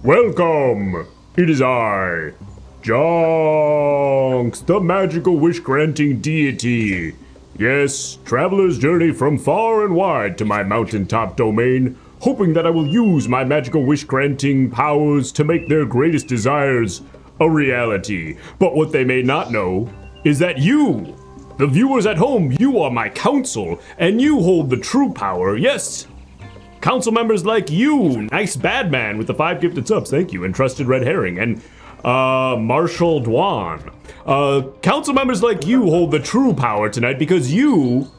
Welcome! It is I, JONKS, the magical wish-granting deity. Yes, travelers journey from far and wide to my mountaintop domain, hoping that I will use my magical wish-granting powers to make their greatest desires a reality. But what they may not know is that you, the viewers at home, you are my council, and you hold the true power. Yes, council members like you, Nice Bad Man with the 5 gifted subs, thank you, and Trusted Red Herring, and Marshall Dwan. Council members like you hold the true power tonight because you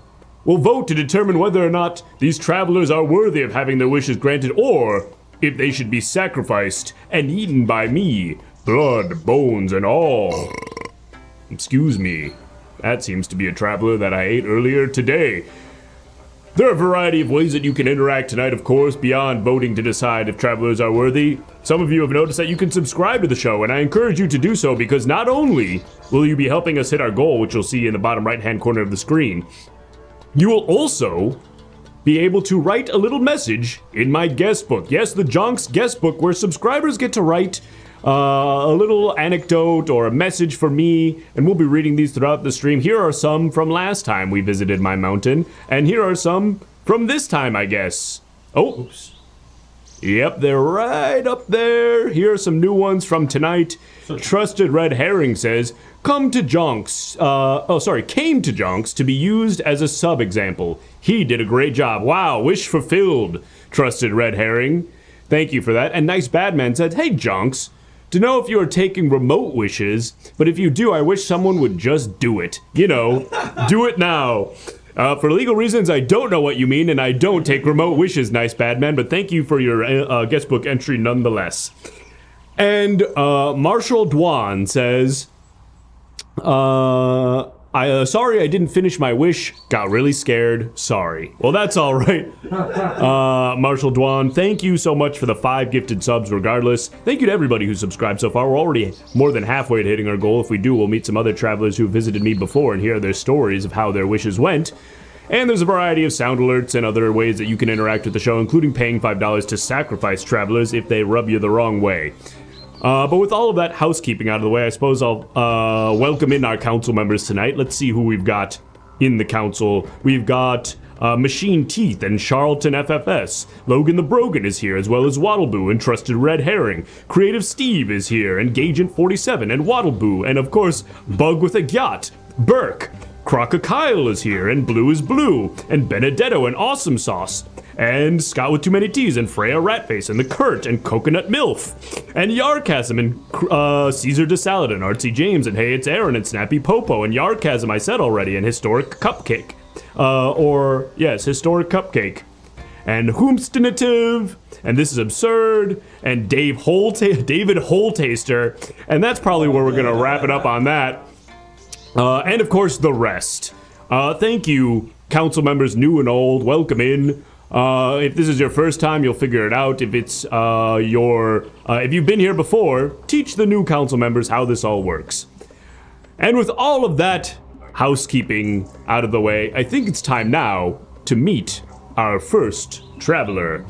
will vote to determine whether or not these travelers are worthy of having their wishes granted, or if they should be sacrificed and eaten by me, blood, bones, and all. Excuse me, that seems to be a traveler that I ate earlier today. There are a variety of ways that you can interact tonight, of course, beyond voting to decide if travelers are worthy. Some of you have noticed that you can subscribe to the show, and I encourage you to do so because not only will you be helping us hit our goal, which you'll see in the bottom right-hand corner of the screen, you will also be able to write a little message in my guest book. Yes, the JONKS guest book, where subscribers get to write a little anecdote or a message for me, and we'll be reading these throughout the stream. Here are some from last time we visited my mountain, and here are some from this time, I guess. Oh, oops. Yep, they're right up there. Here are some new ones from tonight. Trusted Red Herring says, came to JONKS to be used as a sub-example. He did a great job. Wow, wish fulfilled, Trusted Red Herring. Thank you for that. And Nice Badman said, hey, JONKS, to know if you are taking remote wishes, but if you do, I wish someone would just do it. You know, do it now. For legal reasons, I don't know what you mean, and I don't take remote wishes, Nice Badman, but thank you for your guest book entry nonetheless. And Marshall Dwan says, sorry I didn't finish my wish. Got really scared. Sorry. Well, that's all right. Marshall Dwan, thank you so much for the 5 gifted subs regardless. Thank you to everybody who subscribed so far. We're already more than halfway to hitting our goal. If we do, we'll meet some other travelers who visited me before and hear their stories of how their wishes went. And there's a variety of sound alerts and other ways that you can interact with the show, including paying $5 to sacrifice travelers if they rub you the wrong way. But with all of that housekeeping out of the way, I suppose I'll welcome in our council members tonight. Let's see who we've got in the council. We've got Machine Teeth and Charlton FFS. Logan the Brogan is here, as well as Waddleboo and Trusted Red Herring. Creative Steve is here, and Gagent 47 and Waddleboo, and of course, Bug with a Yacht, Burke. Crocokyle is here, and Blue is Blue, and Benedetto and Awesome Sauce, and Scott with Too Many T's, and Freya Ratface, and the Kurt, and Coconut Milf, and Yarkasm, and Caesar DeSaladin, Artsy James, and Hey It's Aaron, and Snappy Popo, and Yarkasm I said already, and Historic Cupcake, Historic Cupcake, and Whomstinative, and This Is Absurd, and David Holtaster, and that's probably where we're gonna wrap it up on that. And of course, the rest. Thank you, council members new and old. Welcome in. If this is your first time, you'll figure it out. If it's if you've been here before, teach the new council members how this all works. And with all of that housekeeping out of the way, I think it's time now to meet our first traveler.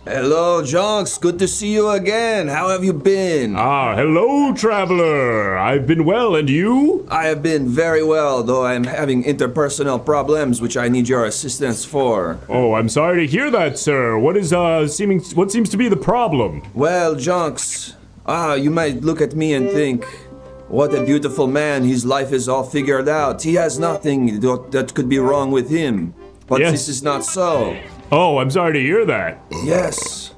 Hello, JONKS. Good to see you again. How have you been? Hello, traveler. I've been well, and you? I have been very well, though I'm having interpersonal problems, which I need your assistance for. Oh, I'm sorry to hear that, sir. What seems to be the problem? Well, JONKS, you might look at me and think, what a beautiful man. His life is all figured out. He has nothing that could be wrong with him. But yes. This is not so. Oh, I'm sorry to hear that. Yes.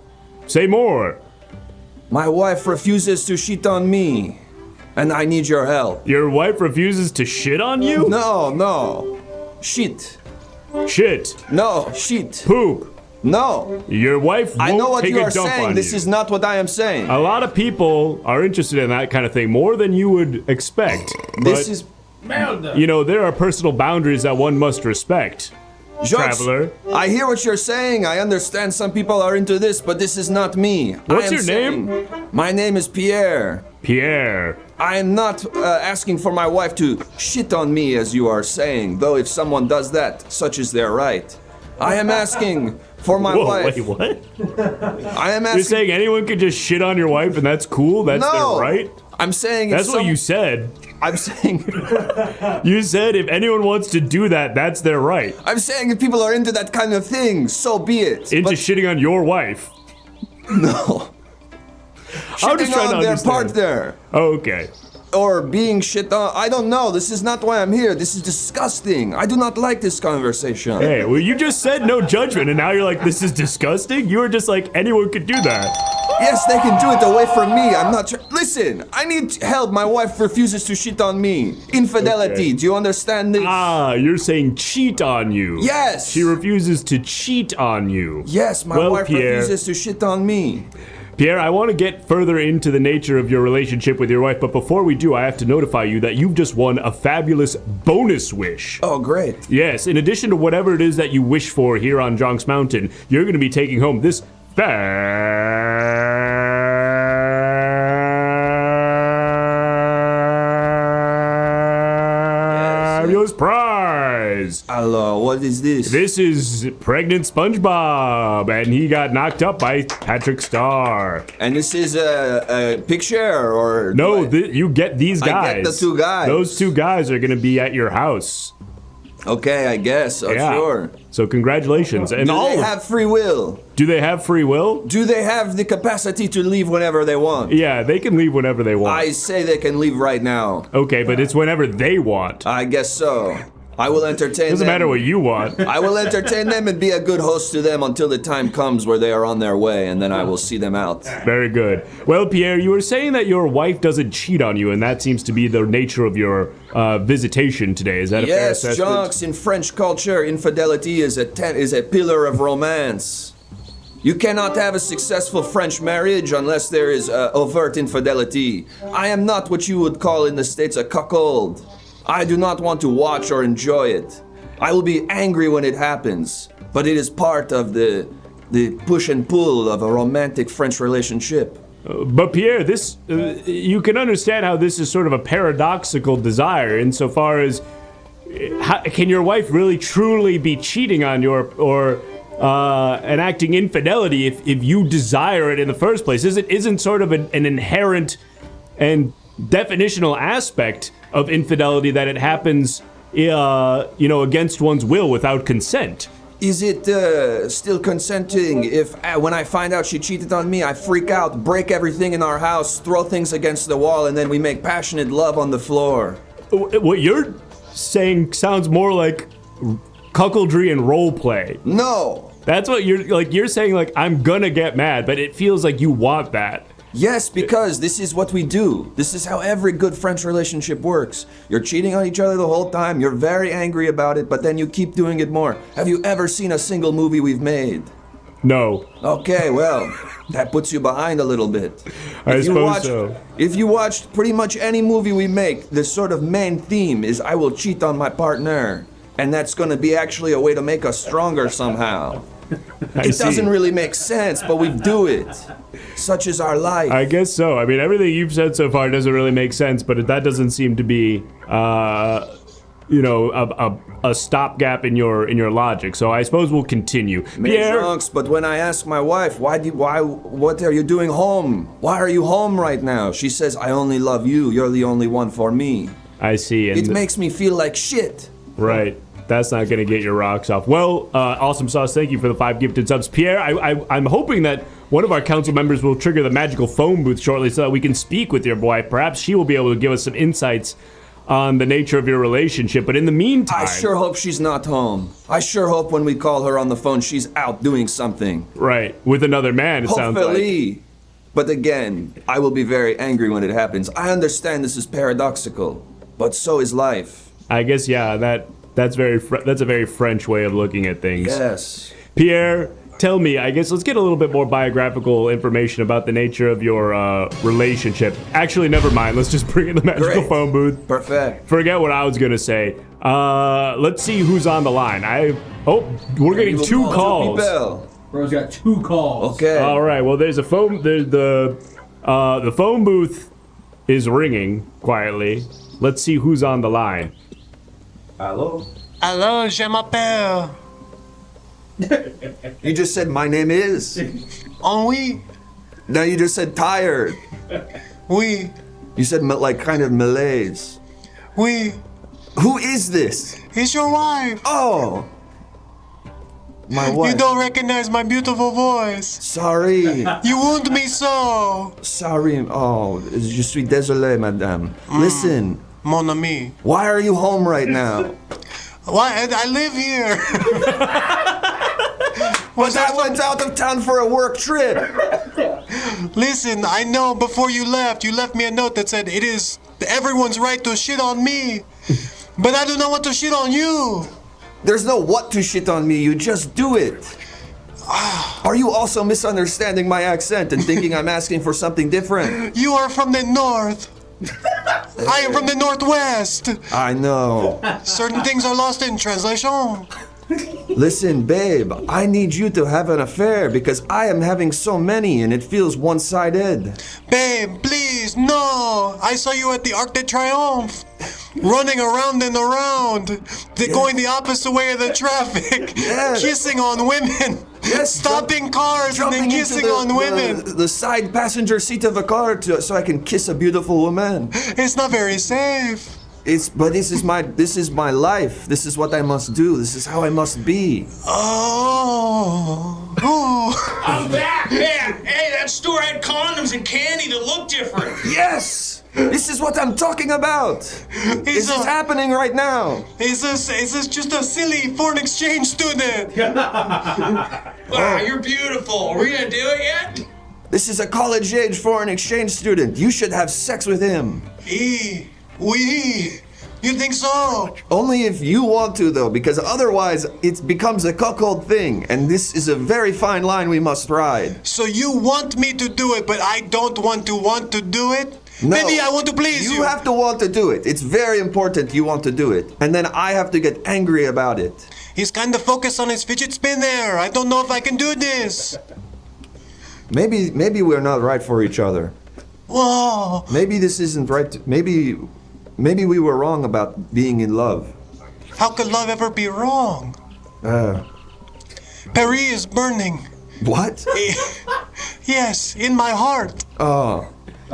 Say more. My wife refuses to shit on me, and I need your help. Your wife refuses to shit on you? No. Shit. Shit. No, shit. Poop. No. Your wife won't I know what take you a are dump saying. on This you. is not what I am saying. A lot of people are interested in that kind of thing more than you would expect. This is... You know, there are personal boundaries that one must respect. JONKS, traveler. I hear what you're saying. I understand some people are into this, but this is not me. What's your name? My name is Pierre. Pierre. I am not asking for my wife to shit on me, as you are saying, though if someone does that, such is their right. I am asking for my Whoa, wife. wait, what? I am asking. You're saying anyone could just shit on your wife and that's cool? That's No. their right? I'm saying. That's what you said. I'm saying. You said if anyone wants to do that, that's their right. I'm saying if people are into that kind of thing, so be it. Into But shitting on your wife. no. I'm just Shitting trying to on their understand. partner. Oh, okay. Or being shit on. I don't know. This is not why I'm here. This is disgusting. I do not like this conversation. Hey, well, you just said no judgment, and now you're like, this is disgusting? You were just like, anyone could do that. Yes, they can do it away from me. I'm not sure. Listen, I need help. My wife refuses to shit on me. Infidelity. Okay. Do you understand this? Ah, you're saying cheat on you. Yes. She refuses to cheat on you. Yes, my Well, wife Pierre. refuses to shit on me. Pierre, I want to get further into the nature of your relationship with your wife, but before we do, I have to notify you that you've just won a fabulous bonus wish. Oh, great. Yes, in addition to whatever it is that you wish for here on Jonks Mountain, you're going to be taking home this fabulous prize. Hello, what is this? This is pregnant SpongeBob, and he got knocked up by Patrick Star. And this is a picture or No, do you get these I guys. get the two guys. Those two guys are going to be at your house. Okay, I guess. Oh, Yeah. sure. So congratulations. And Do all they of- have free will? do they have free will? Do they have the capacity to leave whenever they want? Yeah, they can leave whenever they want. I say they can leave right now. Okay, but it's whenever they want. I guess so. I will entertain Doesn't them. matter what you want. I will entertain them and be a good host to them until the time comes where they are on their way, and then I will see them out. Very good. Well, Pierre, you were saying that your wife doesn't cheat on you, and that seems to be the nature of your visitation today. Is that a fair Yes, assessment? Jonks, in French culture, infidelity is a pillar of romance. You cannot have a successful French marriage unless there is overt infidelity. I am not what you would call in the States a cuckold. I do not want to watch or enjoy it. I will be angry when it happens, but it is part of the push and pull of a romantic French relationship. But Pierre, this you can understand how this is sort of a paradoxical desire insofar as can your wife really truly be cheating on you or enacting infidelity if you desire it in the first place? Isn't sort of an inherent and definitional aspect of infidelity that it happens, against one's will without consent? Is it still consenting if when I find out she cheated on me, I freak out, break everything in our house, throw things against the wall, and then we make passionate love on the floor? What you're saying sounds more like cuckoldry and role play. No! That's what you're saying, like, I'm gonna get mad, but it feels like you want that. Yes, because this is what we do. This is how every good French relationship works. You're cheating on each other the whole time, you're very angry about it, but then you keep doing it more. Have you ever seen a single movie we've made? No. Okay, well, that puts you behind a little bit. I suppose so. If you watch pretty much any movie we make, the sort of main theme is I will cheat on my partner. And that's gonna be actually a way to make us stronger somehow. It doesn't really make sense, but we do it. Such is our life. I guess so. I mean, everything you've said so far doesn't really make sense, but that doesn't seem to be, a stopgap in your logic. So I suppose we'll continue. Pierre, Jonks, but when I ask my wife, what are you doing home? Why are you home right now? She says, I only love you. You're the only one for me. I see. And It makes me feel like shit. right. That's not going to get your rocks off. Well, Awesome Sauce, thank you for the 5 gifted subs. Pierre, I'm hoping that one of our council members will trigger the magical phone booth shortly so that we can speak with your wife. Perhaps she will be able to give us some insights on the nature of your relationship. But in the meantime... I sure hope she's not home. I sure hope when we call her on the phone, she's out doing something. Right. With another man, it sounds like. Hopefully. But again, I will be very angry when it happens. I understand this is paradoxical, but so is life. I guess, yeah, that's a very French way of looking at things. Yes. Pierre, tell me, I guess let's get a little bit more biographical information about the nature of your relationship. Actually, never mind. Let's just bring in the magical Great. phone booth. Perfect. Forget what I was going to say. Let's see who's on the line. We're getting 2 calls. Bro's got 2 calls. Okay. All right. Well, there's a phone. There's the phone booth is ringing quietly. Let's see who's on the line. Hello? Alors, je m'appelle. You just said my name is. Oui. Now you just said tired. Oui. You said like kind of malaise. Oui. Who is this? It's your wife. Oh. My wife. You don't recognize my beautiful voice. Sorry. You wound me so. Sorry. Oh, je suis désolé, madame. Listen. Mon ami. Why are you home right now? Why? I live here. But I went out of town for a work trip. Listen, I know before you left me a note that said it is everyone's right to shit on me. But I do not want to shit on you. There's no what to shit on me, you just do it. Are you also misunderstanding my accent and thinking I'm asking for something different? You are from the north. I am from the northwest. I know. Certain things are lost in translation. Listen, babe, I need you to have an affair because I am having so many and it feels one-sided. Babe, please, no. I saw you at the Arc de Triomphe. Running around and around, going the opposite way of the traffic, Yes. kissing on women, Yes, stopping cars and then Jumping kissing into on women. the side passenger seat of a car so I can kiss a beautiful woman. It's not very safe. But this is my life. This is what I must do. This is how I must be. Oh. I'm back, man. Hey, that store had condoms and candy that looked different. Yes! This is what I'm talking about. This is happening right now. Is this just a silly foreign exchange student? Wow, you're beautiful. Are we gonna do it yet? This is a college-age foreign exchange student. You should have sex with him. Oui. You think so? Only if you want to, though, because otherwise it becomes a cuckold thing, and this is a very fine line we must ride. So you want me to do it, but I don't want to do it? No. Maybe I want to please you. You have to want to do it. It's very important you want to do it. And then I have to get angry about it. He's kind of focused on his fidget spinner. I don't know if I can do this. Maybe we're not right for each other. Whoa. Maybe this isn't right. Maybe we were wrong about being in love. How could love ever be wrong? Paris is burning. What? Yes, in my heart. Oh.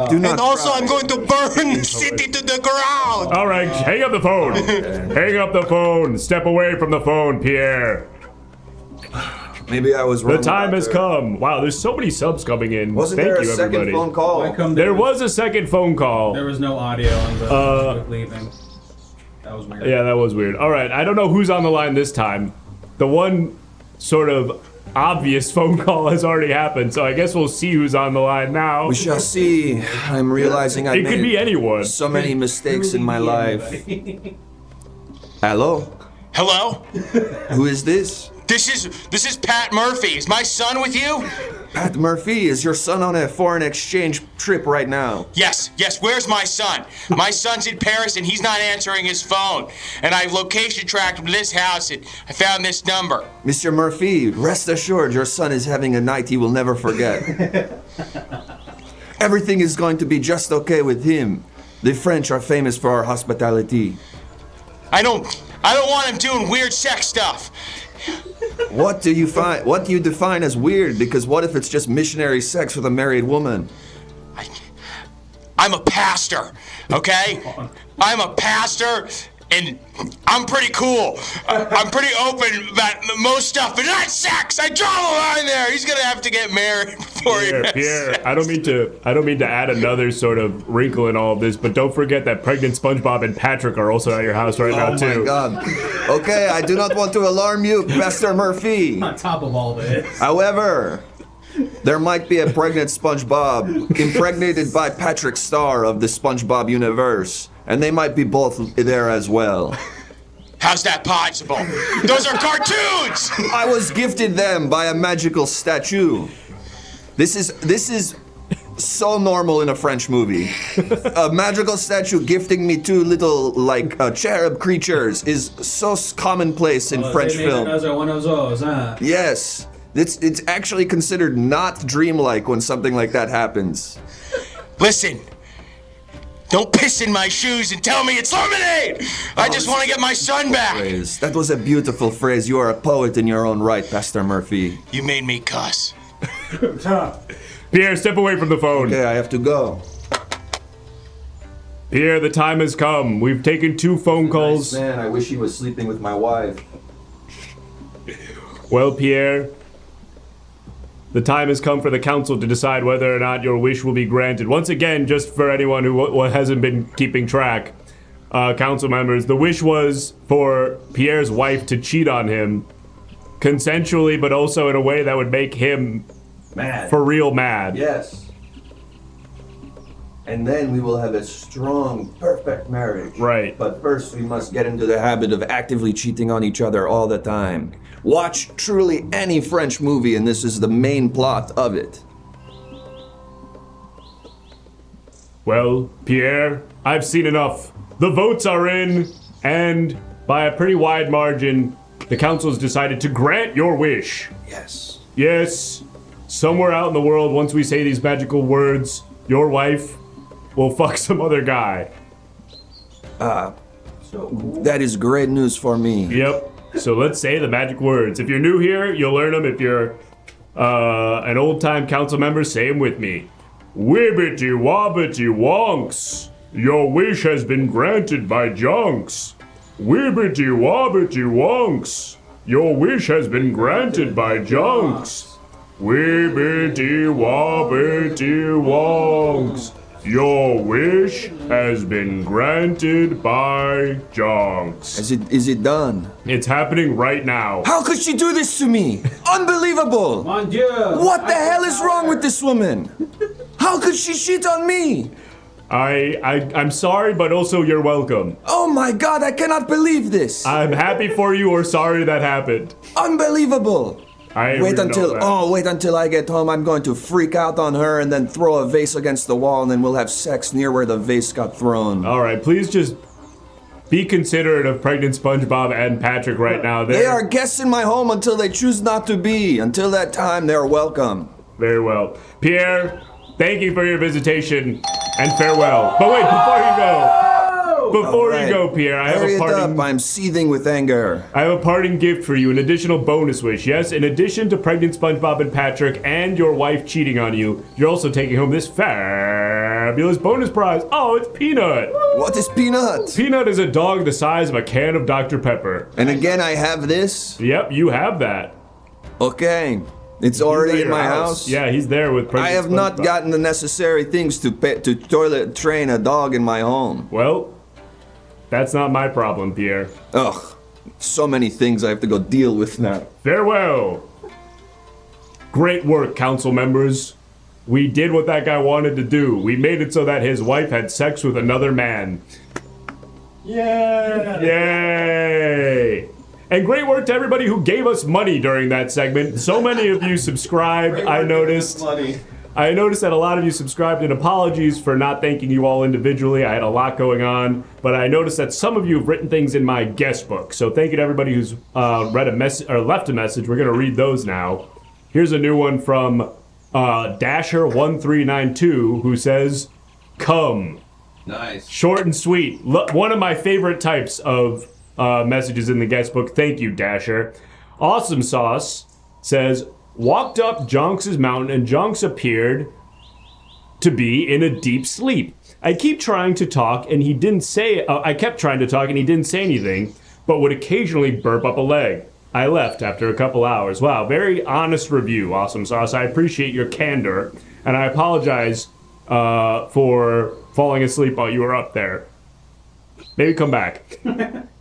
Do not And also cry. I'm going to burn the city to the ground. All right, hang up the phone. Hang up the phone. Step away from the phone, Pierre. Maybe I was wrong. The time about has her. come. Wow, there's so many subs coming in. Wasn't Thank there you, a second everybody. phone call? Why come There was a second phone call. There was no audio on the leaving. That was weird. Yeah, that was weird. All right, I don't know who's on the line this time. The one sort of obvious phone call has already happened, so I guess we'll see who's on the line now. We shall see. I'm realizing I It could be made anyone. so many mistakes in my life. Hello? Hello? Who is this? This is Pat Murphy. Is my son with you? Pat Murphy, is your son on a foreign exchange trip right now? Yes. Where's my son? My son's in Paris and he's not answering his phone. And I location tracked him to this house and I found this number. Mr. Murphy, rest assured your son is having a night he will never forget. Everything is going to be just okay with him. The French are famous for our hospitality. I don't want him doing weird sex stuff. What do you define as weird? Because what if it's just missionary sex with a married woman? I'm a pastor, okay? I'm a pastor, and I'm pretty cool. I'm pretty open about most stuff, but not sex. I draw the line there. He's gonna have to get married before he has Pierre, sex. I don't mean to add another sort of wrinkle in all of this, but don't forget that pregnant SpongeBob and Patrick are also at your house right now Oh too. my God. Okay, I do not want to alarm you, Pastor Murphy. On top of all this. However, there might be a pregnant SpongeBob impregnated by Patrick Star of the SpongeBob universe, and they might be both there as well. How's that possible? Those are cartoons! I was gifted them by a magical statue. This is so normal in a French movie. A magical statue gifting me two little cherub creatures is so commonplace in French film. One of those, huh? Yes. It's actually considered not dreamlike when something like that happens. Listen, Don't piss in my shoes and tell me it's lemonade! I just want to get my son back! Phrase. That was a beautiful phrase. You are a poet in your own right, Pastor Murphy. You made me cuss. Pierre, step away from the phone. Okay, I have to go. Pierre, the time has come. We've taken 2 phone calls. Man, I wish he was sleeping with my wife. Well, Pierre, the time has come for the council to decide whether or not your wish will be granted. Once again, just for anyone who hasn't been keeping track, council members, the wish was for Pierre's wife to cheat on him consensually, but also in a way that would make him Mad. for real mad. Yes. And then we will have a strong, perfect marriage. Right. But first, we must get into the habit of actively cheating on each other all the time. Watch truly any French movie, and this is the main plot of it. Well, Pierre, I've seen enough. The votes are in, and by a pretty wide margin, the council's decided to grant your wish. Yes. Yes, somewhere out in the world, once we say these magical words, your wife will fuck some other guy. That is great news for me. Yep. So let's say the magic words. If you're new here, you'll learn them. If you're an old-time council member, say them with me. Wibbity wobbity wonks. Your wish has been granted by JONKS. Wibbity wobbity wonks. Your wish has been granted by JONKS. Wibbity wobbity wonks. Your wish has been granted by JONKS. Is it done? It's happening right now. How could she do this to me? Unbelievable! Mon Dieu! What the hell is wrong with this woman? How could she cheat on me? I'm sorry, but also you're welcome. Oh my god, I cannot believe this! I'm happy for you or sorry that happened. Unbelievable! Wait until I get home. I'm going to freak out on her and then throw a vase against the wall, and then we'll have sex near where the vase got thrown. All right, please just be considerate of pregnant SpongeBob and Patrick right now. They are guests in my home until they choose not to be. Until that time, they're welcome. Very well. Pierre, thank you for your visitation and farewell. But wait, before you go. Before you go, Pierre, I have a parting... I'm seething with anger. I have a parting gift for you, an additional bonus wish. Yes, in addition to pregnant SpongeBob and Patrick and your wife cheating on you, you're also taking home this fabulous bonus prize. Oh, it's Peanut. What is Peanut? Peanut is a dog the size of a can of Dr. Pepper. And again, I have this? Yep, you have that. Okay. It's already in my house? Yeah, he's there with pregnant I have not SpongeBob. gotten the necessary things to toilet train a dog in my home. Well, that's not my problem, Pierre. Ugh. So many things I have to go deal with now. Farewell. Great work, council members. We did what that guy wanted to do. We made it so that his wife had sex with another man. Yeah! Yay! And great work to everybody who gave us money during that segment. So many of you subscribed, I noticed. I noticed that a lot of you subscribed, and apologies for not thanking you all individually. I had a lot going on, but I noticed that some of you have written things in my guest book. So thank you to everybody who's read a message or left a message. We're gonna read those now. Here's a new one from Dasher1392 who says, "Come." Nice. Short and sweet. One of my favorite types of messages in the guest book. Thank you, Dasher. Awesome Sauce says, walked up Jonks' mountain and Jonks appeared to be in a deep sleep. I kept trying to talk and he didn't say anything, but would occasionally burp up a leg. I left after a couple hours. Wow, very honest review, Awesome Sauce. I appreciate your candor, and I apologize for falling asleep while you were up there. Maybe come back.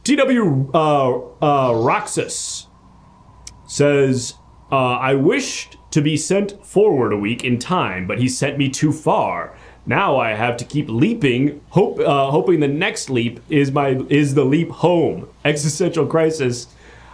TW Roxas says, I wished to be sent forward a week in time, but he sent me too far. Now I have to keep leaping, hoping the next leap is the leap home. Existential crisis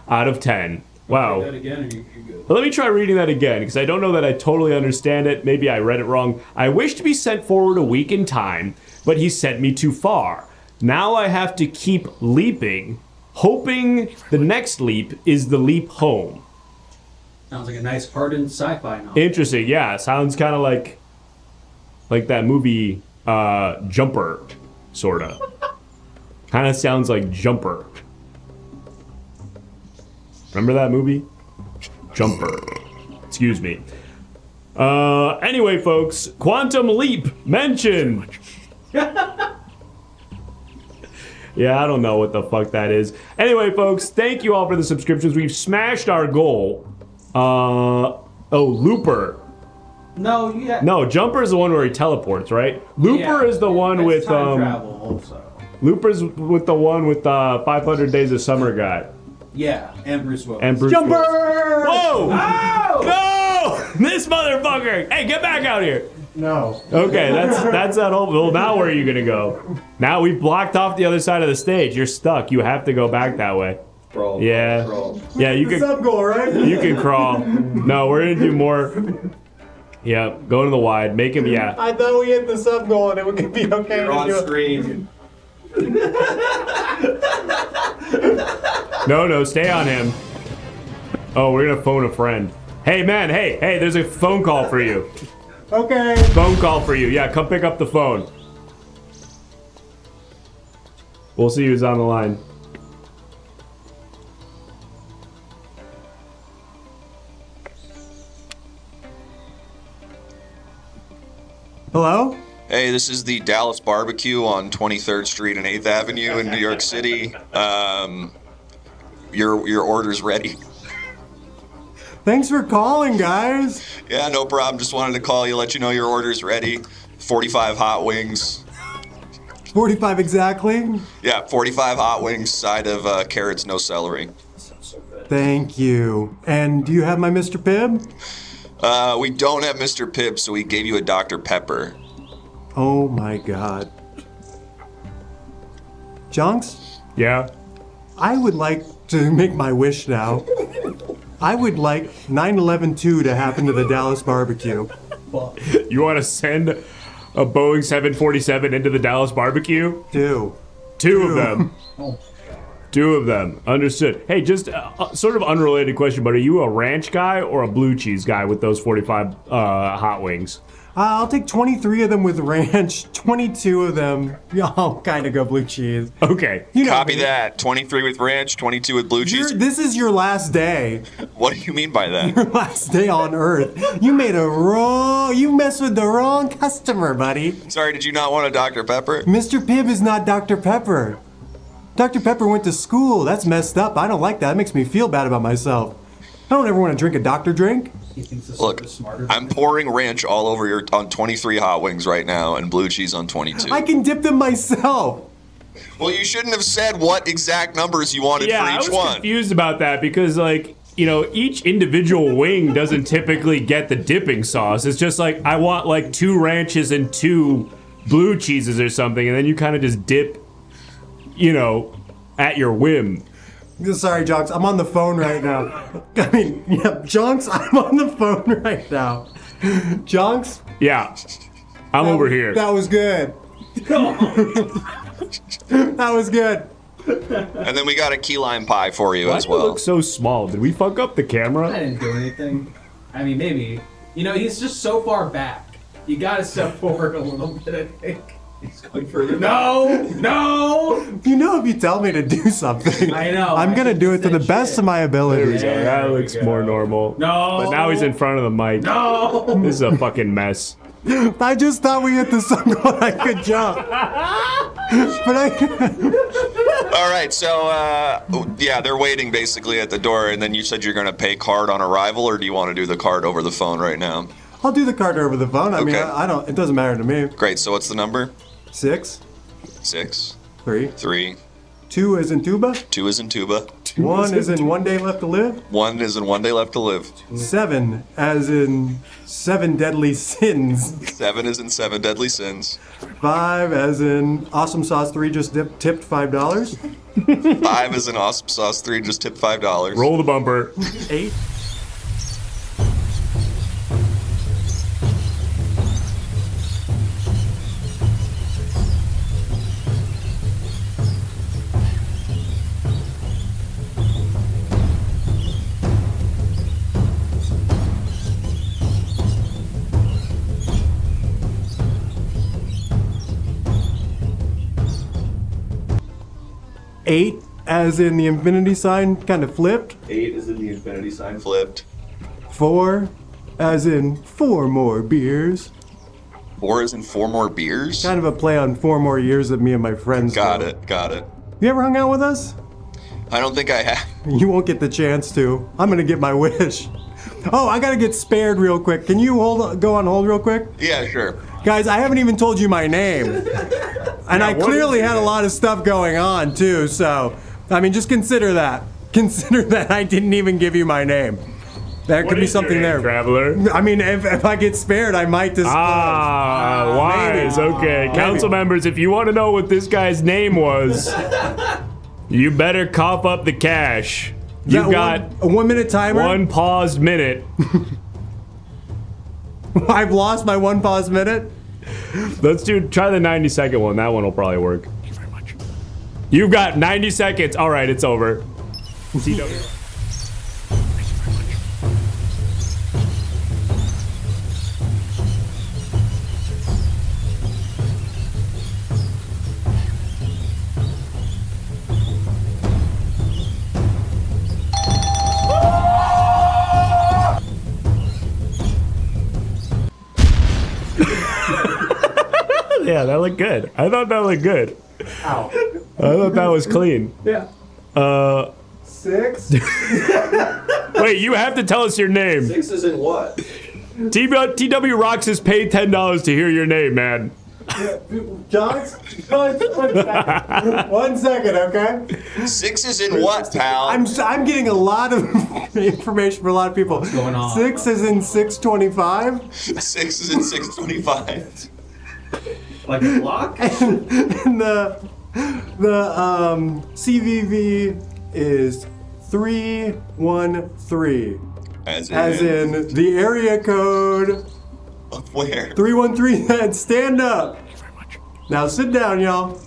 out of 10. Wow. That again, or you good? Let me try reading that again, because I don't know that I totally understand it. Maybe I read it wrong. I wish to be sent forward a week in time, but he sent me too far. Now I have to keep leaping, hoping the next leap is the leap home. Sounds like a nice hardened sci-fi novel. Interesting, yeah. Sounds kind of like that movie Jumper. sorta. Kind of sounds like Jumper. Remember that movie? Jumper. Excuse me. Anyway, folks, Quantum Leap mentioned. Yeah, I don't know what the fuck that is. Anyway, folks, thank you all for the subscriptions. We've smashed our goal. Looper. No, yeah. No, Jumper is the one where he teleports, right? Looper is the one That's with time travel also. Looper's with the one with 500 Days of Summer guy. Yeah, and Bruce Willis. And Bruce Jumper! Willis. Whoa! Oh! No! This motherfucker! Hey, get back out here! No. Okay, that's that whole. Well, now where are you gonna go? Now we've blocked off the other side of the stage. You're stuck. You have to go back that way. Crawl. Yeah. Crawl. Yeah, you The can. sub goal, right? You can crawl. No, we're gonna do more. Yeah, go to the wide. Make him. Yeah. I thought we hit the sub goal and it would be okay You're to on do it. screen. No, stay on him. Oh, we're gonna phone a friend. Hey, man. Hey, there's a phone call for you. Okay. Phone call for you. Yeah, come pick up the phone. We'll see who's on the line. Hello? Hey, this is the Dallas Barbecue on 23rd Street and 8th Avenue in New York City. Your order's ready. Thanks for calling, guys. Yeah, no problem. Just wanted to call you, let you know your order's ready. 45 hot wings. 45 exactly. Yeah, 45 hot wings, side of carrots, no celery. Thank you. And do you have my Mr. Pibb? We don't have Mr. Pibb, so we gave you a Dr. Pepper. Oh my god. Jonks, Yeah. I would like to make my wish now. I would like 9/11-2 to happen to the Dallas barbecue. You want to send a Boeing 747 into the Dallas barbecue? Two. Two of them. Two of them. Understood. Hey, just sort of unrelated question, but are you a ranch guy or a blue cheese guy with those 45 hot wings? I'll take 23 of them with ranch, 22 of them, I'll kind of go blue cheese. Okay. You know Copy me. that. 23 with ranch, 22 with blue cheese. This is your last day. What do you mean by that? Your last day on Earth. You messed with the wrong customer, buddy. Sorry, did you not want a Dr. Pepper? Mr. Pibb is not Dr. Pepper. Dr. Pepper went to school. That's messed up. I don't like that. It makes me feel bad about myself. I don't ever want to drink a doctor drink. He thinks this Look, is smarter than I'm pouring ranch all over on 23 hot wings right now and blue cheese on 22. I can dip them myself. Well, you shouldn't have said what exact numbers you wanted Yeah, for I each was one. confused about that because, like, you know, each individual wing doesn't typically get the dipping sauce. It's just like, I want like 2 ranches and 2 blue cheeses or something, and then you kind of just dip, you know, at your whim. Sorry, Jonks. I'm on the phone right now. I mean, yeah, Jonks, I'm on the phone right now. Jonks? Yeah, I'm over here. That was good. That was good. And then we got a key lime pie for you Why as do you well. look so small? Did we fuck up the I camera? didn't do anything. I mean, maybe. You know, he's just so far back. You gotta step forward a little bit, I think. He's going further. No! You know, if you tell me to do something, I know. I'm I gonna just do it to the said best shit. of my ability. There we go. That There we looks go. more normal. No! But now he's in front of the mic. No! This is a fucking mess. I just thought we hit the sun when I could jump. But All right, so yeah, they're waiting basically at the door, and then you said you're going to pay card on arrival, or do you want to do the card over the phone right now? I'll do the card over the phone. I mean, Okay. I don't. It doesn't matter to me. Great. So what's the number? 6, 6, 3, 3, 2 is in tuba. 2 is in tuba. 1 is in 1 day left to live. 1 is in 1 day left to live. 7 as in 7 deadly sins. 7 is in 7 deadly sins. 5 as in awesome sauce 3 just tipped $5. 5 is in awesome sauce 3, just tip $5. Roll the bumper. 8. 8 as in the infinity sign, kind of flipped. 8 is in the infinity sign. Flipped. 4 as in 4 more beers. 4 is in 4 more beers? Kind of a play on 4 more years that me and my friends Got do. it. You ever hung out with us? I don't think I have. You won't get the chance to. I'm gonna get my wish. Oh, I gotta get spared real quick. Can you go on hold real quick? Yeah, sure. Guys, I haven't even told you my name. And I clearly had a lot of stuff going on too, so, I mean, just consider that. Consider that I didn't even give you my name. There could be something there. Traveler? I mean, if I get spared, I might disclose. Wise. Okay. Council members, if you want to know what this guy's name was, you better cough up the cash. You've got a 1 minute timer? 1 paused minute. I've lost my 1 paused minute? Let's try the 90-second one. That one will probably work. Thank you very much. You've got 90 seconds. All right, it's over. CW. Yeah, that looked good. I thought that looked good. Ow. I thought that was clean. Yeah. 6? Wait, you have to tell us your name. 6 is in what? TW Rocks has paid $10 to hear your name, man. JONKS? 1 second, okay? 6 is in what, pal? I'm getting a lot of information from a lot of people. What's going on? 6 is in 625. 6 is in 625. Like a block? And the CVV is 313. As in the area code. Of where? 313. Stand up. Now sit down, y'all.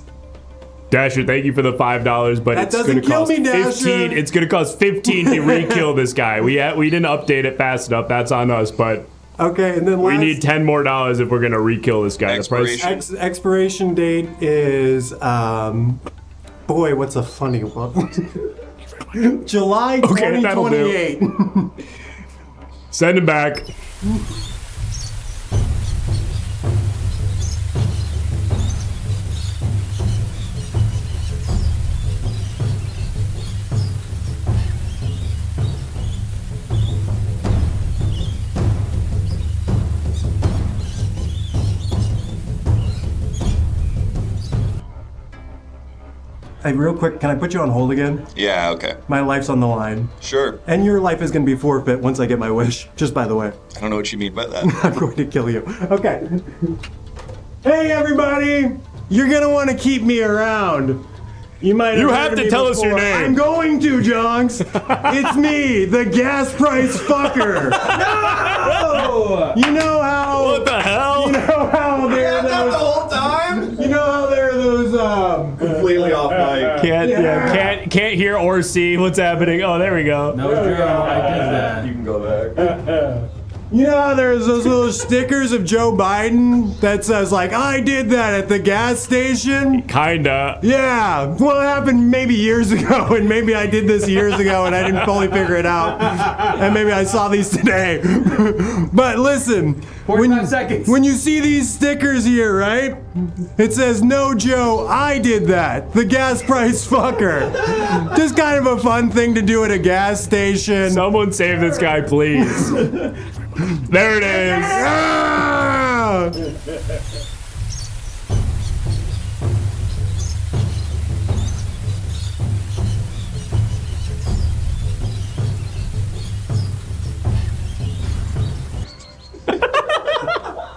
Dasher, thank you for the $5, but That it's doesn't gonna kill cost me, Dasher. 15. It's gonna cost 15 to re-kill this guy. We didn't update it fast enough. That's on us, but Okay, and then we need $10 more if we're gonna re-kill this guy. The price. expiration date is boy, what's a funny one? July Okay, that'll do. 2028. Send him back. Hey, real quick, can I put you on hold again? Yeah, okay. My life's on the line. Sure. And your life is going to be forfeit once I get my wish, just by the way. I don't know what you mean by that. I'm going to kill you. Okay. Hey, everybody! You're going to want to keep me around. You might You heard have to me tell us your before. name. I'm going to, Jonks. It's me, the gas price fucker. Oh! You know how... What the hell? You know how there are those... whole time? You know how there are those, Completely off mic. Can't hear or see what's happening. Oh, there we go. No, Joe, I did that. You can go back. You know how there's those little stickers of Joe Biden that says, like, I did that at the gas station? Kinda. Yeah, well, it happened maybe years ago, and maybe I did this years ago and I didn't fully figure it out. And maybe I saw these today. But listen, 45 seconds. when you see these stickers here, right? It says, no, Joe, I did that. The gas price fucker. Just kind of a fun thing to do at a gas station. Someone save this guy, please. There it is. Ah!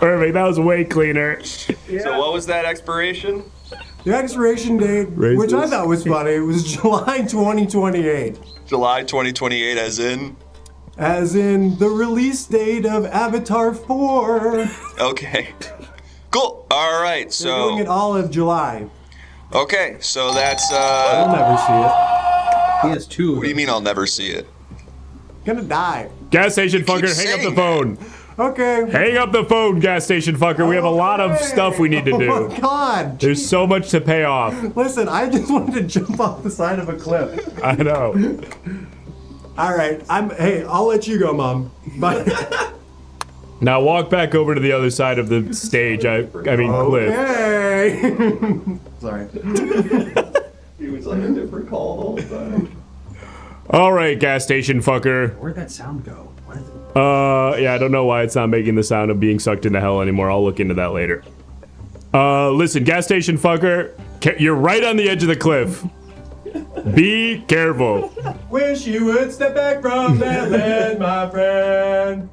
Perfect. That was way cleaner. So what was that expiration? The expiration date, Raise which I this. thought was funny, was July 2028. July 2028 as in? As in the release date of Avatar 4. Okay. Cool. All right. They're doing it So, all of July. okay. So that's, I'll never see He has 2 of what do you them. mean I'll never see it? it. Gonna die. Gas station keep fucker, hang up the saying phone. Okay. Hang up the phone, gas station fucker. We have a lot of stuff we need to Oh do. my God. There's so much to pay off. Listen, I just wanted to jump off the side of a cliff. I know. All right. Hey, I'll let you go, Mom. Bye. Now walk back over to the other side of the stage. I mean, cliff. Hey. Sorry. He was on a different call the whole time. All right, gas station fucker. Where'd that sound go? What is it? Yeah, I don't know why it's not making the sound of being sucked into hell anymore. I'll look into that later. Listen, gas station fucker, you're right on the edge of the cliff. Be careful. Wish you would step back from that ledge, my friend.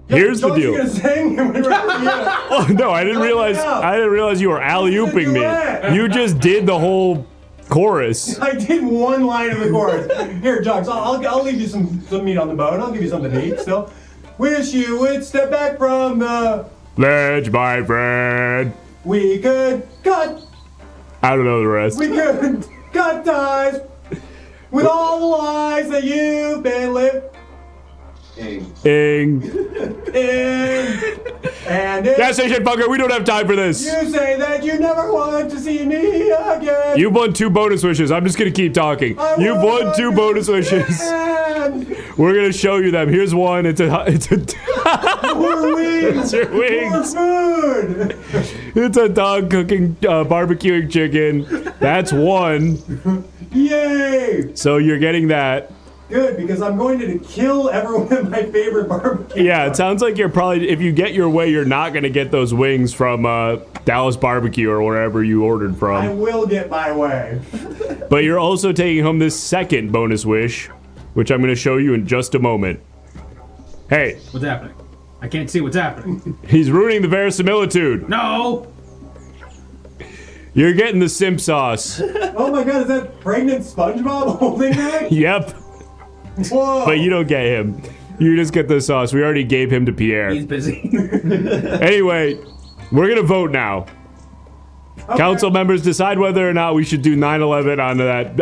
Here's the deal. You gonna sing? Oh, no, I didn't realize you were alley-ooping me. You just did the whole chorus. I did one line of the chorus. Here, Jonks, I'll leave you some meat on the bone. I'll give you something to eat still. Wish you would step back from the Ledge, my friend. We could cut. I don't know the rest. We could cut ties with all the lies that you've been living. Ing. And if Gas station fucker, we don't have time for this. you say that you never want to see me again. You've won 2 bonus wishes. I'm just gonna keep talking. You've won 2 bonus wishes. We're gonna show you them. Here's one. It's a. More wings. It's your wings. More food. It's a dog cooking, barbecuing chicken. That's 1. Yay. So you're getting that. Good, because I'm going to kill everyone at my favorite barbecue. Yeah, it sounds like you're probably, if you get your way, you're not gonna get those wings from Dallas Barbecue or wherever you ordered I from. will get my way. But you're also taking home this second bonus wish, which I'm gonna show you in just a moment. Hey, What's happening? I can't see what's happening. he's ruining the verisimilitude. No! You're getting the simp sauce. Oh my god, is that pregnant SpongeBob holding that? Yep, Whoa. but you don't get him. You just get the sauce. We already gave him to Pierre. He's busy. Anyway, we're gonna vote now. Okay. Council members decide whether or not we should do 9/11 on that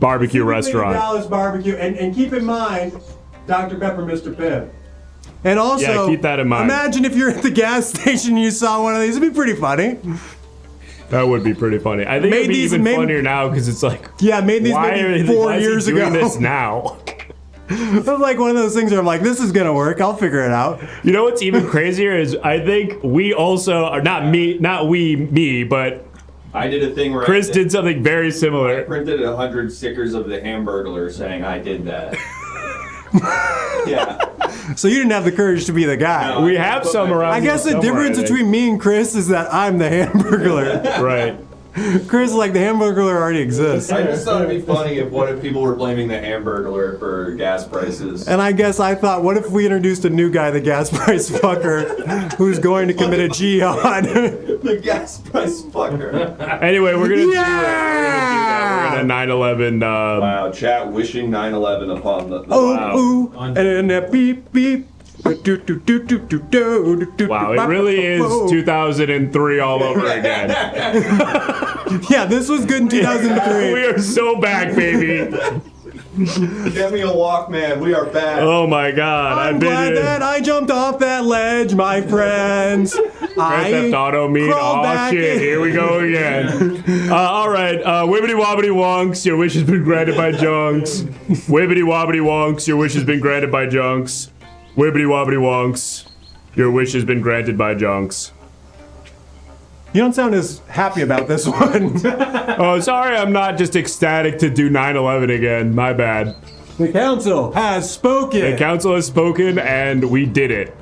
barbecue Specifically restaurant. Dallas Barbecue, and keep in mind, Dr. Pepper, Mr. Pibb. And also, Yeah, keep that in mind. Imagine if you're at the gas station and you saw one of these. It'd be pretty funny. That would be pretty funny. I think Made it'd be these- even made- funnier now because it's like, Yeah, made these why maybe are 4 why is he years doing ago. this now? It was like one of those things where I'm like, this is gonna work. I'll figure it out. You know what's even crazier is I think we also are not me, but I did a thing where Chris I did something very I similar. printed 100 stickers of the Hamburglar saying I did that. Yeah. So you didn't have the courage to be the guy. No. We have some around. I guess the somewhere, difference I think. between me and Chris is that I'm the Hamburglar. Right. Chris is like, the Hamburglar already exists. I just thought it'd be funny if people were blaming the Hamburglar for gas prices. And I guess I thought, what if we introduced a new guy, the gas price fucker, who's going to commit a jihad? The gas price fucker. Anyway, we're gonna do Yeah! that. We're gonna 9/11. Wow, chat wishing 9/11 upon the Oh, ooh, and then that beep, beep. Wow, it really is 2003 all over again. Yeah, this was good in 2003. We are so back, baby. Get me a Walkman, we are back. Oh my God, I'm I've been glad in that I jumped off that ledge, my friends. Grand Theft Auto mean. crawled Oh back shit, in. here we go again. All right, wibbity wobbity wonks, your wish has been granted by Jonks. Wibbity wobbity wonks, your wish has been granted by Jonks. Wibbity wobbity wonks, your wish has been granted by Jonks. You don't sound as happy about this one. Oh, sorry, I'm not just ecstatic to do 9/11 again. My bad. The council has spoken. The council has spoken, and we did it.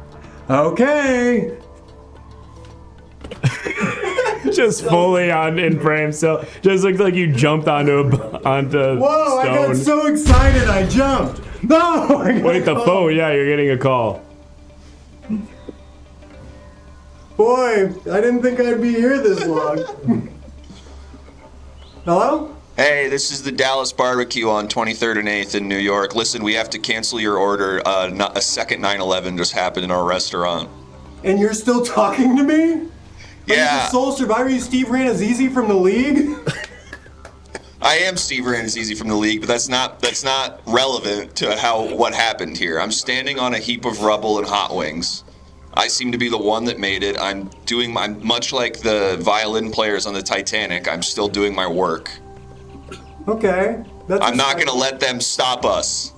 Okay. Just fully on in frame, so just looks like you jumped onto Whoa, I got stone. so excited I jumped. No! I got Wait, the a call. phone? Yeah, you're getting a call. Boy, I didn't think I'd be here this long. Hello? Hey, this is the Dallas Barbecue on 23rd and 8th in New York. Listen, we have to cancel your order. A second 9/11 just happened in our restaurant. And you're still talking to me? Are you Yeah. the sole survivor? You Steve Ranazizi from the league? I am Steve Rannazzisi from the league, but that's not relevant to what happened here. I'm standing on a heap of rubble and hot wings. I seem to be the one that made it. I'm much like the violin players on the Titanic. I'm still doing my work. Okay. I'm not gonna let them stop us.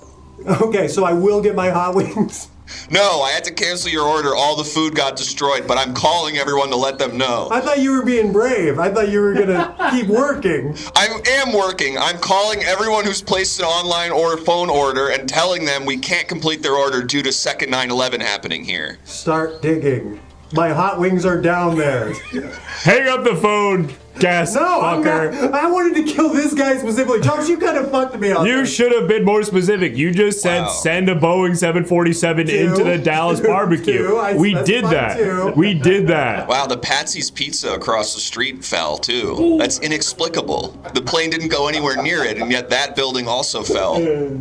Okay, so I will get my hot wings. No, I had to cancel your order. All the food got destroyed, but I'm calling everyone to let them know. I thought you were being brave. I thought you were gonna keep working. I am working. I'm calling everyone who's placed an online or phone order and telling them we can't complete their order due to second 9/11 happening here. Start digging. My hot wings are down there. Hang up the phone, gas fucker. I wanted to kill this guy specifically. Josh, you kind of fucked me up. You should have been more specific. You just said Wow. send a Boeing 747 into the Dallas barbecue. We did that. We did that. Wow, the Patsy's Pizza across the street fell, too. That's inexplicable. The plane didn't go anywhere near it, and yet that building also fell.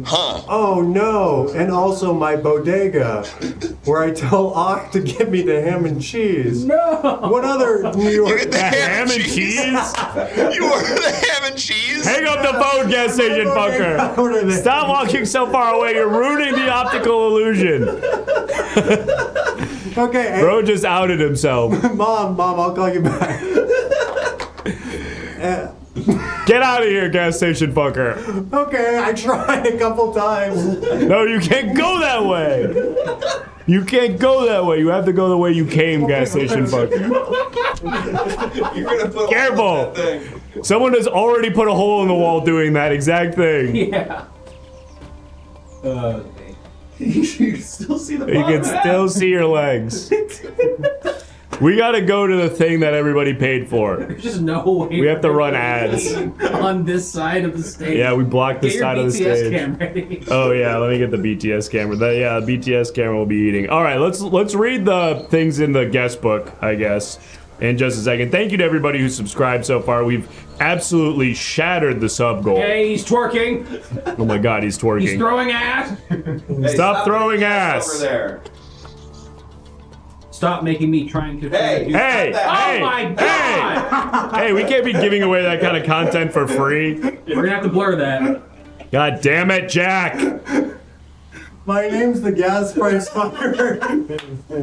Huh. Oh no, and also my bodega, where I tell Ock to get me the ham and cheese. No. What other New You York? get the Ham and cheese? You ordered the ham and cheese? Hang up the phone, gas station fucker. Stop walking so far away. You're ruining the optical illusion. Okay, hey, Bro just outed himself. Mom, I'll call you back. Get out of here, gas station fucker. Okay, I tried a couple times. No, you can't go that way. You can't go that way. You have to go the way you came, gas station fucker. You're gonna put Careful. that thing. Someone has already put a hole in the wall doing that exact thing. Yeah. You can still see the You can still see your legs. We gotta go to the thing that everybody paid for. There's just no way. We have to run ads. on this side of the stage. Yeah, we blocked this Get your side of the BTS stage. cam ready. Oh yeah, let me get the BTS camera. The BTS camera will be eating. All right, let's read the things in the guest book, I guess, in just a second. Thank you to everybody who subscribed so far. We've absolutely shattered the sub goal. Hey, he's twerking. Oh my God, he's twerking. He's throwing ass. Hey, Stop throwing making ass. over there. Stop making me try and Hey, you Hey, stop that. hey, Oh my God! hey, we can't be giving away that kind of content for free. We're gonna have to blur that. God damn it, Jack. My name's the gas price fucker.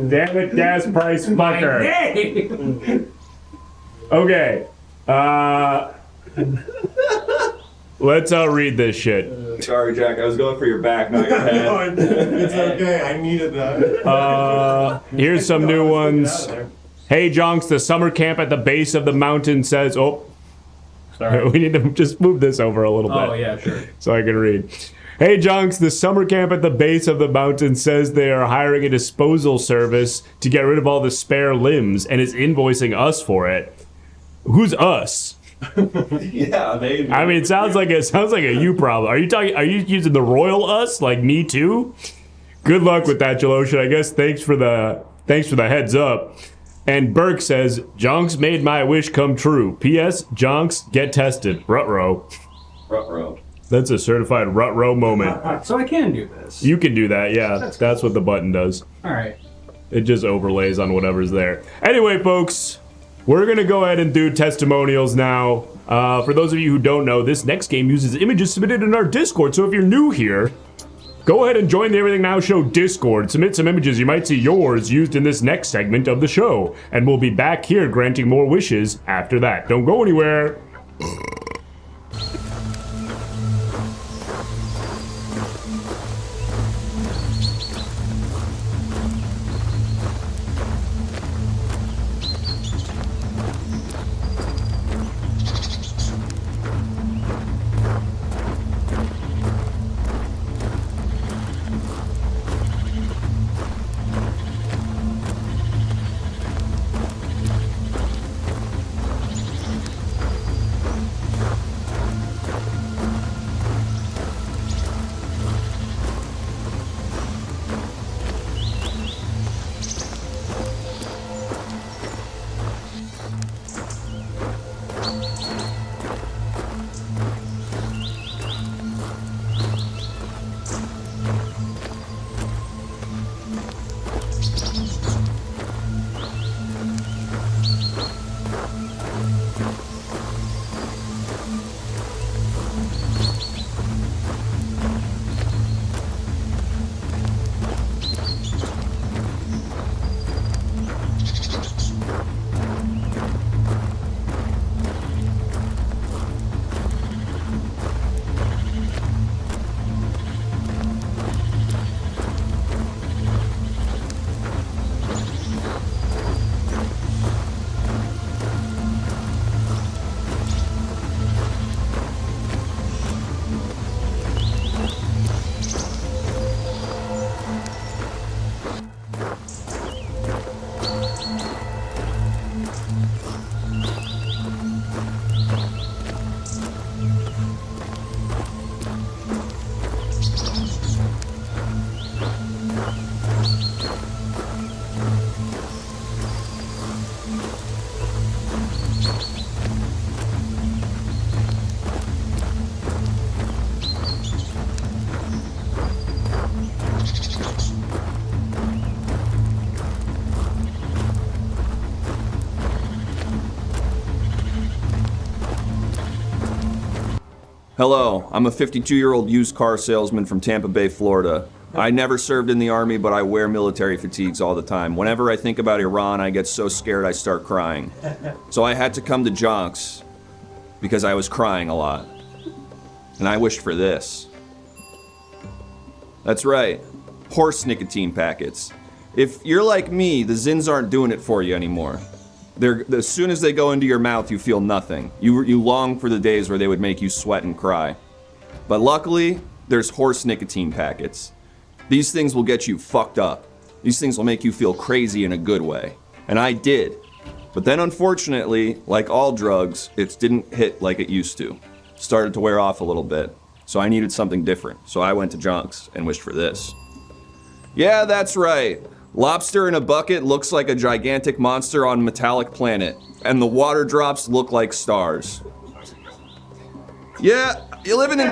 Damn it, gas price fucker. Hey! Okay. Let's read this shit. Sorry, Jack. I was going for your back, not your head. It's okay, I needed that. Here's some new ones. Hey, Jonks, the summer camp at the base of the mountain says... Oh, sorry. We need to just move this over a little bit. Oh yeah, sure. So I can read. Hey, Jonks, the summer camp at the base of the mountain says they are hiring a disposal service to get rid of all the spare limbs and is invoicing us for it. Who's us? Yeah, they. I mean, it sounds like a you problem. Are you using the royal us, like me too? Good luck with that, Jalosha. I guess thanks for the heads up. And Burke says, Jonks made my wish come true. P.S. Jonks, get tested. Rut-row. Ruh-roh. That's a certified rut-row moment. So I can do this. You can do that, yeah. That's what the button does. All right. It just overlays on whatever's there. Anyway, folks, we're going to go ahead and do testimonials now. For those of you who don't know, this next game uses images submitted in our Discord. So if you're new here, go ahead and join the Everything Now Show Discord. Submit some images. You might see yours used in this next segment of the show. And we'll be back here granting more wishes after that. Don't go anywhere. Hello, I'm a 52-year-old used car salesman from Tampa Bay, Florida. I never served in the army, but I wear military fatigues all the time. Whenever I think about Iran, I get so scared I start crying. So I had to come to JONKS because I was crying a lot. And I wished for this. That's right, horse nicotine packets. If you're like me, the Zins aren't doing it for you anymore. As soon as they go into your mouth, you feel nothing. You long for the days where they would make you sweat and cry. But luckily, there's horse nicotine packets. These things will get you fucked up. These things will make you feel crazy in a good way. And I did. But then unfortunately, like all drugs, it didn't hit like it used to. It started to wear off a little bit. So I needed something different. So I went to JONKS and wished for this. Yeah, that's right. Lobster in a bucket looks like a gigantic monster on a metallic planet. And the water drops look like stars. Yeah, you're living in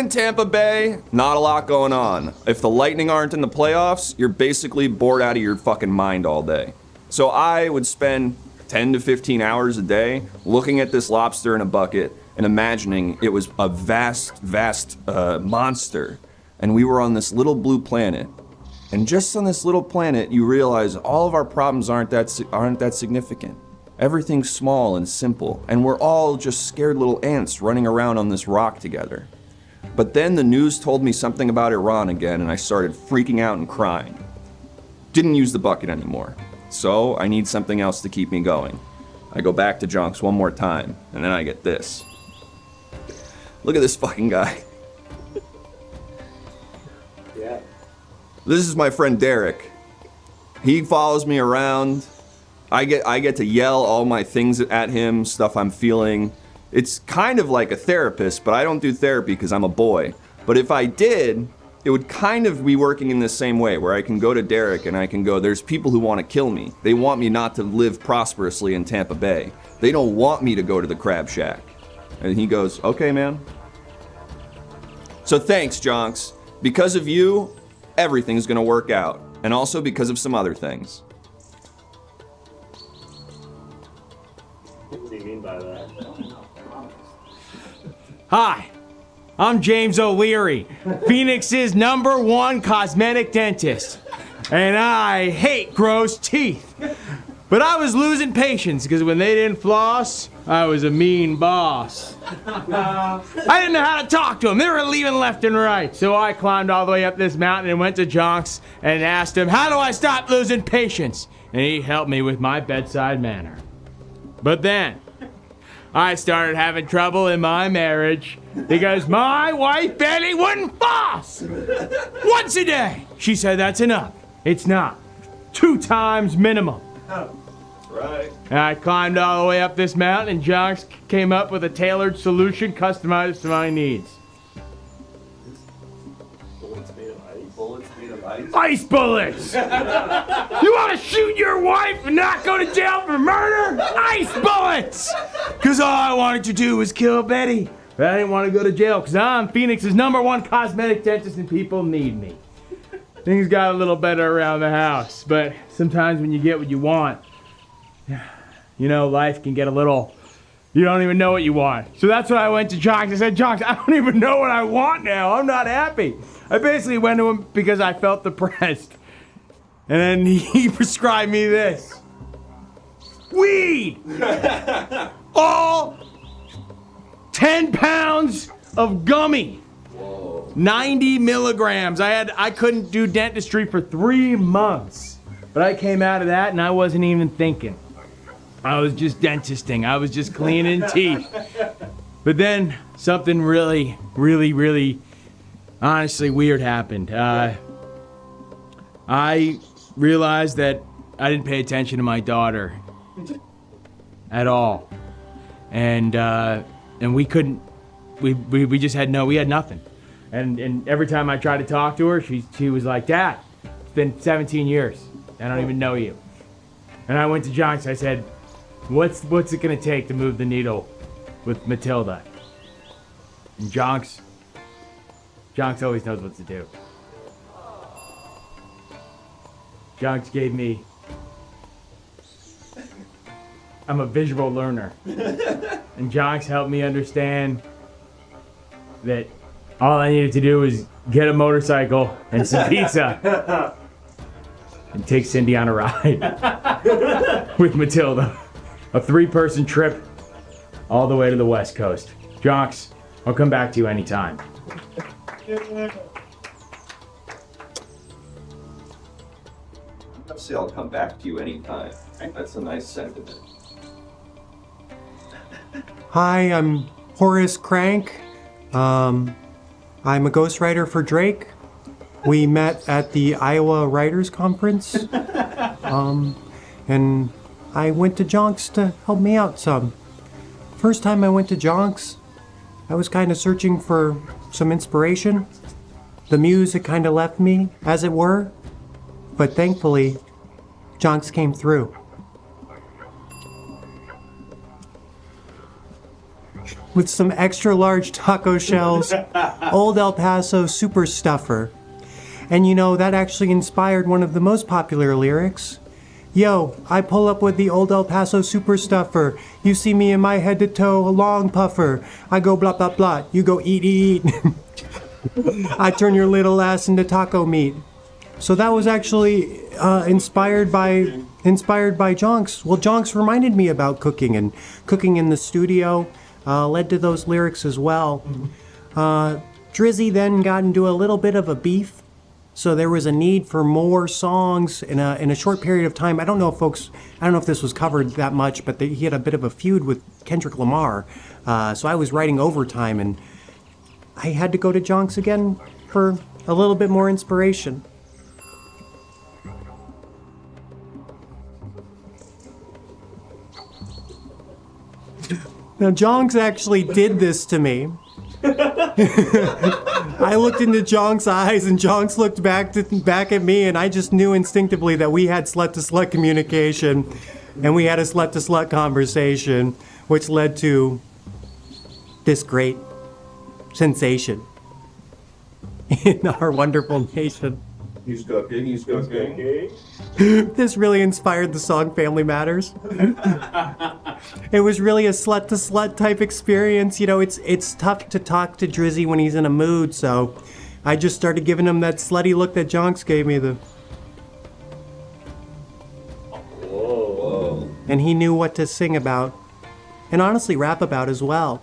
Tampa Bay, not a lot going on. If the Lightning aren't in the playoffs, you're basically bored out of your fucking mind all day. So I would spend 10 to 15 hours a day looking at this lobster in a bucket and imagining it was a vast monster. And we were on this little blue planet. And just on this little planet, you realize all of our problems aren't that significant. Everything's small and simple, and we're all just scared little ants running around on this rock together. But then the news told me something about Iran again, and I started freaking out and crying. Didn't use the bucket anymore, so I need something else to keep me going. I go back to JONKS one more time, and then I get this. Look at this fucking guy. Yeah. This is my friend Derek. He follows me around. I get to yell all my things at him, stuff I'm feeling. It's kind of like a therapist, but I don't do therapy because I'm a boy. But if I did, it would kind of be working in the same way, where I can go to Derek and I can go, there's people who want to kill me. They want me not to live prosperously in Tampa Bay. They don't want me to go to the Crab Shack. And he goes, okay, man. So thanks, JONKS. Because of you, everything's gonna work out. And also because of some other things. What do you mean by that? Hi, I'm James O'Leary, Phoenix's #1 cosmetic dentist. And I hate gross teeth. But I was losing patience because when they didn't floss, I was a mean boss. I didn't know how to talk to them. They were leaving left and right. So I climbed all the way up this mountain and went to JONKS and asked him, how do I stop losing patience? And he helped me with my bedside manner. But then, I started having trouble in my marriage because my wife Betty wouldn't floss once a day. She said that's enough. It's not. 2 times minimum. Right. And I climbed all the way up this mountain and JONKS came up with a tailored solution customized to my needs. Bullets made of ice. Bullets made of ice. Ice bullets! You want to shoot your wife and not go to jail for murder? Ice bullets! Because all I wanted to do was kill Betty. But I didn't want to go to jail because I'm Phoenix's #1 cosmetic dentist and people need me. Things got a little better around the house, but sometimes when you get what you want, you know, life can get a little, you don't even know what you want. So that's when I went to JONKS. I said, JONKS, I don't even know what I want now. I'm not happy. I basically went to him because I felt depressed. And then he prescribed me this. Weed! All 10 pounds of gummy. 90 milligrams. I couldn't do dentistry for 3 months. But I came out of that and I wasn't even thinking. I was just dentisting. I was just cleaning teeth. But then something really, really, really honestly weird happened. I realized that I didn't pay attention to my daughter at all. And we couldn't, we just had we had nothing. And every time I tried to talk to her, she was like, Dad, it's been 17 years. I don't even know you. And I went to JONKS. I said, what's it gonna take to move the needle with Matilda? And JONKS always knows what to do. JONKS gave me, I'm a visual learner. and Jonks helped me understand that all I needed to do was get a motorcycle and some pizza and take Cindy on a ride with Matilda. A 3-person trip all the way to the West Coast. Jonks, I'll come back to you anytime. I'll say I'll come back to you anytime. That's a nice sentiment. Hi, I'm Horace Crank. I'm a ghostwriter for Drake. We met at the Iowa Writers Conference. And I went to JONKS to help me out some. First time I went to JONKS, I was kind of searching for some inspiration. The muse had kind of left me, as it were. But thankfully, JONKS came through. With some extra large taco shells, Old El Paso Super Stuffer. And you know, that actually inspired one of the most popular lyrics. Yo, I pull up with the Old El Paso Super Stuffer. You see me in my head to toe, a long puffer. I go blah blah blah, you go eat eat. I turn your little ass into taco meat. So that was actually inspired by JONKS. Well, JONKS reminded me about cooking, and cooking in the studio led to those lyrics as well. Drizzy then got into a little bit of a beef, so there was a need for more songs in a short period of time. I don't know if this was covered that much, but he had a bit of a feud with Kendrick Lamar. So I was writing overtime, and I had to go to JONKS again for a little bit more inspiration. Now, JONKS actually did this to me. I looked into JONKS' eyes, and JONKS looked back at me, and I just knew instinctively that we had slut-to-slut communication, and we had a slut-to-slut conversation, which led to this great sensation in our wonderful nation. He's cooking. This really inspired the song Family Matters. It was really a slut-to-slut type experience. You know, it's tough to talk to Drizzy when he's in a mood, so I just started giving him that slutty look that JONKS gave me. Whoa. And he knew what to sing about, and honestly rap about as well.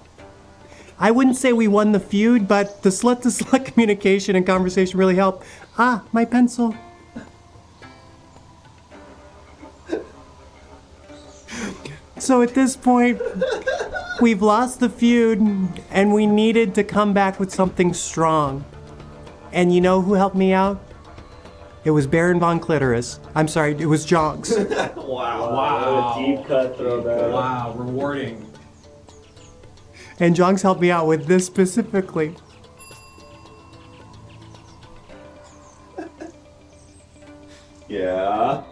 I wouldn't say we won the feud, but the slut-to-slut communication and conversation really helped. Ah, my pencil. So at this point, we've lost the feud, and we needed to come back with something strong. And you know who helped me out? It was Baron Von Clitoris. I'm sorry, it was JONKS. Wow. What a deep cut throwback. Wow, rewarding. And JONKS helped me out with this specifically. Yeah.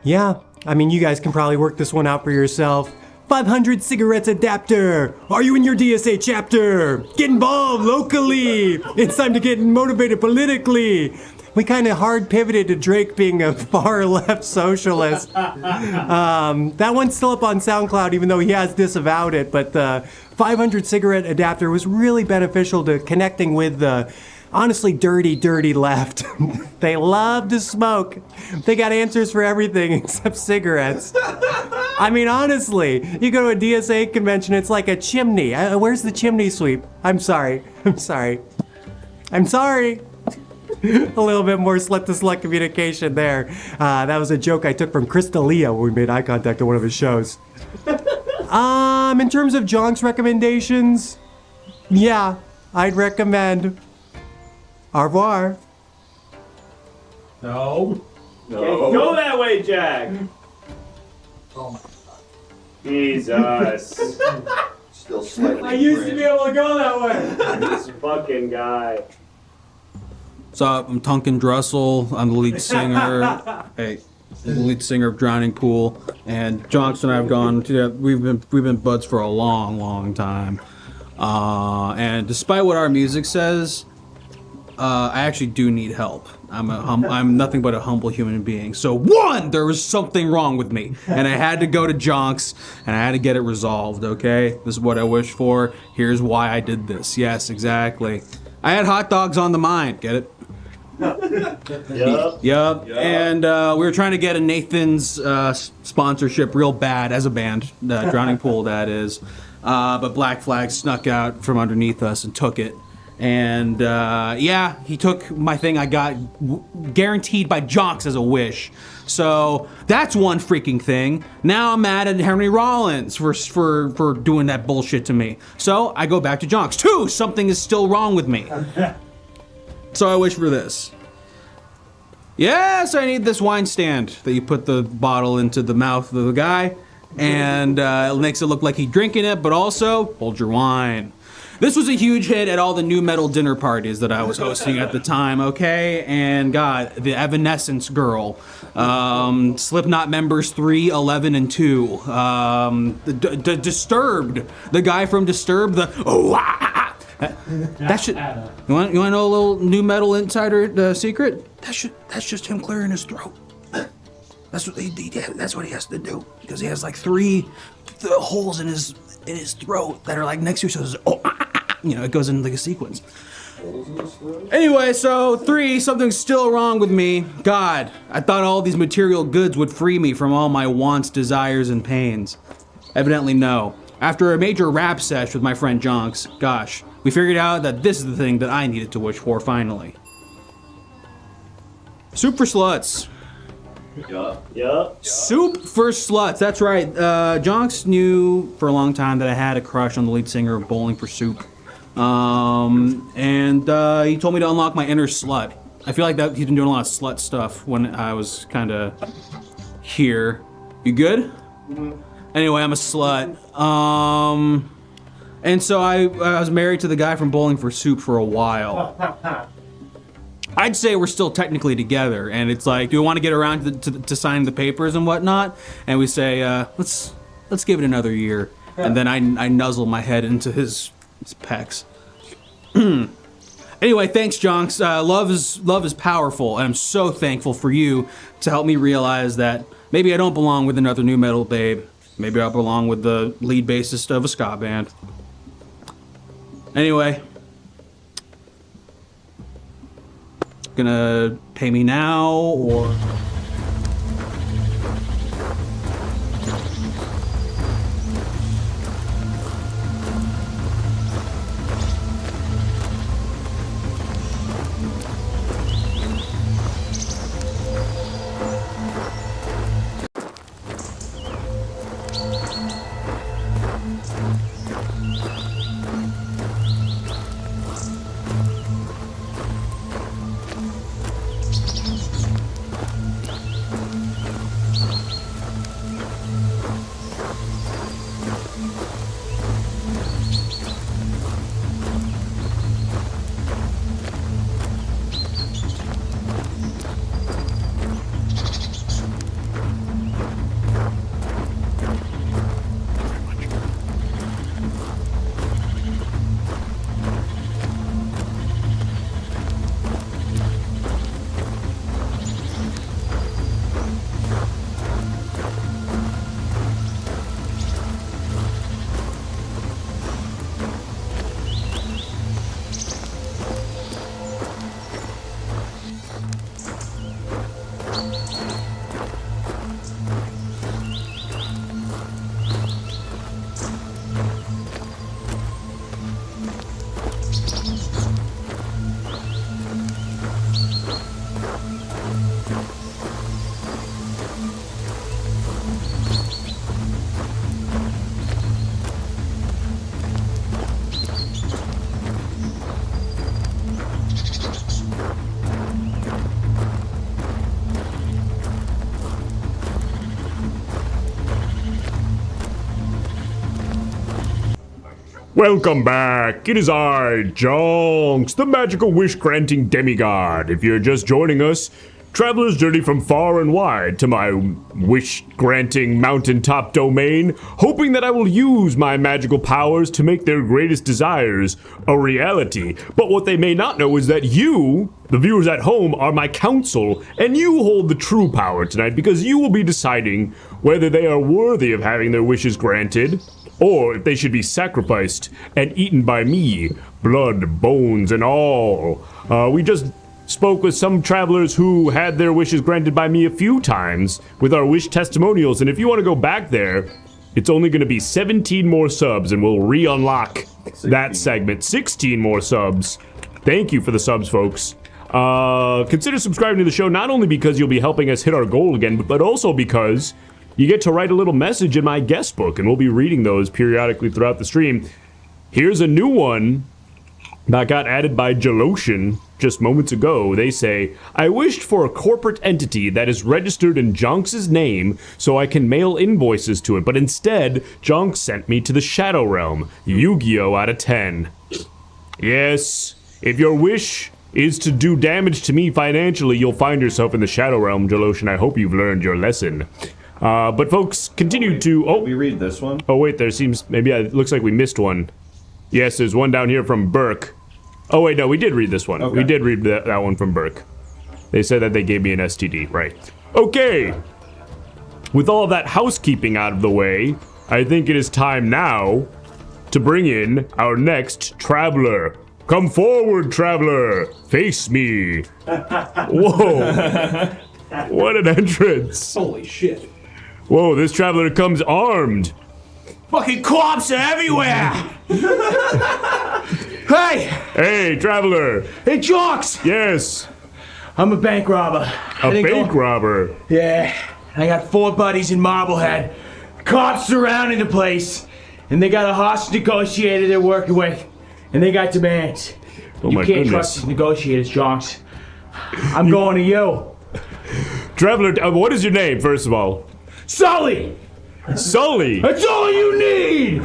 Yeah, I mean, you guys can probably work this one out for yourself. 500 cigarettes adapter. Are you in your DSA chapter? Get involved locally. It's time to get motivated politically. We kind of hard pivoted to Drake being a far left socialist. That one's still up on SoundCloud, even though he has disavowed it. But the 500 cigarette adapter was really beneficial to connecting with the honestly dirty left. They love to smoke. They got answers for everything except cigarettes. I mean, honestly, you go to a DSA convention, it's like a chimney. Where's the chimney sweep? I'm sorry. A little bit more slut-to-slut communication there. That was a joke I took from Chris D'Elia when we made eye contact at one of his shows. In terms of JONKS recommendations, yeah, I'd recommend Au revoir. No. Go that way, Jack. Jesus. Still slightly. I used to be able to go that way. This fucking guy. What's up? I'm Tonkin Dressel. I'm the lead singer. Hey, I'm the lead singer of Drowning Pool. And JONKS and I have gone. We've been buds for a long time. And despite what our music says, I actually do need help. I'm nothing but a humble human being. So one, there was something wrong with me, and I had to go to Jonks, and I had to get it resolved. Okay, this is what I wished for. Here's why I did this. Yes, exactly. I had hot dogs on the mind. Get it? Yup. And we were trying to get a Nathan's sponsorship real bad as a band, Drowning Pool, that is. But Black Flag snuck out from underneath us and took it. And yeah, he took my thing I got guaranteed by Jonks as a wish. So that's one freaking thing. Now I'm mad at Henry Rollins for doing that bullshit to me. So I go back to Jonks. 2, something is still wrong with me. So I wish for this. Yes, I need this wine stand that you put the bottle into the mouth of the guy. And it makes it look like he's drinking it, but also hold your wine. This was a huge hit at all the new metal dinner parties that I was hosting at the time, okay? And God, the Evanescence girl, Slipknot members 3, 11, and 2, Disturbed, the guy from Disturbed, that should. You want to know a little new metal insider secret? That's just him clearing his throat. That's what that's what he has to do, because he has like 3 holes in his throat that are like next to each other. It goes in like a sequence. Anyway, so 3, something's still wrong with me. God, I thought all these material goods would free me from all my wants, desires, and pains. Evidently no. After a major rap sesh with my friend Jonks, gosh, we figured out that this is the thing that I needed to wish for finally. Soup for sluts. Yup. Soup for sluts. That's right. Jonks knew for a long time that I had a crush on the lead singer of Bowling for Soup. And he told me to unlock my inner slut. I feel like that he's been doing a lot of slut stuff when I was kind of here. You good? Mm-hmm. Anyway, I'm a slut. And so I was married to the guy from Bowling for Soup for a while. I'd say we're still technically together, and it's like, do we want to get around to sign the papers and whatnot? And we say, let's give it another year. And then I nuzzle my head into his pecs. Anyway, thanks, Jonks. Love is powerful, and I'm so thankful for you to help me realize that maybe I don't belong with another new metal babe. Maybe I belong with the lead bassist of a ska band. Anyway. Gonna pay me now, or... Welcome back. It is I, Jonks, the magical wish-granting demigod. If you're just joining us, Travelers journey from far and wide to my wish-granting mountaintop domain, hoping that I will use my magical powers to make their greatest desires a reality. But what they may not know is that you, the viewers at home, are my counsel, and you hold the true power tonight because you will be deciding whether they are worthy of having their wishes granted, or if they should be sacrificed and eaten by me, blood, bones, and all. We just spoke with some travelers who had their wishes granted by me a few times with our wish testimonials, and if you want to go back there, it's only going to be 17 more subs, and we'll re-unlock that segment. 16 more subs. Thank you for the subs, folks. Consider subscribing to the show, not only because you'll be helping us hit our goal again, but also because you get to write a little message in my guest book, and we'll be reading those periodically throughout the stream. Here's a new one that got added by Jaloshin just moments ago. They say, I wished for a corporate entity that is registered in JONKS' name so I can mail invoices to it, but instead, JONKS sent me to the Shadow Realm. Yu-Gi-Oh! Out of 10. Yes, if your wish is to do damage to me financially, you'll find yourself in the Shadow Realm, Jaloshin. I hope you've learned your lesson. But folks, continue to... Oh, we read this one? Oh, wait, there seems... Maybe it looks like we missed one. Yes, there's one down here from Burke. Oh, wait, no, we did read this one. Okay. We did read that one from Burke. They said that they gave me an STD, right. Okay. With all of that housekeeping out of the way, I think it is time now to bring in our next traveler. Come forward, traveler. Face me. Whoa. What an entrance. Holy shit. Whoa, this traveler comes armed. Fucking cops are everywhere! Hey! Hey, traveler! Hey, JONKS! Yes! I'm a bank robber. A bank robber? Yeah. I got 4 buddies in Marblehead. Cops surrounding the place. And they got a hostage negotiator they're working with. And they got demands. Oh, you my can't goodness. trust these negotiators, JONKS. I'm going to you. Traveler, what is your name, first of all? Sully! Sully! That's all you need!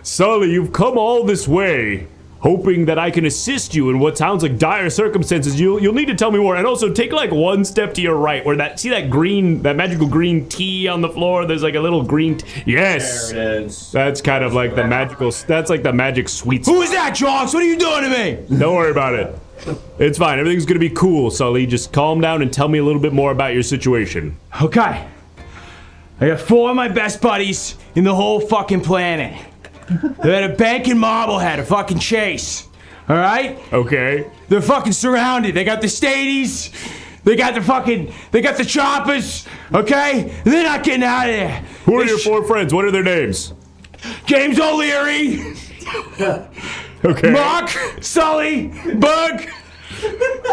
Sully, you've come all this way, hoping that I can assist you in what sounds like dire circumstances. You'll need to tell me more, and also take like one step to your right, where see that magical green T on the floor? There's like a little green yes! There it is. That's kind of like the magic sweet spot. Who is that, JONKS? What are you doing to me? Don't worry about it. It's fine, everything's gonna be cool, Sully. Just calm down and tell me a little bit more about your situation. Okay. I got 4 of my best buddies in the whole fucking planet. They're at a bank in Marblehead, a fucking chase. Alright? Okay. They're fucking surrounded. They got the Stadies. They got the choppers. Okay? They're not getting out of there. Who are your 4 friends? What are their names? James O'Leary. Okay. Mark. Sully. Bug.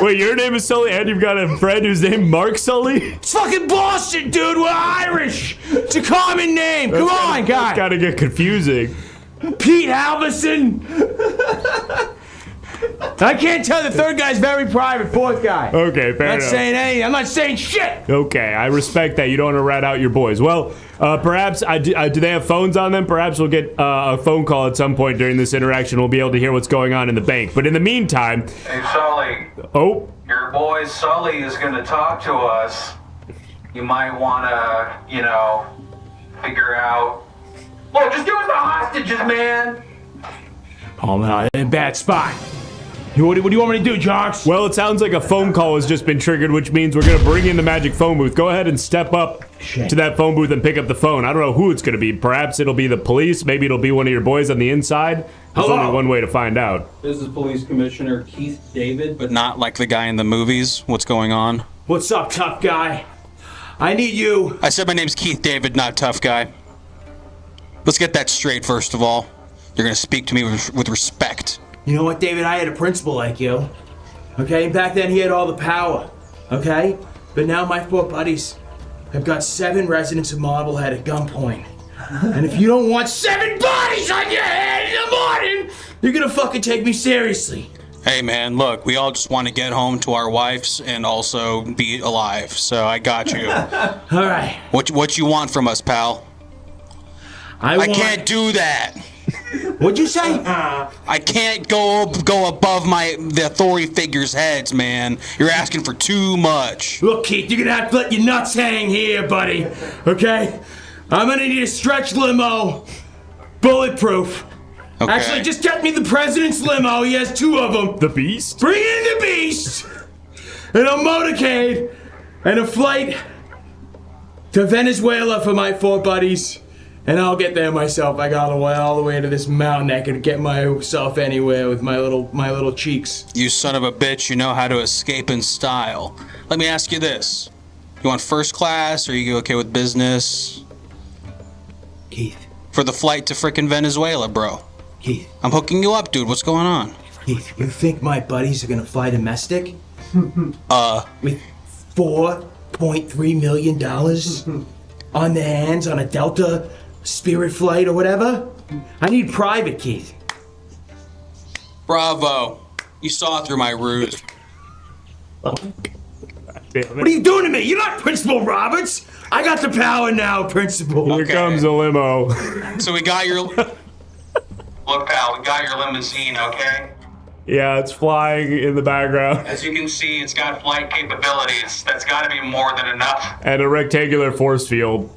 Wait, your name is Sully and you've got a friend who's named Mark Sully? It's fucking Boston, dude. We're Irish. It's a common name. Come on, guy. That's gotta get confusing. Pete Halverson. I can't tell. The 3rd guy's very private. 4th guy. Okay, fair Not enough. saying anything. I'm not saying shit. Okay, I respect that. You don't want to rat out your boys. Well, perhaps, do they have phones on them? Perhaps we'll get a phone call at some point during this interaction. We'll be able to hear what's going on in the bank. But in the meantime... Hey, Sully. Oh? Your boy Sully is going to talk to us. You might want to, figure out... Look, just give us the hostages, man! Oh, no, in a bad spot. What do you want me to do, JONKS? Well, it sounds like a phone call has just been triggered, which means we're going to bring in the magic phone booth. Go ahead and step up to that phone booth and pick up the phone. I don't know who it's going to be. Perhaps it'll be the police. Maybe it'll be one of your boys on the inside. There's only one way to find out. This is Police Commissioner Keith David, but not like the guy in the movies. What's going on? What's up, tough guy? I need you. I said my name's Keith David, not tough guy. Let's get that straight, first of all. You're going to speak to me with respect. You know what, David? I had a principal like you. Okay? Back then, he had all the power. Okay? But now my 4 buddies have got 7 residents of Marblehead at gunpoint. And if you don't want 7 bodies on your head in the morning, you're gonna fucking take me seriously. Hey, man, look, we all just want to get home to our wives and also be alive, so I got you. All right. What you want from us, pal? I can't do that. What'd you say? I can't go above the authority figures' heads, man. You're asking for too much. Look, Keith, you're gonna have to let your nuts hang here, buddy. Okay? I'm gonna need a stretch limo, bulletproof. Okay. Actually, just get me the president's limo. He has 2 of them. The Beast? Bring in the Beast, and a motorcade, and a flight to Venezuela for my 4 buddies. And I'll get there myself. I got all the way to this mountain. I could get myself anywhere with my little cheeks. You son of a bitch, you know how to escape in style. Let me ask you this. You want first class, or are you okay with business? Keith. For the flight to frickin' Venezuela, bro. Keith. I'm hooking you up, dude. What's going on? Keith, you think my buddies are gonna fly domestic? With $4.3 million on their hands on a Delta Spirit flight or whatever? I need private, Keith. Bravo. You saw through my ruse. What are you doing to me? You're not Principal Roberts. I got the power now, Principal. Here comes a limo. So we got your... Look, pal, we got your limousine, okay? Yeah, it's flying in the background. As you can see, it's got flight capabilities. That's got to be more than enough. And a rectangular force field.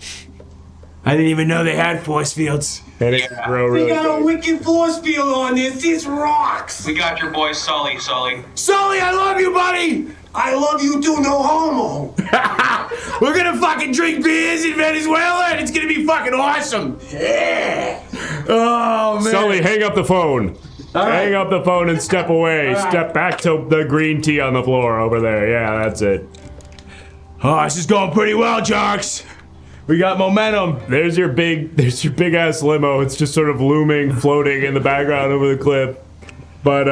I didn't even know they had force fields. And it can grow really big. wicked force field on this. This rocks. We got your boy Sully. Sully, I love you, buddy. I love you too, no homo. We're gonna fucking drink beers in Venezuela, and it's gonna be fucking awesome. Yeah. Oh man. Sully, hang up the phone. right. Hang up the phone and step away. Step back to the green tea on the floor over there. Yeah, that's it. Oh, this is going pretty well, Jonks. We got momentum. There's your big ass limo. It's just sort of looming, floating in the background over the cliff. But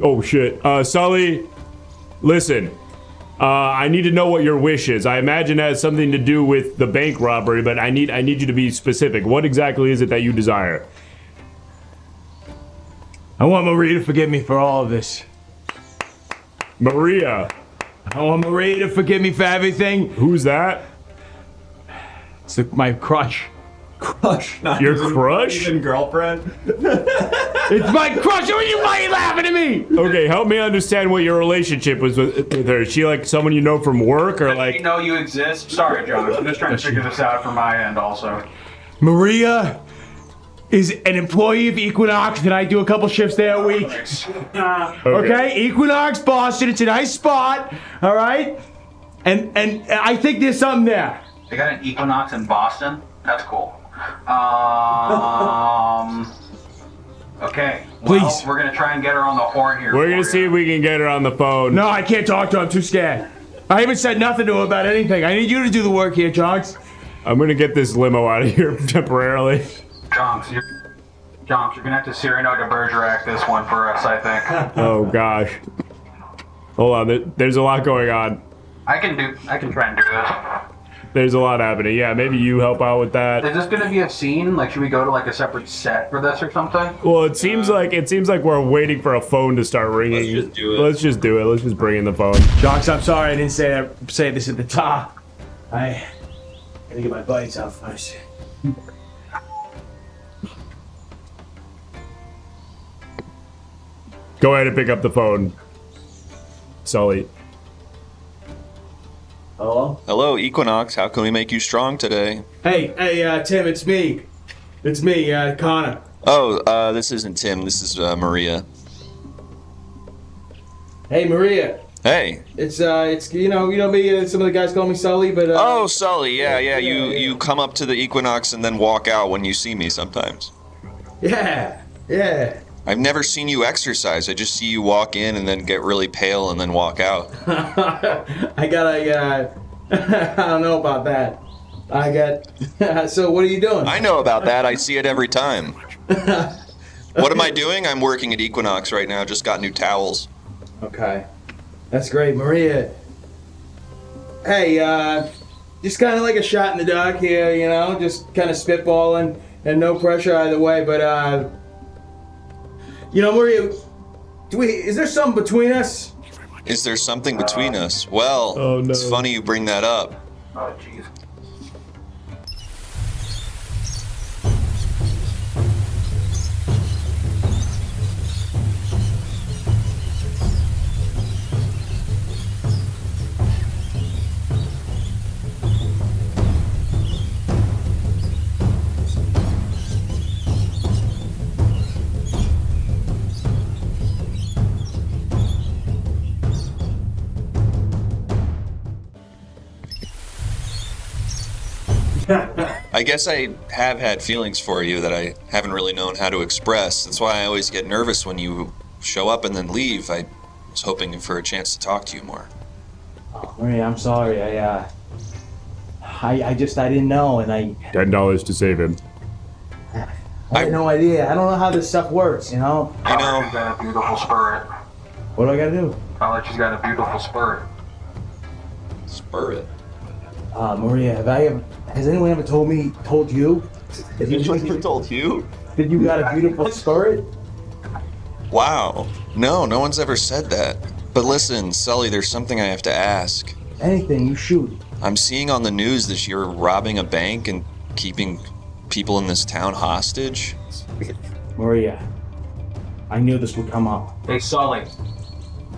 oh shit, Sully, listen. I need to know what your wish is. I imagine it has something to do with the bank robbery, but I need you to be specific. What exactly is it that you desire? I want Maria to forgive me for all of this. Maria. I want Maria to forgive me for everything. Who's that? It's my crush. Crush, not Your crush? even girlfriend. It's my crush. Why are you laughing at me? Okay, help me understand what your relationship was with her. Is she like someone you know from work, or Does she like? know you exist? Sorry, John. I'm just trying to figure this out from my end also. Maria is an employee of Equinox, and I do a couple shifts there a week. Okay, Equinox, Boston. It's a nice spot. All right, and I think there's something there. They got an Equinox in Boston? That's cool. Okay. Well, Please. we're gonna try and get her on the horn here. We're gonna for see you. if we can get her on the phone. No, I can't talk to her. I'm too scared. I haven't said nothing to her about anything. I need you to do the work here, Jonks. I'm gonna get this limo out of here temporarily. Jonks, you're gonna have to Cyrano de Bergerac this one for us, I think. Oh gosh. Hold on, there's a lot going on. I can try and do this. There's a lot happening. Yeah, maybe you help out with that. Is this gonna be a scene? Like, should we go to like a separate set for this or something? Well, it seems like we're waiting for a phone to start ringing. Let's just do it. Let's just do it. Let's just bring in the phone. Jonks, I'm sorry I didn't say this at the top. I gotta get my buddies out first. Go ahead and pick up the phone, Sully. Hello? Hello, Equinox. How can we make you strong today? Hey, Tim, it's me. It's me, Connor. Oh, this isn't Tim. This is Maria. Hey, Maria. Hey. It's you know me. Some of the guys call me Sully, but Oh, Sully. Yeah. You come up to the Equinox and then walk out when you see me sometimes. yeah. I've never seen you exercise. I just see you walk in and then get really pale and then walk out. I got a. I don't know about that. I got. So what are you doing? I know about that. I see it every time. What am I doing? I'm working at Equinox right now. Just got new towels. Okay, that's great, Maria. Hey, just kind of like a shot in the dark here, you know, just kind of spitballing and no pressure either way. But you know, Maria, is there something between us? Is there something between us? Well, Oh, no. It's funny you bring that up. Oh, jeez. I guess I have had feelings for you that I haven't really known how to express. That's why I always get nervous when you show up and then leave. I was hoping for a chance to talk to you more. Oh, Maria, I'm sorry. I didn't know, and $10 to save him. I had no idea. I don't know how this stuff works, you know? I know. She's got a beautiful spirit. What do I gotta do? Sounds like she's got a beautiful spirit. Spur it. Maria, has anyone ever told you? Have you ever told you? That you got a beautiful spirit? Wow. No one's ever said that. But listen, Sully, there's something I have to ask. Anything, you shoot. I'm seeing on the news that you're robbing a bank and keeping people in this town hostage. Maria, I knew this would come up. Hey, Sully.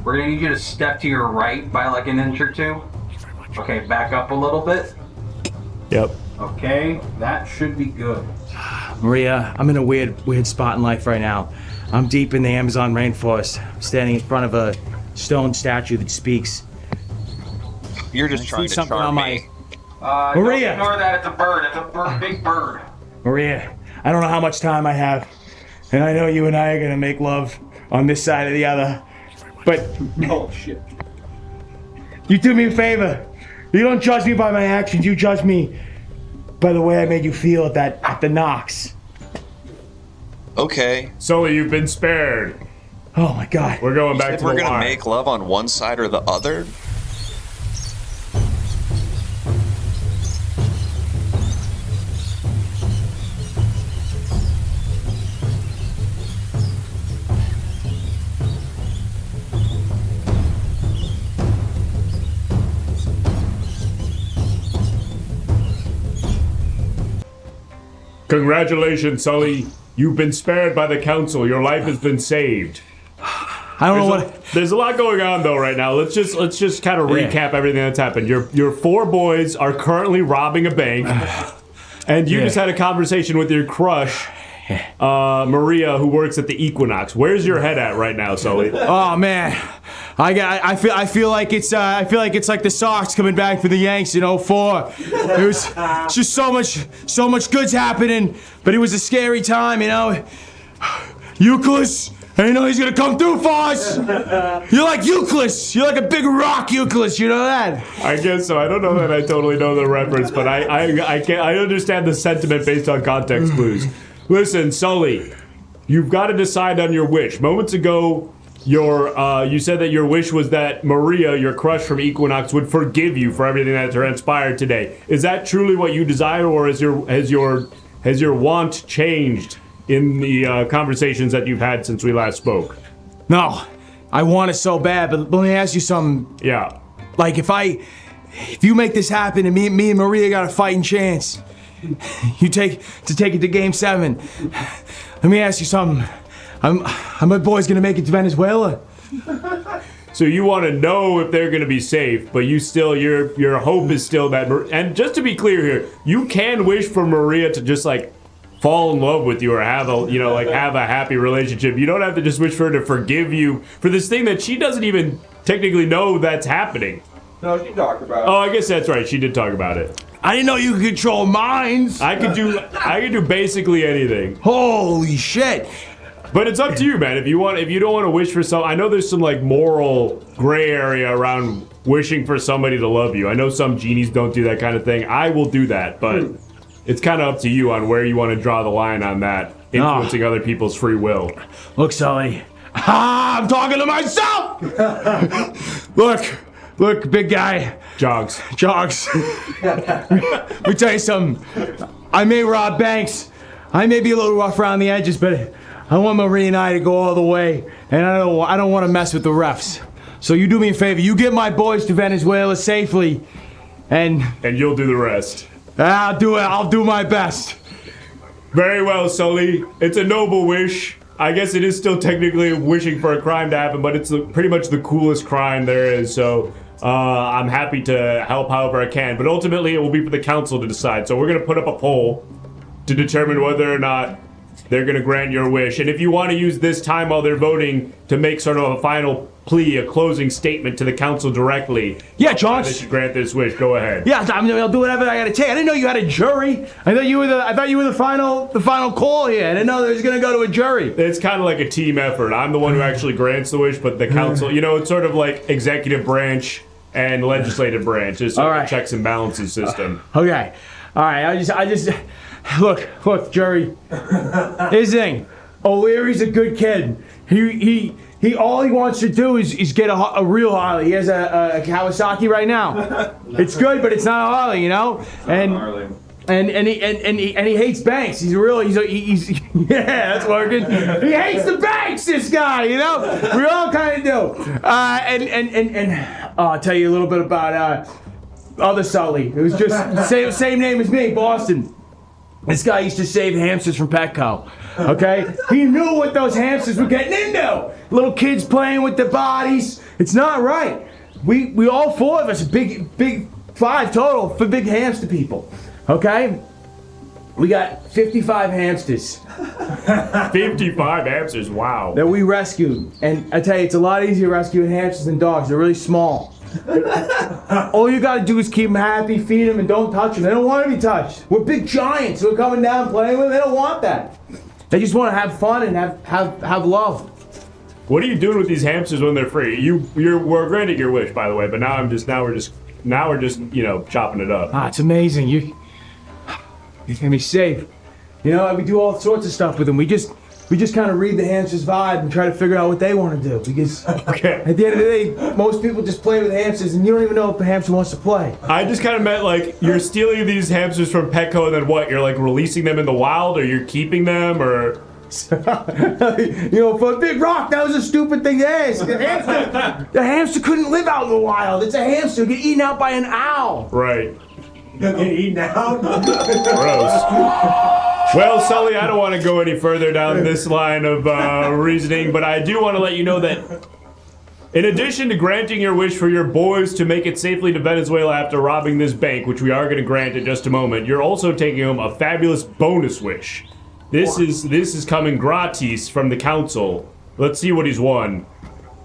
We're gonna need you to step to your right by like an inch or two. Okay, back up a little bit. Yep. Okay, that should be good. Maria, I'm in a weird spot in life right now. I'm deep in the Amazon rainforest, standing in front of a stone statue that speaks. You're just trying to charm me. Maria! Don't ignore that. It's a bird. It's a big bird. Maria, I don't know how much time I have, and I know you and I are gonna make love on this side or the other, but Oh shit. you do me a favor. You don't judge me by my actions. You judge me by the way I made you feel at the Knox. Okay. Sully, you've been spared. Oh my God. We're going back to the We're gonna line. make love on one side or the other? Congratulations, Sully. You've been spared by the council. Your life has been saved. I don't know what. There's a lot going on though right now. Let's just kind of recap everything that's happened. Your four boys are currently robbing a bank, and you just had a conversation with your crush, Maria, who works at the Equinox. Where's your head at right now, Sully? Oh man, I feel like it's like the Sox coming back for the Yanks in '04. It was just so much good's happening, but it was a scary time, you know. Euclid, I know he's gonna come through for us. You're like Euclid. You're like a big rock, Euclid. You know that? I guess so. I don't know that I totally know the reference, but I understand the sentiment based on context clues. Listen, Sully, you've got to decide on your wish. Moments ago, you said that your wish was that Maria, your crush from Equinox, would forgive you for everything that transpired today. Is that truly what you desire, or has your want changed in the conversations that you've had since we last spoke? No, I want it so bad, but let me ask you something. Yeah. Like if you make this happen and me and Maria got a fighting chance, you take it to Game 7. Let me ask you something. Are my boys gonna make it to Venezuela? So you want to know if they're going to be safe, but your hope is still that. And just to be clear here, you can wish for Maria to just like fall in love with you or have a happy relationship. You don't have to just wish for her to forgive you for this thing that she doesn't even technically know that's happening. No, she talked about it. Oh, I guess that's right. She did talk about it. I didn't know you could control minds. I could do basically anything. Holy shit. But it's up to you, man. If you don't want to wish for I know there's some like moral gray area around wishing for somebody to love you. I know some genies don't do that kind of thing. I will do that, but it's kind of up to you on where you want to draw the line on that, influencing other people's free will. Look, Sully. I'm talking to myself. Look, big guy. JONKS. Let me tell you something. I may rob banks. I may be a little rough around the edges, but I want Marie and I to go all the way, and I don't want to mess with the refs. So you do me a favor. You get my boys to Venezuela safely, and you'll do the rest. I'll do it. I'll do my best. Very well, Sully. It's a noble wish. I guess it is still technically wishing for a crime to happen, but it's pretty much the coolest crime there is. So I'm happy to help however I can. But ultimately, it will be for the council to decide. So we're going to put up a poll to determine whether or not they're going to grant your wish. And if you want to use this time while they're voting to make sort of a final plea, a closing statement to the council directly. Yeah, They Jonks. should grant this wish. Go ahead. Yeah, I'll do whatever I gotta take. I didn't know you had a jury. I thought you were the final call here. I didn't know it was gonna go to a jury. It's kind of like a team effort. I'm the one who actually grants the wish, but the council, it's sort of like executive branch and legislative branch. It's sort of a checks and balances system. Okay. All right. I just look, jury. Here's the thing. O'Leary's a good kid. He all he wants to do is get a real Harley. He has a Kawasaki right now. It's good, but it's not a Harley, And he hates banks. He's yeah, that's working. He hates the banks. This guy, We all kind of do. And I'll tell you a little bit about other Sully. It was just same name as me, Boston. This guy used to save hamsters from Petco. Okay, he knew what those hamsters were getting into. Little kids playing with their bodies. It's not right. We all four of us, big 5 total for big hamster people. Okay? We got 55 hamsters. 55 hamsters, wow. That we rescued. And I tell you, it's a lot easier rescuing hamsters than dogs. They're really small. All you gotta do is keep them happy, feed them, and don't touch them. They don't want to be touched. We're big giants who are coming down playing with them. They don't want that. They just want to have fun and have love. What are you doing with these hamsters when they're free? We're granting your wish, by the way, but now we're just chopping it up. It's amazing. You're gonna be safe. We do all sorts of stuff with them. We just kind of read the hamster's vibe and try to figure out what they want to do. Because at the end of the day, most people just play with hamsters, and you don't even know if the hamster wants to play. I just kind of meant like you're stealing these hamsters from Petco, and then what? You're like releasing them in the wild, or you're keeping them, or. For a big rock, that was a stupid thing to ask. The hamster couldn't live out in the wild. It's a hamster. Get eaten out by an owl. Right. Get eaten out? Gross. Well, Sully, I don't want to go any further down this line of reasoning, but I do want to let you know that in addition to granting your wish for your boys to make it safely to Venezuela after robbing this bank, which we are going to grant in just a moment, you're also taking home a fabulous bonus wish. This is coming gratis from the council. Let's see what he's won.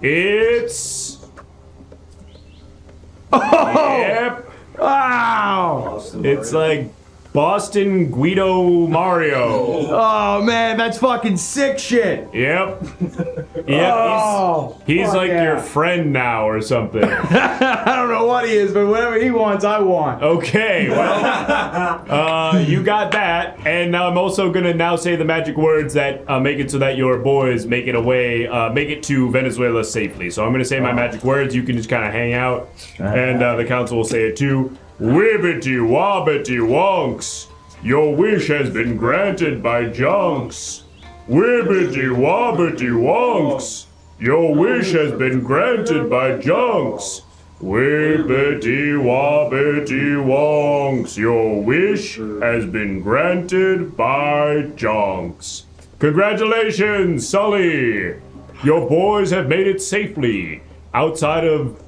It's... Oh! Yep. Wow! It's like Boston Guido Mario. Oh man, that's fucking sick shit. Yep. Oh, he's like your friend now or something. I don't know what he is, but whatever he wants, I want. Okay, well, you got that, and I'm also gonna now say the magic words that make it so that your boys make it to Venezuela safely. So I'm gonna say my magic words. You can just kind of hang out, and the council will say it too. Wibbity wobbity wonks, your wish has been granted by JONKS. Wibbity wobbity wonks, your wish has been granted by JONKS. Wibbity wobbity wonks, your wish has been granted by JONKS. Congratulations, Sully! Your boys have made it safely outside of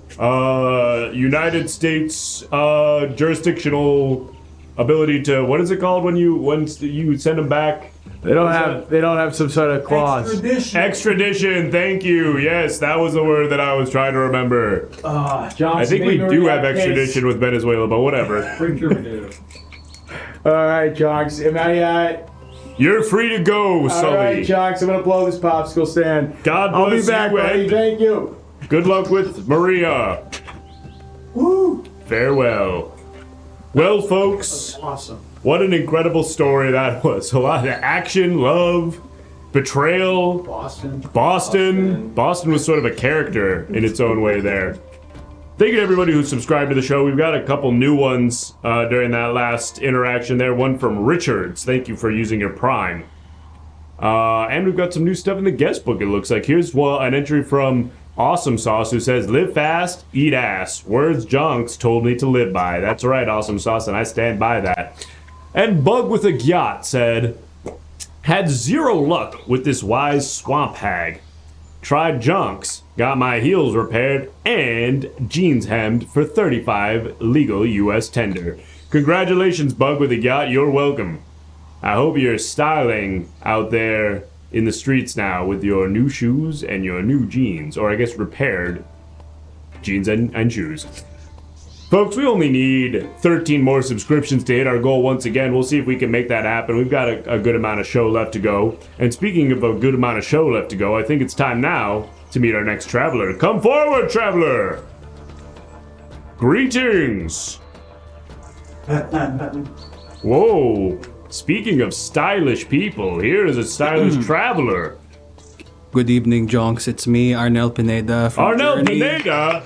United States jurisdictional ability to, what is it called when you send them back? They don't have some sort of clause. Extradition, thank you. Yes, that was the word that I was trying to remember. I think we do have extradition with Venezuela, but whatever. Pretty sure we do. All right, Jonks. You're free to go, Sully. All right, Jonks. I'm gonna blow this popsicle stand. God I'll bless be back, you, buddy. Ed. Thank you. Good luck with Maria. Woo. Farewell. Well, folks, Awesome. what an incredible story that was. A lot of action, love, betrayal. Boston was sort of a character in its own way there. Thank you to everybody who subscribed to the show. We've got a couple new ones during that last interaction there. One from Richards. Thank you for using your Prime. And we've got some new stuff in the guest book, it looks like. Here's an entry from Awesome Sauce, who says, live fast, eat ass. Words JONKS told me to live by. That's right, Awesome Sauce, and I stand by that. And Bug with a Gyat said, had zero luck with this wise swamp hag. Tried JONKS, got my heels repaired, and jeans hemmed for 35 legal U.S. tender. Congratulations, Bug with a Gyat, you're welcome. I hope you're styling out there in the streets now with your new shoes and your new jeans, or I guess repaired jeans and shoes. Folks, we only need 13 more subscriptions to hit our goal once again. We'll see if we can make that happen. We've got a good amount of show left to go. And speaking of a good amount of show left to go, I think it's time now to meet our next traveler. Come forward, traveler! Greetings! Whoa! Speaking of stylish people, here is a stylish traveler. Good evening, Jonks. It's me, Arnel Pineda from Arnel Journey. Pineda?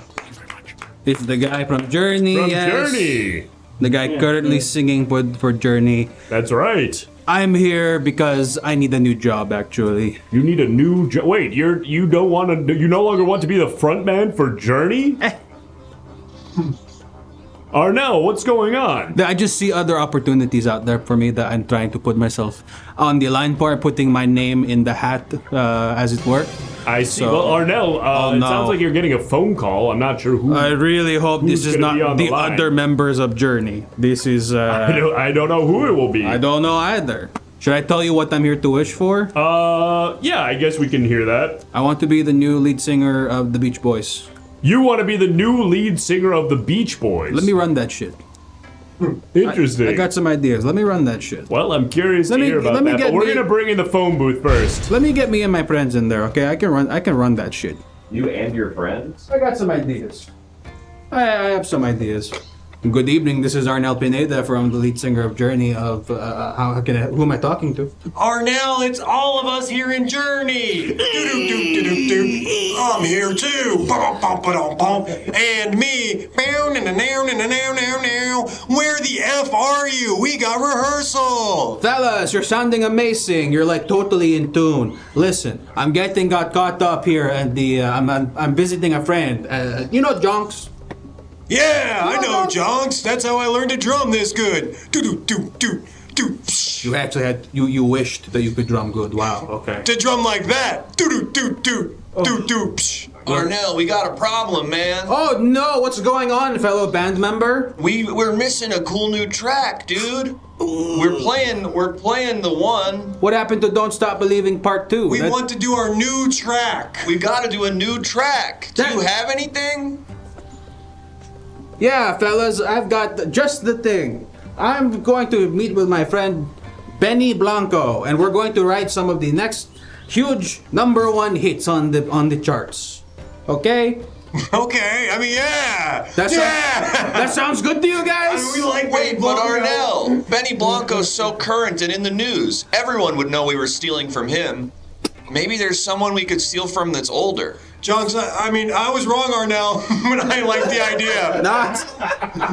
It's the guy from Journey. From yes. Journey. The guy currently singing for Journey. That's right. I'm here because I need a new job, actually. You need a new job? Wait, you no longer want to be the front man for Journey? Arnel, what's going on? I just see other opportunities out there for me that I'm trying to put myself on the line for, putting my name in the hat, as it were. I see. Well, Arnel, it sounds like you're getting a phone call. I'm not sure who. I really hope this is not the other members of Journey. This is. I don't know who it will be. I don't know either. Should I tell you what I'm here to wish for? Yeah, I guess we can hear that. I want to be the new lead singer of the Beach Boys. You want to be the new lead singer of the Beach Boys? Let me run that shit. Interesting. I got some ideas. Let me run that shit. Well, I'm curious to hear about that, but we're gonna bring in the phone booth first. Let me get me and my friends in there, okay? I can run that shit. You and your friends? I got some ideas. I have some ideas. Good evening. This is Arnel Pineda from the lead singer of Journey. Who am I talking to? Arnel, it's all of us here in Journey. I'm here too. And me. Where the F are you? We got rehearsal. Fellas, you're sounding amazing. You're like totally in tune. Listen, got caught up here, and I'm visiting a friend. You know Jonks? Yeah, I know Jonks. That's how I learned to drum this good. You actually had you wished that you could drum good. Wow. Okay. To drum like that. Arnel, we got a problem, man. Oh no! What's going on, fellow band member? We're missing a cool new track, dude. We're playing the one. What happened to Don't Stop Believing Part 2? We want to do our new track. We got to do a new track. Do you have anything? Yeah, fellas, I've got just the thing. I'm going to meet with my friend Benny Blanco, and we're going to write some of the next huge #1 hits on the charts. Okay? Okay, I mean, yeah. That sounds good to you guys? I mean, we like Wait, but Arnel, Benny Blanco's so current and in the news. Everyone would know we were stealing from him. Maybe there's someone we could steal from that's older. Jonks, I mean, I was wrong, Arnel, when I liked the idea.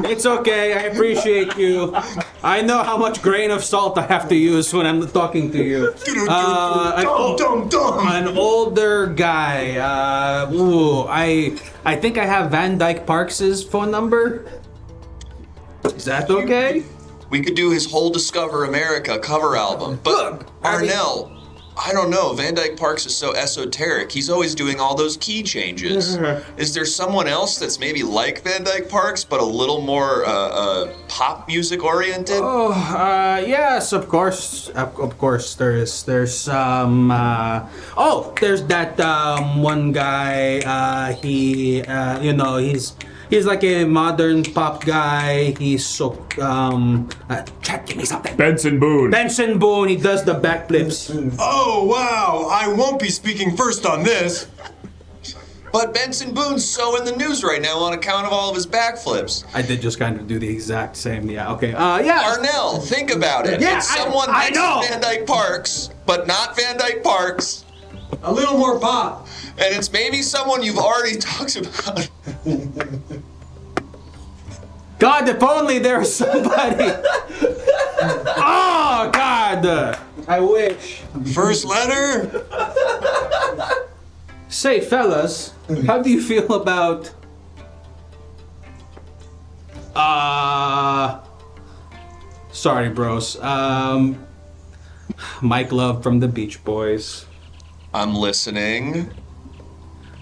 It's okay. I appreciate you. I know how much grain of salt I have to use when I'm talking to you. An older guy. I think I have Van Dyke Parks' phone number. Is that okay? We could do his whole Discover America cover album. But Arnel, I don't know. Van Dyke Parks is so esoteric. He's always doing all those key changes. Is there someone else that's maybe like Van Dyke Parks, but a little more pop music oriented? Oh, yes, of course. Of course, there's there's that one guy. He's like a modern pop guy. He's so Chat, give me something. Benson Boone. Benson Boone. He does the backflips. Oh wow! I won't be speaking first on this. But Benson Boone's so in the news right now on account of all of his backflips. I did just kind of do the exact same. Yeah. Okay. Yeah. Arnel, think about it. Yeah, it's someone next to Van Dyke Parks, but not Van Dyke Parks. A little more pop. And it's maybe someone you've already talked about. God, if only there was somebody. Oh, God. I wish. First letter? Say, fellas, how do you feel about... Sorry, bros. Mike Love from the Beach Boys. I'm listening.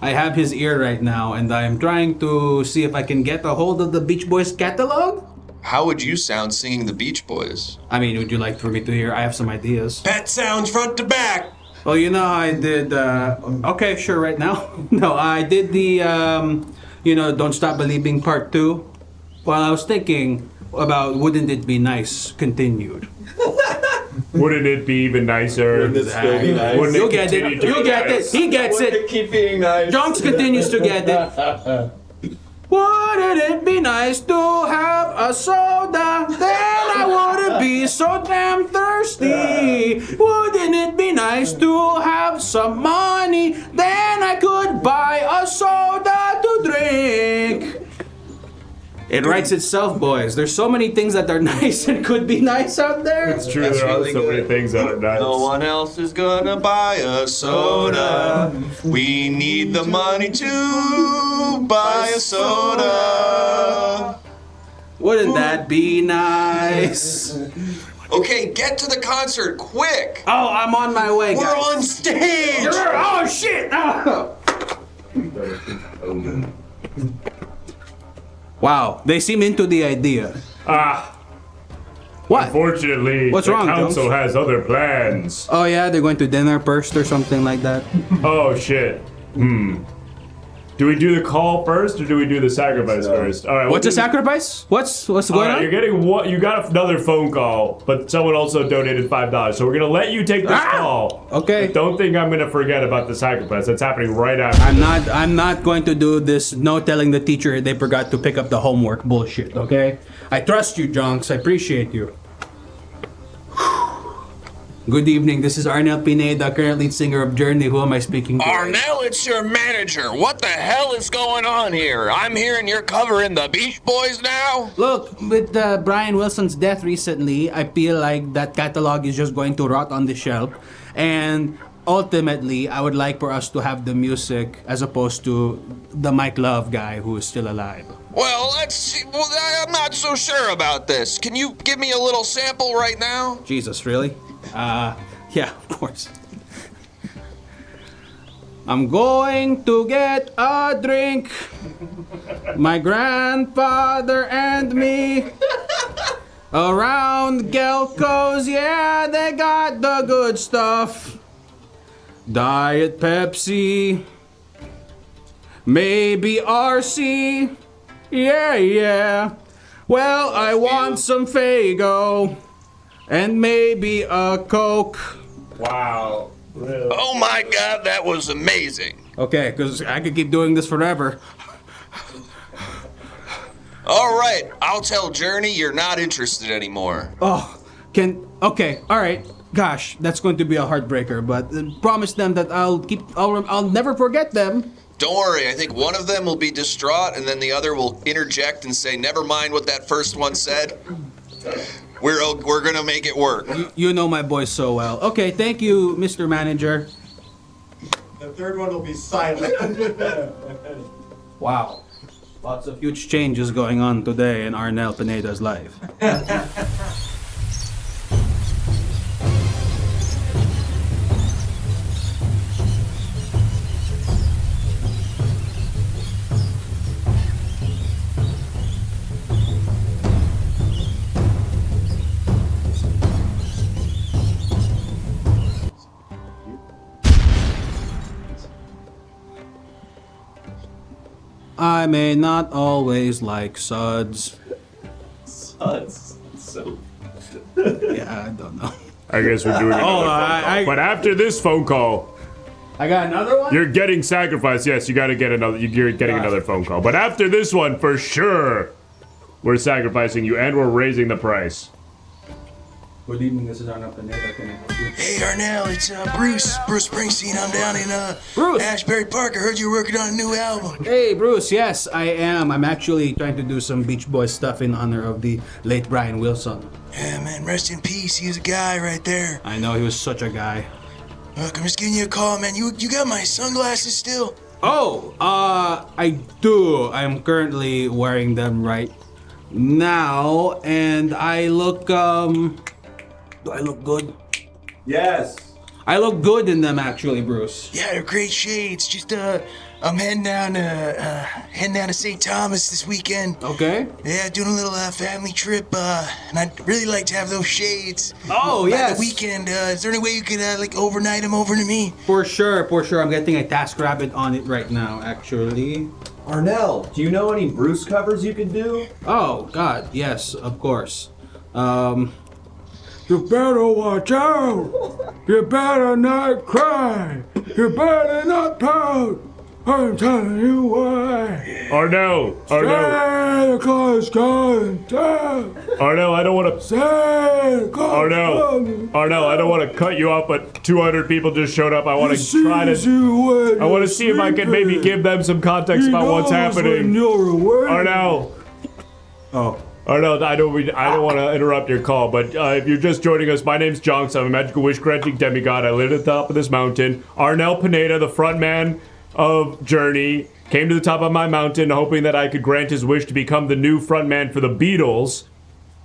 I have his ear right now, and I'm trying to see if I can get a hold of the Beach Boys catalog. How would you sound singing the Beach Boys? I mean, would you like for me to hear? I have some ideas. Pet sounds front to back. Well, you know, I did. Okay, sure, right now. No, I did the, Don't Stop Believing Part 2. While I was thinking about wouldn't it be nice continued. Wouldn't it be even nicer? Wouldn't it still be nice? Wouldn't You'll get continue it. to You'll be get it. nice? He gets Wouldn't it. it keep being nice? Jonks continues to get it. Wouldn't it be nice to have a soda? Then I wouldn't be so damn thirsty. Wouldn't it be nice to have some money? Then I could buy a soda to drink. It writes itself, boys. There's so many things that are nice and could be nice out there. It's true, That's there really are so many good. things that are nice. No one else is gonna buy a soda. We need the money to buy a soda. Wouldn't that be nice? Okay, get to the concert quick. Oh, I'm on my way, We're guys. on stage. Oh, shit! Oh. Wow, they seem into the idea. What? Unfortunately, What's the wrong, council Jones? has other plans. Oh yeah, they're going to dinner first or something like that. Oh shit. Do we do the call first or do we do the sacrifice first? All right. What's a sacrifice? What's All going right, on? you're getting what? You got another phone call, but someone also donated $5. So we're gonna let you take this call. Okay. But don't think I'm gonna forget about the sacrifice. That's happening right after. I'm not going to do this no telling the teacher they forgot to pick up the homework bullshit, okay? I trust you, Jonks. I appreciate you. Good evening. This is Arnel Pineda, current lead singer of Journey. Who am I speaking to? Arnell, it's your manager. What the hell is going on here? I'm hearing you're covering the Beach Boys now? Look, with Brian Wilson's death recently, I feel like that catalog is just going to rot on the shelf. And ultimately, I would like for us to have the music as opposed to the Mike Love guy who is still alive. Well, let's see. Well, I'm not so sure about this. Can you give me a little sample right now? Jesus, really? Yeah, of course. I'm going to get a drink. My grandfather and me. Around Gelco's, yeah, they got the good stuff. Diet Pepsi. Maybe RC. Yeah. Well, I want some Faygo. And maybe a Coke. Wow. Really? Oh my God, that was amazing. Okay, because I could keep doing this forever. All right, I'll tell Journey you're not interested anymore. Okay, all right. Gosh, that's going to be a heartbreaker, but promise them that I'll never forget them. Don't worry, I think one of them will be distraught and then the other will interject and say, never mind what that first one said. We're gonna make it work. You know my boys so well. Okay, thank you, Mr. Manager. The third one will be silent. Wow. Lots of huge changes going on today in Arnel Pineda's life. I may not always like suds. Suds. So. Yeah, I don't know. I guess we're doing another phone call. But after this phone call, I got another one? you're getting sacrificed. Yes, you gotta get another. You're getting another phone call. But after this one, for sure, we're sacrificing you and we're raising the price. Good evening, this is Arnel Pineda. Can I help you? Hey Arnell, it's Bruce Springsteen. I'm down in Bruce! Ashbury Park. I heard you're working on a new album. Hey, Bruce, yes, I am. I'm actually trying to do some Beach Boys stuff in honor of the late Brian Wilson. Yeah, man, rest in peace. He was a guy right there. I know, he was such a guy. Look, I'm just giving you a call, man. You got my sunglasses still? Oh, I do. I'm currently wearing them right now, and I look, do I look good? Yes. I look good in them, actually, Bruce. Yeah, they're great shades. Just I'm heading down to St. Thomas this weekend. Okay. Yeah, doing a little family trip, and I'd really like to have those shades. Oh, by yes. the weekend. Is there any way you could like overnight them over to me? For sure. I'm getting a TaskRabbit on it right now, actually. Arnell, do you know any Bruce covers you could do? Oh, God, yes, of course. You better watch out! You better not cry! You better not pout! I'm telling you why! Arnell! Santa Claus coming! Arnell, I don't want to... Santa Claus Arnell, I don't want to cut you off, but 200 people just showed up. I want to try to... I want to see if I can maybe give them some context about what's happening. Arnell! Oh. Arnell, I don't want to interrupt your call, but if you're just joining us, my name's JONKS. I'm a magical wish-granting demigod. I live at the top of this mountain. Arnell Pineda, the frontman of Journey, came to the top of my mountain hoping that I could grant his wish to become the new frontman for the Beatles.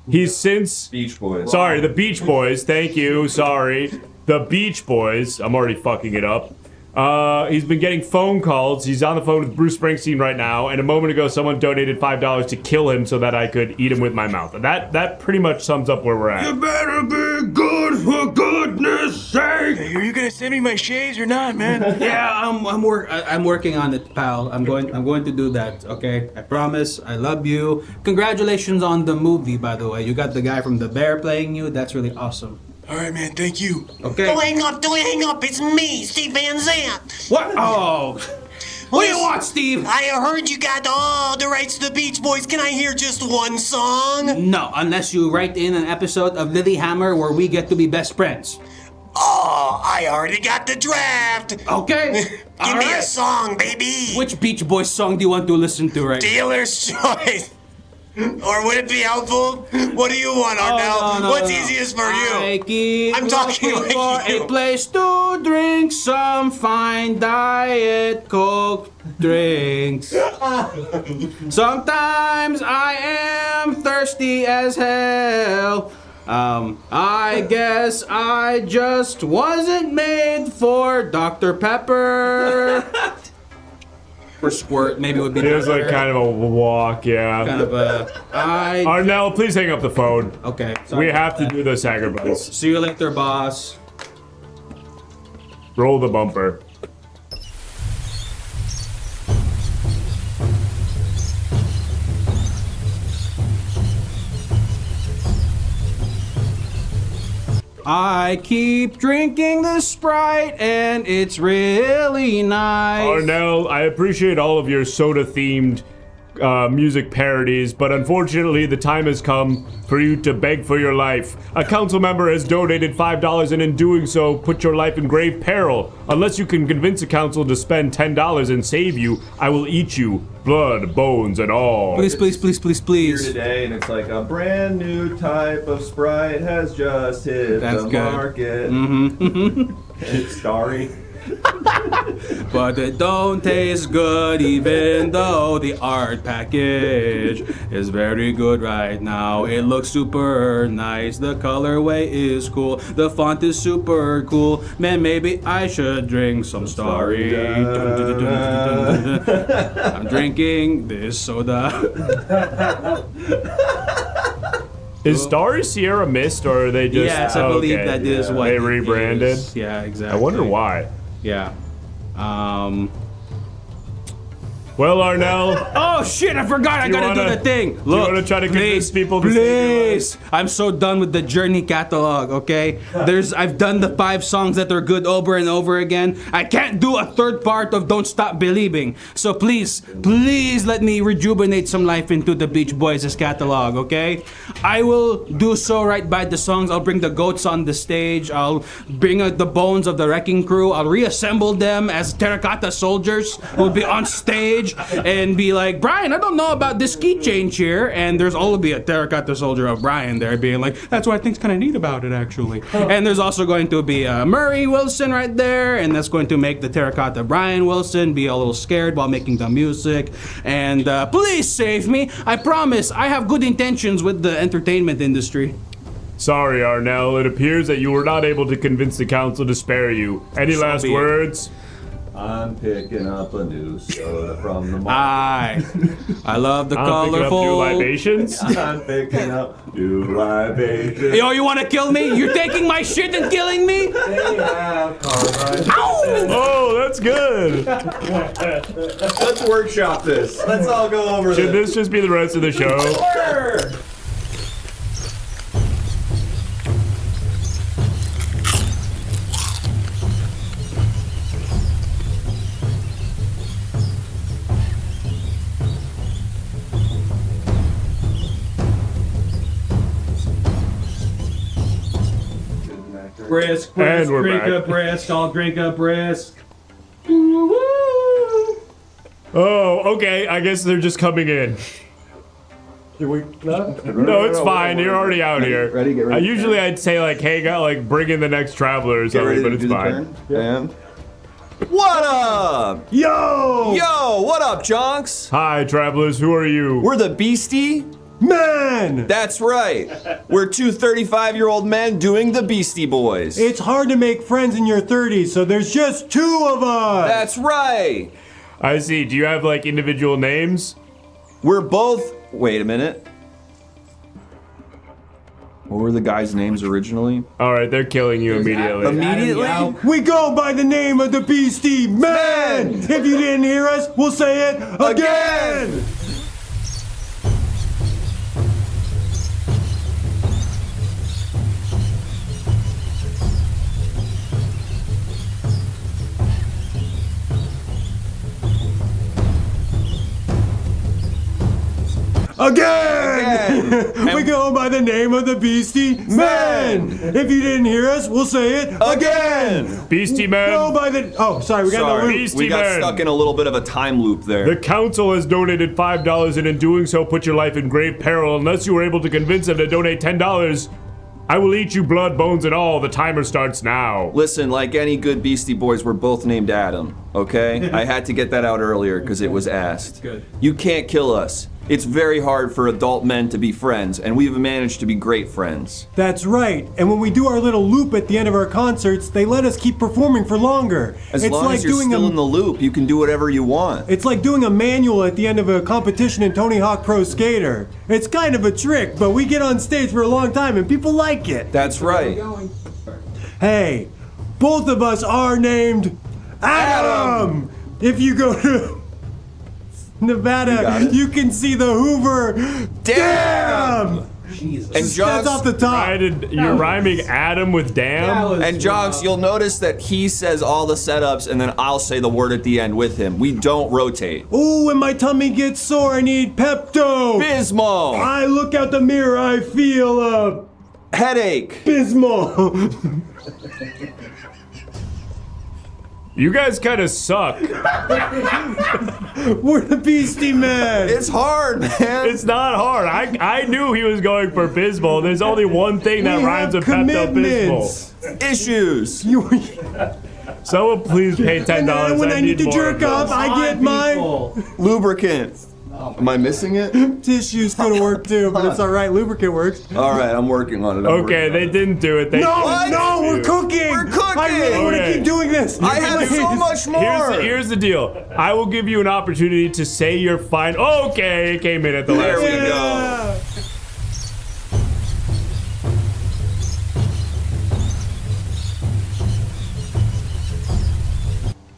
He's since... Beach Boys. Sorry, the Beach Boys. Thank you. Sorry. The Beach Boys. I'm already fucking it up. He's been getting phone calls. He's on the phone with Bruce Springsteen right now, and a moment ago someone donated $5 to kill him so that I could eat him with my mouth. And that pretty much sums up where we're at. You better be good for goodness sake! Hey, are you gonna send me my shades or not, man? Yeah, I'm working on it, pal. I'm going to do that. Okay, I promise. I love you. Congratulations on the movie, by the way. You got the guy from The Bear playing you. That's really awesome. All right, man. Thank you. Okay. Don't hang up. It's me, Steve Van Zandt. What? Oh. What do you want, Steve? I heard you got all the rights to the Beach Boys. Can I hear just one song? No, unless you write in an episode of Lilyhammer where we get to be best friends. Oh, I already got the draft. Okay. Give me a song, baby. Which Beach Boys song do you want to listen to right now? Dealer's choice. Or would it be helpful? What do you want, Arnell? No, What's easiest for you? I'm talking looking like for you. a place to drink some fine Diet Coke drinks. Sometimes I am thirsty as hell. I guess I just wasn't made for Dr. Pepper. Or Squirt, maybe it would be. It was like kind of a walk, yeah. Kind of a. Arnell, please hang up the phone. Okay. We have to do the sacrifice. See you later, boss. Roll the bumper. I keep drinking this Sprite and it's really nice. Arnell, I appreciate all of your soda-themed music parodies, but unfortunately the time has come for you to beg for your life. A council member has donated $5 and in doing so put your life in grave peril. Unless you can convince a council to spend $10 and save you, I will eat you, blood, bones, and all. Please, please, please, please, Here please. today, and it's like a brand new type of Sprite has just hit That's the good. market. Mm-hmm. It's starry. But it don't taste good even though the art package is very good right now. It looks super nice. The colorway is cool. The font is super cool. Man, maybe I should drink some Starry. Dun, dun, dun, dun, dun, dun. I'm drinking this soda. Is Starry Sierra Mist, or are they just... Yes, I believe that is what they it rebranded? is. Yeah, exactly. I wonder why. Yeah. Well, Arnell... Oh shit, I forgot I gotta do the thing. Look, do you want to try to convince people to save your please. I'm so done with the Journey catalog, okay? I've done the 5 songs that are good over and over again. I can't do a third part of Don't Stop Believing. So please let me rejuvenate some life into the Beach Boys' catalog, okay? I will do so right by the songs. I'll bring the goats on the stage. I'll bring out the bones of the Wrecking Crew. I'll reassemble them as terracotta soldiers who will be on stage and be like, Brian, I don't know about this key change here. And there's all be a terracotta soldier of Brian there being like, that's what I think's kind of neat about it, actually. And there's also going to be Murray Wilson right there, and that's going to make the terracotta Brian Wilson be a little scared while making the music. And please save me. I promise I have good intentions with the entertainment industry. Sorry, Arnell. It appears that you were not able to convince the council to spare you. Any last be it. words? I'm picking up a new soda from the market. I love the I'm picking up colorful. new libations. I'm picking up new libations. Yo, you want to kill me? You're taking my shit and killing me? They have carbide. Oh, that's good. Let's workshop this. Let's all go over Should this. this just be the rest of the show? Brisk, And we're drink back. a brisk, I'll drink a brisk. Oh, okay. I guess they're just coming in. No, it's fine. You're already out here. Ready, get ready. Usually I'd say like, hey, bring in the next traveler or something, but it's fine. And what up? Yo, what up, Jonks? Hi, travelers. Who are you? We're the Beastie Man! That's right. We're two 35-year-old men doing the Beastie Boys. It's hard to make friends in your 30s, so there's just two of us! That's right. I see. Do you have like individual names? We're both... Wait a minute. What were the guys' names originally? All right, they're killing you immediately. Immediately? We go by the name of the Beastie Man! If you didn't hear us, we'll say it again! Again! We go by the name of the Beastie Man! If you didn't hear us, we'll say it again! Beastie Man. Go by the... Oh, sorry, we got the loop. Beastie We got Man. stuck in a little bit of a time loop there. The council has donated $5 and in doing so put your life in grave peril. Unless you were able to convince them to donate $10, I will eat you blood, bones, and all. The timer starts now. Listen, like any good Beastie Boys, we're both named Adam, okay? I had to get that out earlier because it was asked. Good. You can't kill us. It's very hard for adult men to be friends, and we've managed to be great friends. That's right. And when we do our little loop at the end of our concerts, they let us keep performing for longer. As long as you're still in the loop, you can do whatever you want. It's like doing a manual at the end of a competition in Tony Hawk Pro Skater. It's kind of a trick, but we get on stage for a long time and people like it. That's right. Hey, both of us are named Adam! If you go to Nevada, you can see the Hoover. Damn! And That's Jonks, off the top. You're rhyming Adam with damn? and Jonks, you'll notice that he says all the setups and then I'll say the word at the end with him. We don't rotate. Ooh, when my tummy gets sore, I need Pepto. Bismol! I look out the mirror, I feel a Headache! Bismol. You guys kind of suck. We're the Beastie Men. It's hard, man. It's not hard. I knew he was going for Bismol. There's only one thing that We rhymes have with Pepto commitments. Bismol. Issues. Someone please pay $10. And then when I need to more jerk of those. off, I get my Lubricant. Am I missing it? tissues gonna work too, but it's all right. Lubricant works. All right, I'm working on it. Okay, they didn't do it. They No, we're cooking. We're cooking. I really want to Okay. keep doing this. I have so much more. Here's the deal. I will give you an opportunity to say your fine. Okay, it came in at the There last we minute. go.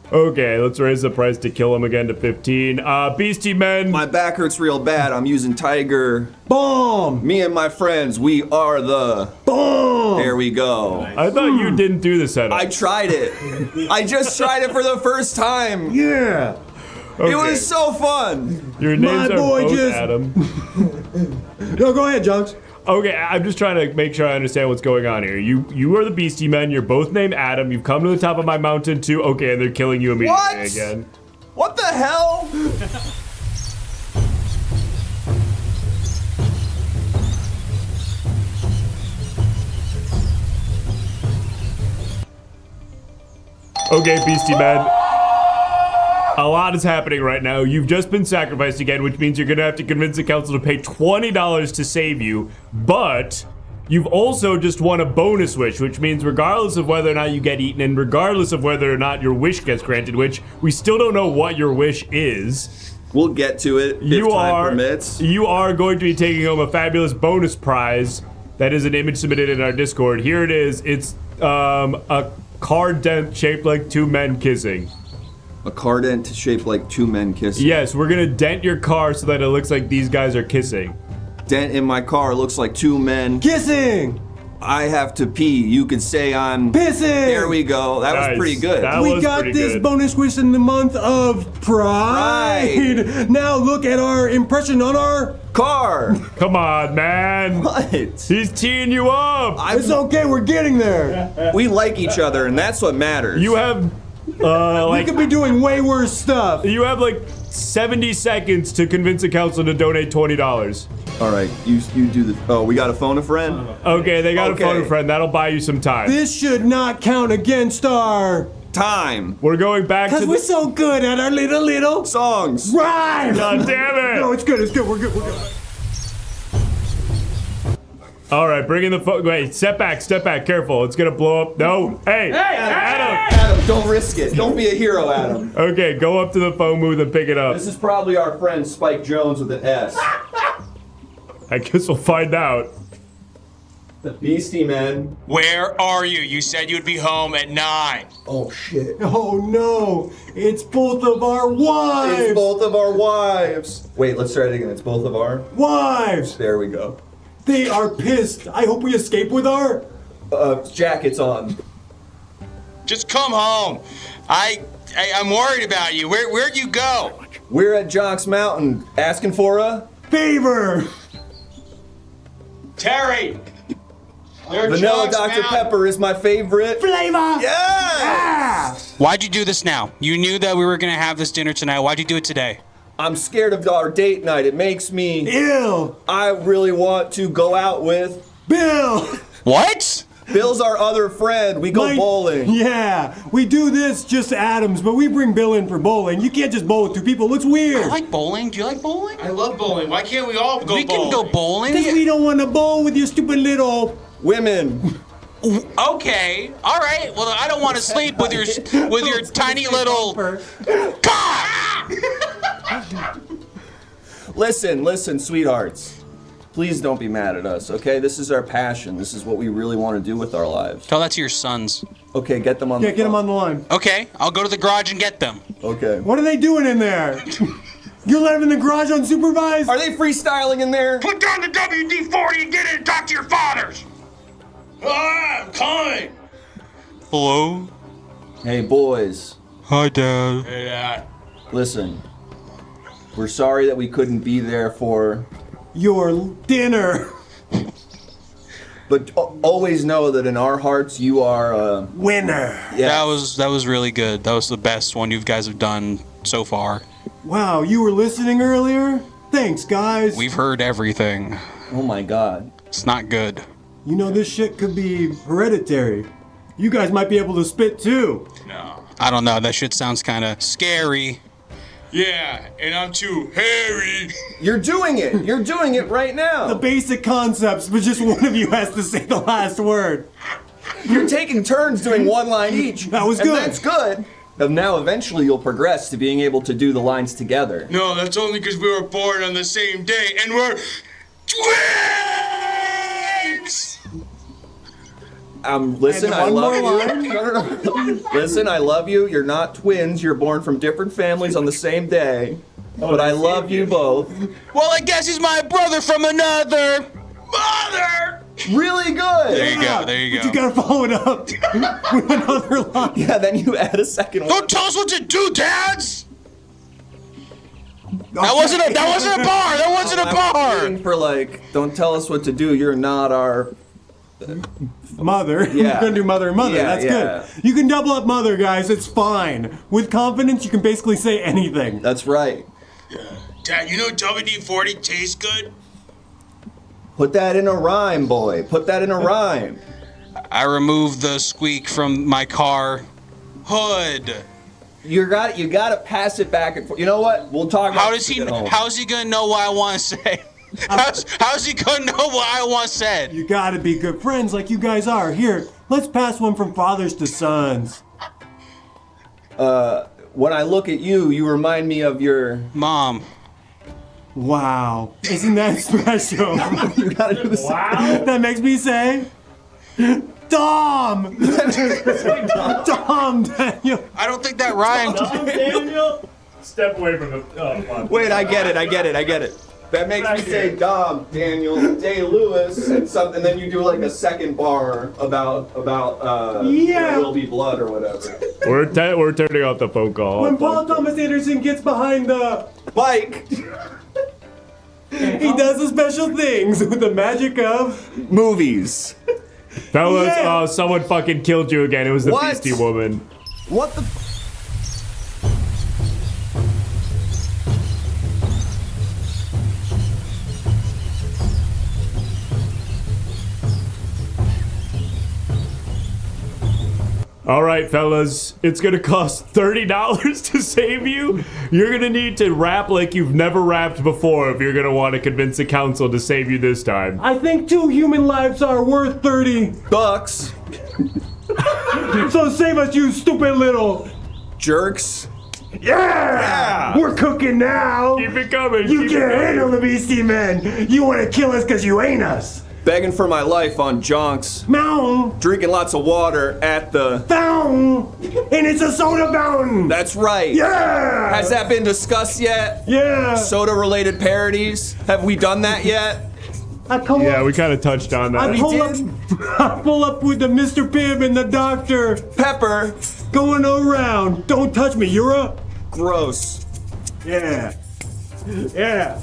Okay, let's raise the price to kill him again to 15. Beastie Men. My back hurts real bad. I'm using Tiger. Bomb. Me and my friends, we are the. Bomb. There we go. I thought you didn't do the setup. I tried it. I just tried it for the first time. Yeah. Okay. It was so fun. Your names My are boy both just- Adam. No, go ahead, Jonks. Okay, I'm just trying to make sure I understand what's going on here. You are the Beastie Men. You're both named Adam. You've come to the top of my mountain too. Okay, and they're killing you immediately What? again. What the hell? Okay, Beastie Men. A lot is happening right now. You've just been sacrificed again, which means you're gonna have to convince the council to pay $20 to save you. But You've also just won a bonus wish, which means regardless of whether or not you get eaten and regardless of whether or not your wish gets granted, which we still don't know what your wish is. We'll get to it if time permits. You are going to be taking home a fabulous bonus prize. That is an image submitted in our Discord. Here it is. It's a car dent shaped like two men kissing. A car dent shaped like two men kissing? Yes, we're going to dent your car so that it looks like these guys are kissing. Dent in my car looks like two men kissing. I have to pee. You could say I'm pissing. There we go. That was pretty good. We got this bonus wish in the month of Pride. Now look at our impression on our car. Come on, man. What? He's teeing you up. It's okay. We're getting there. We like each other, and that's what matters. You have, we could be doing way worse stuff. You have like 70 seconds to convince the council to donate $20. All right, you do the. Oh, we got to phone a friend. Okay, they got to phone a friend. That'll buy you some time. This should not count against our time. We're going back to. Because we're so good at our little songs. Right. God damn it! No, it's good. It's good. We're good. All right, bring in the phone. Wait, step back. Careful. It's gonna blow up. No. Hey, Adam. Adam, don't risk it. Don't be a hero, Adam. Okay, go up to the phone booth and pick it up. This is probably our friend Spike Jones with an S. I guess we'll find out. The Beastie Man. Where are you? You said you'd be home at 9. Oh, shit. Oh, no. It's both of our wives. It's both of our wives. Wait, let's try it again. It's both of our wives. There we go. They are pissed. I hope we escape with our jackets on. Just come home. I'm worried about you. Where'd you go? We're at JONKS Mountain asking for a favor. Terry! Vanilla Dr. Pepper is my favorite flavor. Yes! Why'd you do this now? You knew that we were gonna have this dinner tonight. Why'd you do it today? I'm scared of our date night. It makes me ill. I really want to go out with Bill. What? Bill's our other friend. We go bowling. Yeah, we do this just Adams, but we bring Bill in for bowling. You can't just bowl with two people. Looks weird. I like bowling. Do you like bowling? I love bowling. Why can't we all go bowling? We can go bowling. Because we don't want to bowl with your stupid little women. Okay. All right. Well, I don't want to sleep with your tiny little. God! Listen, sweethearts. Please don't be mad at us, okay? This is our passion. This is what we really want to do with our lives. Tell that to your sons. Okay, get them on the phone. Get them on the line. Okay, I'll go to the garage and get them. Okay. What are they doing in there? You let them in the garage unsupervised? Are they freestyling in there? Put down the WD-40 and get in and talk to your fathers. I'm coming. Hello? Hey, boys. Hi, Dad. Hey, Dad. Listen, we're sorry that we couldn't be there for your dinner. But always know that in our hearts, you are a winner. Yeah. That was really good. That was the best one you guys have done so far. Wow, you were listening earlier? Thanks, guys. We've heard everything. Oh my God. It's not good. You know, this shit could be hereditary. You guys might be able to spit too. No. I don't know. That shit sounds kind of scary. Yeah, and I'm too hairy. You're doing it. You're doing it right now. The basic concepts, but just one of you has to say the last word. You're taking turns doing one line each. That was good. And that's good. And now eventually you'll progress to being able to do the lines together. No, that's only because we were born on the same day and we're twins! Listen, I love you. No. Listen, I love you. You're not twins. You're born from different families on the same day. But I love you both. Well, I guess he's my brother from another mother! Really good. There you go. There you But go. you gotta follow it up with another line. Yeah, then you add a second one. Don't tell us what to do, dads! That wasn't a bar. That wasn't a bar. Waiting for don't tell us what to do. You're not our mother. Yeah. You're gonna do mother and mother. Yeah, That's good. You can double up mother, guys. It's fine. With confidence, you can basically say anything. That's right. Dad, you know WD-40 tastes good? Put that in a rhyme, boy. Put that in a rhyme. I removed the squeak from my car hood. You gotta pass it back and forth. You know what? We'll talk about How is he gonna know what I want to say? How's he gonna know what I once said? You gotta be good friends like you guys are. Here, let's pass one from fathers to sons. When I look at you, you remind me of your mom. Wow, isn't that special? You gotta do this. Wow. That makes me say, Dom! Dom, Daniel. I don't think that rhymed. Daniel? Step away from the. Oh, fuck. Wait, I get it. That makes me say Dom, Daniel, Day Lewis, and something. Then you do like a second bar about Yeah. There Will Be Blood or whatever. We're turning off the phone call. When Paul Thomas Anderson gets behind the Mike, he does the special things with the magic of movies. Fellas, Yeah. someone fucking killed you again. It was the What? Beastie Woman. What the? All right, fellas, it's gonna cost $30 to save you. You're gonna need to rap like you've never rapped before if you're gonna want to convince the council to save you this time. I think 2 human lives are worth $30. So save us, you stupid little Jerks. Yeah! We're cooking now! Keep it coming. You keep can't it coming. handle the Beastie Men! You wanna kill us cause you ain't us! Begging for my life on Jonks. Mountain! Drinking lots of water at the Fountain! And it's a soda fountain! That's right. Yeah! Has that been discussed yet? Yeah! Soda-related parodies? Have we done that yet? I come Yeah, up, we kind of touched on that. I pull up with the Mr. Pibb and the doctor Pepper. going around. Don't touch me, you're a... Gross. Yeah. Yeah.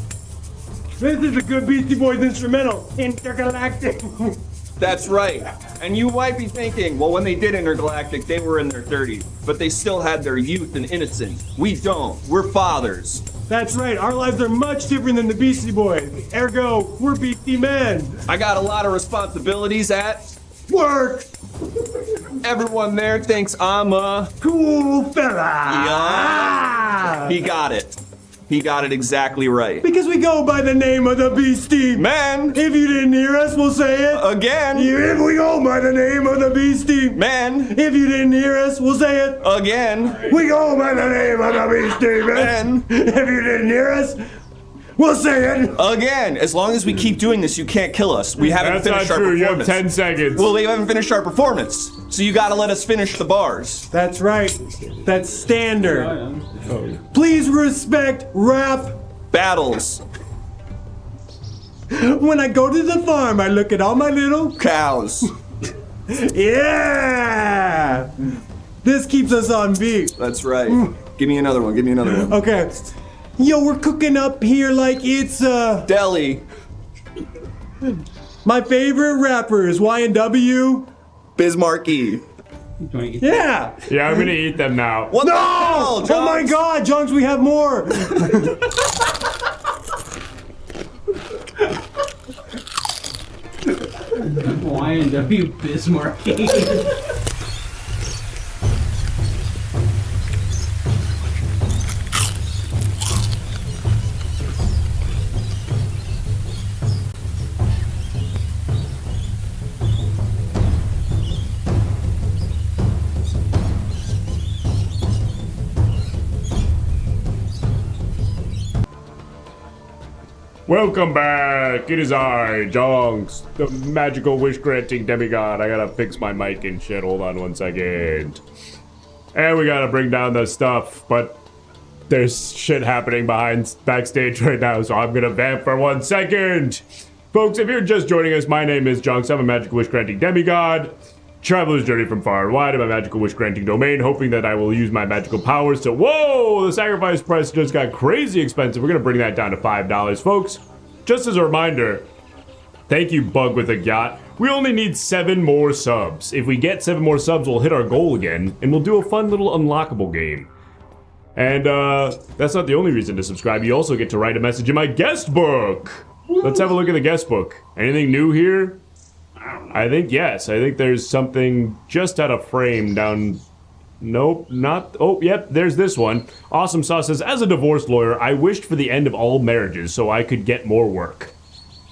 This is a good Beastie Boys instrumental. Intergalactic. That's right. And you might be thinking, well, when they did Intergalactic, they were in their 30s, but they still had their youth and innocence. We don't. We're fathers. That's right. Our lives are much different than the Beastie Boys. Ergo, we're Beastie Men. I got a lot of responsibilities at Work. everyone there thinks I'm a Cool fella. yeah. He got it. He got it exactly right. Because we go by the name of the Beastie. Man, If you didn't hear us, we'll say it. again. If we go by the name of the Beastie. Man, If you didn't hear us, we'll say it. again. We go by the name of the Beastie, man. If you didn't hear us, we'll say it. Again. As long as we keep doing this, you can't kill us. We haven't That's not finished our true. You have performance. 10 seconds. Well, we haven't finished our performance, so you gotta let us finish the bars. That's right. That's standard. Please respect rap. Battles. When I go to the farm, I look at all my little... Cows. Yeah! This keeps us on beat. That's right. Give me another one. Give me another one. Okay. Yo, we're cooking up here like it's, Deli. my favorite rappers, Y&W. Bismarcky. Yeah! Yeah, I'm gonna eat them now. What the hell, Oh my Jonks? god, Jonks, we have more! Y&W Bismarcky. Welcome back. It is I, Jonks, the magical wish-granting demigod. I gotta fix my mic and shit. Hold on one second. And we gotta bring down the stuff, but there's shit happening backstage right now, so I'm gonna vamp for 1 second. Folks, if you're just joining us, my name is Jonks. I'm a magical wish-granting demigod. Traveler's journey from far and wide in my magical wish-granting domain, hoping that I will use my magical powers to... Whoa! The sacrifice price just got crazy expensive. We're gonna bring that down to $5, folks. Just as a reminder, thank you, Bug with a Yacht. We only need 7 more subs. If we get 7 more subs, we'll hit our goal again, and we'll do a fun little unlockable game. And, that's not the only reason to subscribe. You also get to write a message in my guest book. Let's have a look at the guest book. Anything new here? I think yes. I think there's something just out of frame down Nope, not. Oh, yep, there's this one. Awesome Sauce says, as a divorce lawyer, I wished for the end of all marriages so I could get more work.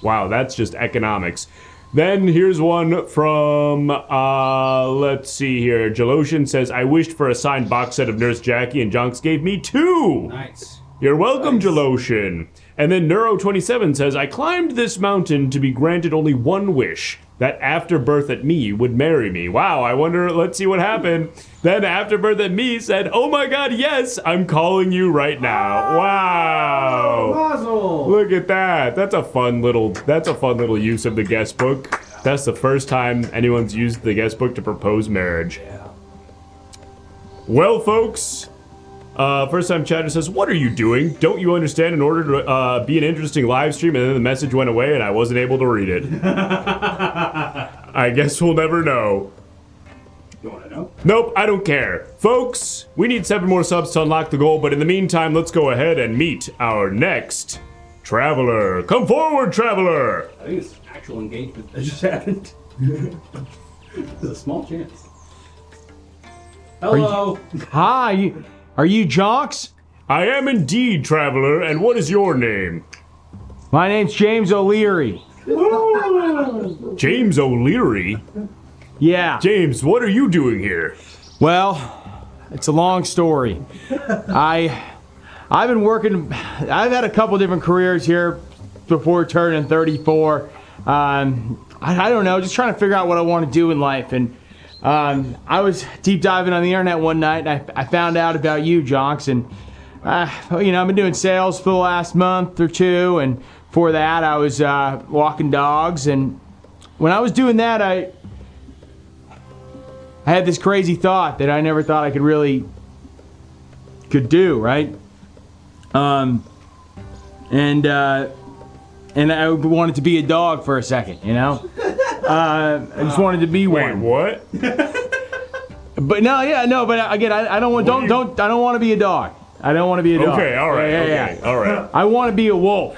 Wow, that's just economics. Then here's one from, let's see here. Jaloshin says, I wished for a signed box set of Nurse Jackie, and Jonks gave me 2. Nice. You're welcome, Jaloshin. And then Neuro27 says, I climbed this mountain to be granted only one wish, that Afterbirth at Me would marry me. Wow, I wonder, let's see what happened. Then Afterbirth at Me said, oh my god, yes, I'm calling you right now. Wow. Mazel. Look at that. That's a fun little use of the guest book. That's the first time anyone's used the guest book to propose marriage. Well, folks, first time chatter says, what are you doing? Don't you understand in order to be an interesting live stream? And then the message went away and I wasn't able to read it. I guess we'll never know. You want to know? Nope, I don't care. Folks, we need 7 more subs to unlock the goal, but in the meantime, let's go ahead and meet our next traveler. Come forward, traveler! I think it's actual engagement that just happened. There's a small chance. Hello. Hi, are you Jonks? I am indeed, traveler, and what is your name? My name's James O'Leary. James O'Leary? Yeah. James, what are you doing here? Well, it's a long story. I've been working. I've had a couple different careers here before turning 34. I don't know, just trying to figure out what I want to do in life. And I was deep diving on the internet one night, and I found out about you, Jonks. And I've been doing sales for the last month or 2, and before that, I was walking dogs. And when I was doing that, I had this crazy thought that I never thought I could do, right? And I wanted to be a dog for a second, you know? I just wanted to be one. Wait, what? But again, I don't want to be a dog. I don't want to be a dog. Okay, all right, all right. I want to be a wolf.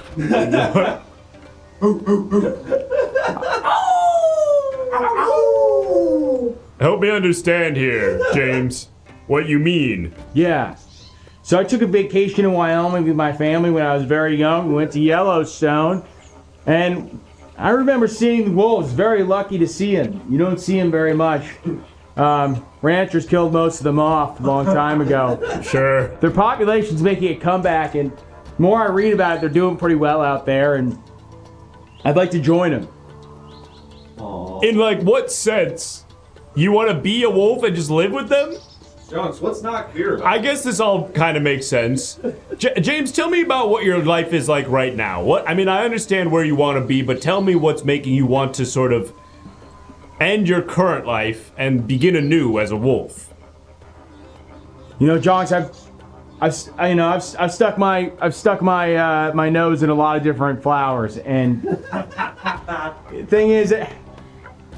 Help me understand here, James, what you mean. Yeah. So I took a vacation in Wyoming with my family when I was very young. We went to Yellowstone, and I remember seeing the wolves. Very lucky to see them. You don't see them very much. Ranchers killed most of them off a long time ago. Sure. Their population's making a comeback, and the more I read about it, they're doing pretty well out there, and I'd like to join them. Aww. In like what sense? You want to be a wolf and just live with them? Jonks, what's not clear about I guess this all kind of makes sense. James, tell me about what your life is like right now. I understand where you want to be, but tell me what's making you want to sort of end your current life and begin anew as a wolf. You know, Jonks, I've stuck my my nose in a lot of different flowers, and the thing is,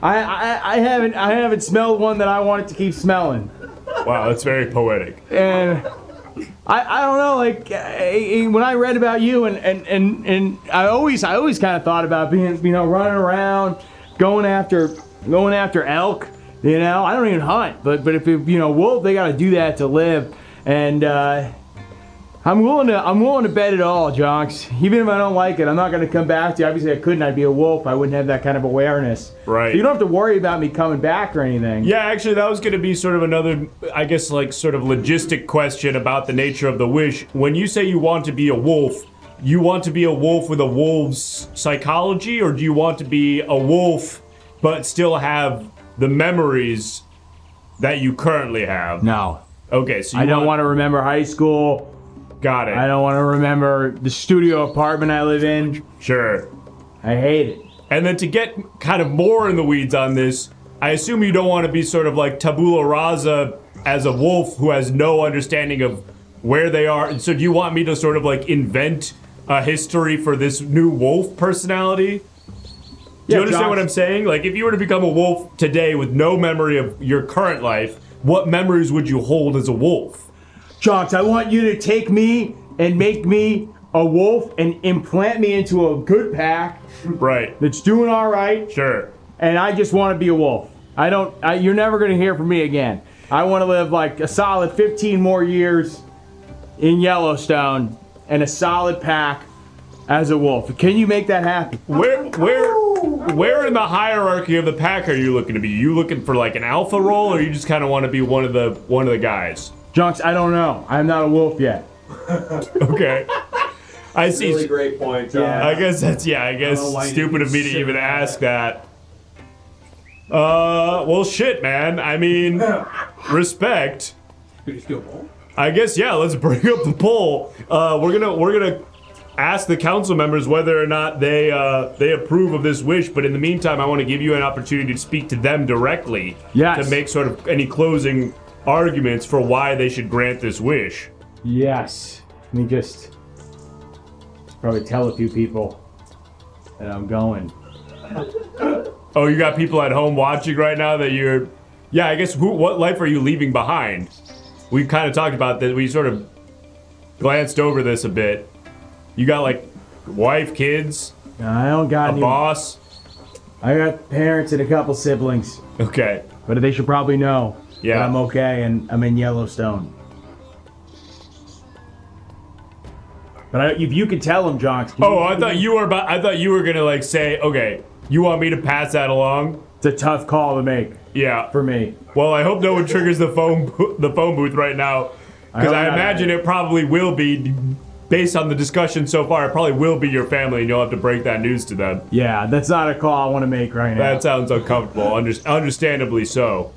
I haven't smelled one that I want it to keep smelling. Wow, that's very poetic. And I don't know, like when I read about you, and I always kind of thought about being, running around, going after elk. You know, I don't even hunt, but if wolf, they got to do that to live. And I'm willing to bet it all, Jonks. Even if I don't like it, I'm not going to come back to you. Obviously, I couldn't. I'd be a wolf. I wouldn't have that kind of awareness. Right. So you don't have to worry about me coming back or anything. Yeah, actually, that was going to be sort of another, I guess, like sort of logistic question about the nature of the wish. When you say you want to be a wolf, you want to be a wolf with a wolf's psychology, or do you want to be a wolf but still have the memories that you currently have? No. Okay, so I don't want to remember high school. Got it. I don't want to remember the studio apartment I live in. Sure. I hate it. And then to get kind of more in the weeds on this, I assume you don't want to be sort of like tabula rasa as a wolf who has no understanding of where they are. So do you want me to sort of like invent a history for this new wolf personality? Do you understand what I'm saying? Like, if you were to become a wolf today with no memory of your current life, what memories would you hold as a wolf? Jonks, I want you to take me and make me a wolf and implant me into a good pack. Right. That's doing all right. Sure. And I just want to be a wolf. You're never going to hear from me again. I want to live like a solid 15 more years in Yellowstone and a solid pack as a wolf. Can you make that happen? Where in the hierarchy of the pack are you looking to be? You looking for like an alpha role, or you just kind of want to be one of the guys? Jonks, I don't know. I'm not a wolf yet. Okay. I see. Really great point, John. I guess that's I guess stupid of me to even ask that. Well, shit, man. I mean, respect. I guess let's bring up the poll. We're gonna ask the council members whether or not they approve of this wish. But in the meantime, I want to give you an opportunity to speak to them directly. Yes. To make sort of any closing arguments for why they should grant this wish. Yes. Let me just probably tell a few people that I'm going. Oh, you got people at home watching right now that you're... Yeah, I guess what life are you leaving behind? We kind of talked about that. We sort of glanced over this a bit. You got like wife, kids? I don't got any... boss? I got parents and a couple siblings. Okay. But they should probably know that I'm okay and I'm in Yellowstone. But if you could tell them, Jonks. I thought you were gonna like say, okay, you want me to pass that along? It's a tough call to make. Yeah. For me. Well, I hope no one triggers the phone booth right now, because I imagine it probably will be, based on the discussion so far. It probably will be your family, and you'll have to break that news to them. Yeah, that's not a call I want to make right now. That sounds uncomfortable. Understandably so.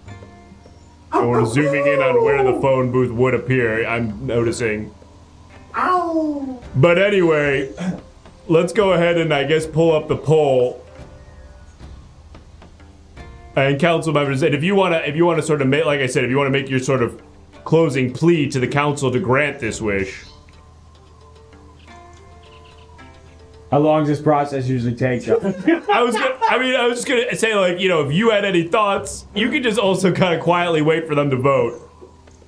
So we're zooming in on where the phone booth would appear. I'm noticing. Ow! But anyway, let's go ahead and I guess pull up the poll. And council members, and if you want to sort of make, like I said, if you want to make your sort of closing plea to the council to grant this wish. How long does this process usually take? I was just gonna say, like, if you had any thoughts, you could just also kind of quietly wait for them to vote.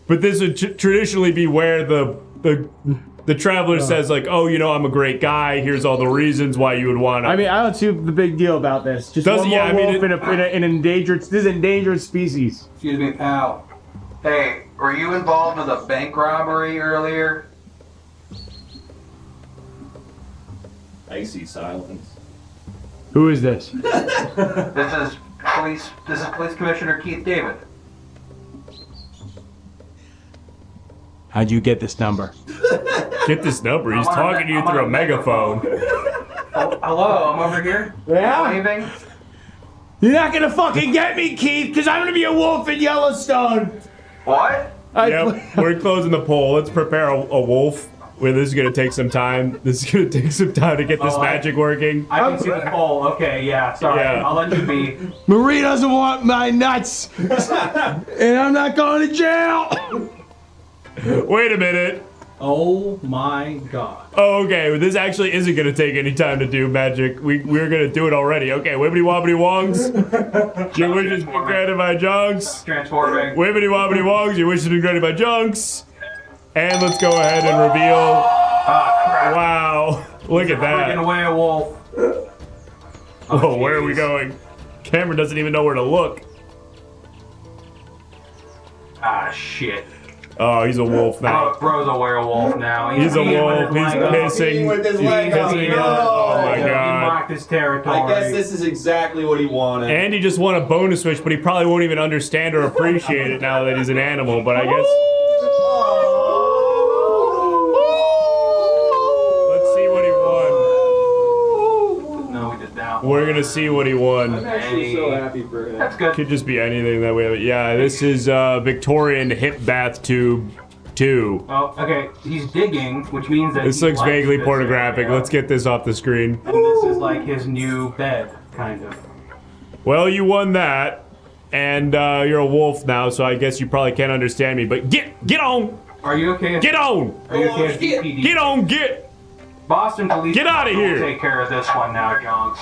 But this would traditionally be where the traveler says, like, oh, I'm a great guy. Here's all the reasons why you would want to. I mean, I don't see the big deal about this. Just one more wolf in an endangered. This is endangered species. Excuse me, pal. Hey, were you involved with a bank robbery earlier? Icy silence. Who is this? This is Police Commissioner Keith David. How'd you get this number? Get this number? He's talking to you through a megaphone. Oh, hello, I'm over here. Yeah? Waving. You're not gonna fucking get me, Keith, because I'm gonna be a wolf in Yellowstone. What? Yep, we're closing the poll. Let's prepare a wolf. This is gonna take some time. This is gonna take some time to get this magic working. I can see the poll. Okay, yeah, sorry. Yeah. I'll let you be. Marie doesn't want my nuts, and I'm not going to jail. Wait a minute. Oh my god. Oh, okay. This actually isn't gonna take any time to do magic. We're gonna do it already. Okay, wibbity wobbity wongs. Your wish has been granted by Jonks. Transforming. Wibbity wobbity wongs. Your wish has been granted by Jonks. And let's go ahead and reveal. Wow. Look at that. Freaking away a wolf. Whoa, where are we going? Cameron doesn't even know where to look. Ah, shit. Oh, he's a wolf now. Bro's a werewolf now. He's a wolf. He's pissing. With his leg up. Oh my He god. marked his territory. I guess this is exactly what he wanted. And he just won a bonus wish, but he probably won't even understand or appreciate it now that he's an animal. But I guess. Let's see what he won. No, we did that. We're gonna see what he won. I'm actually so happy for him. That's good. Could just be anything that we have. Yeah, this is Victorian hip bath tube 2. Oh, okay. He's digging, which means that This he looks likes vaguely this pornographic. area. Let's get this off the screen. And this is like his new bed, kind of. Well, you won that, and you're a wolf now, so I guess you probably can't understand me. But get on! Are you okay? Get on! Are you okay? DPD? Get on! Get! Boston Police. Get outta here. Will take care of this one now, Jonks.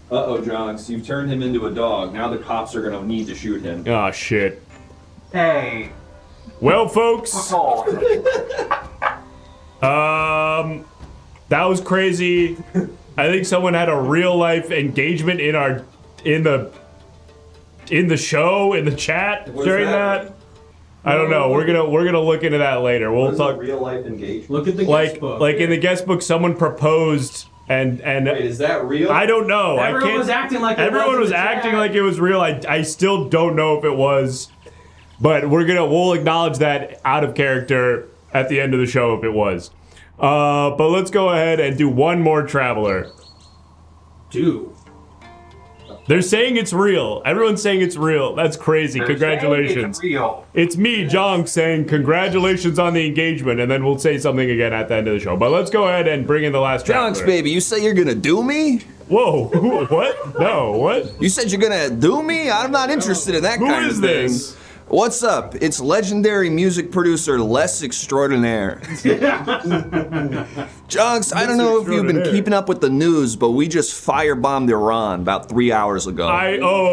Uh-oh, Jonks, you've turned him into a dog. Now the cops are gonna need to shoot him. Oh shit. Hey. Well, folks. Nicole. That was crazy. I think someone had a real life engagement in the show, in the chat What during is that. I don't know. We're gonna look into that later. We'll talk. Real life engagement. Look at the guest book. Like in the guest book, someone proposed and Wait, is that real? I don't know. Everyone was acting like everyone was acting like it was real. I still don't know if it was, but we'll acknowledge that out of character at the end of the show if it was. But let's go ahead and do one more traveler. They're saying it's real. Everyone's saying it's real. That's crazy. Congratulations. It's real. It's me, Jonks, saying congratulations on the engagement, and then we'll say something again at the end of the show. But let's go ahead and bring in the last traveler. Jonks, baby, you say you're gonna do me? Whoa, what? No, what? You said you're gonna do me? I'm not interested in that kind of thing. Who is this? What's up? It's legendary music producer Les Extraordinaire. Jonks, I don't know if you've been keeping up with the news, but we just firebombed Iran about 3 hours ago.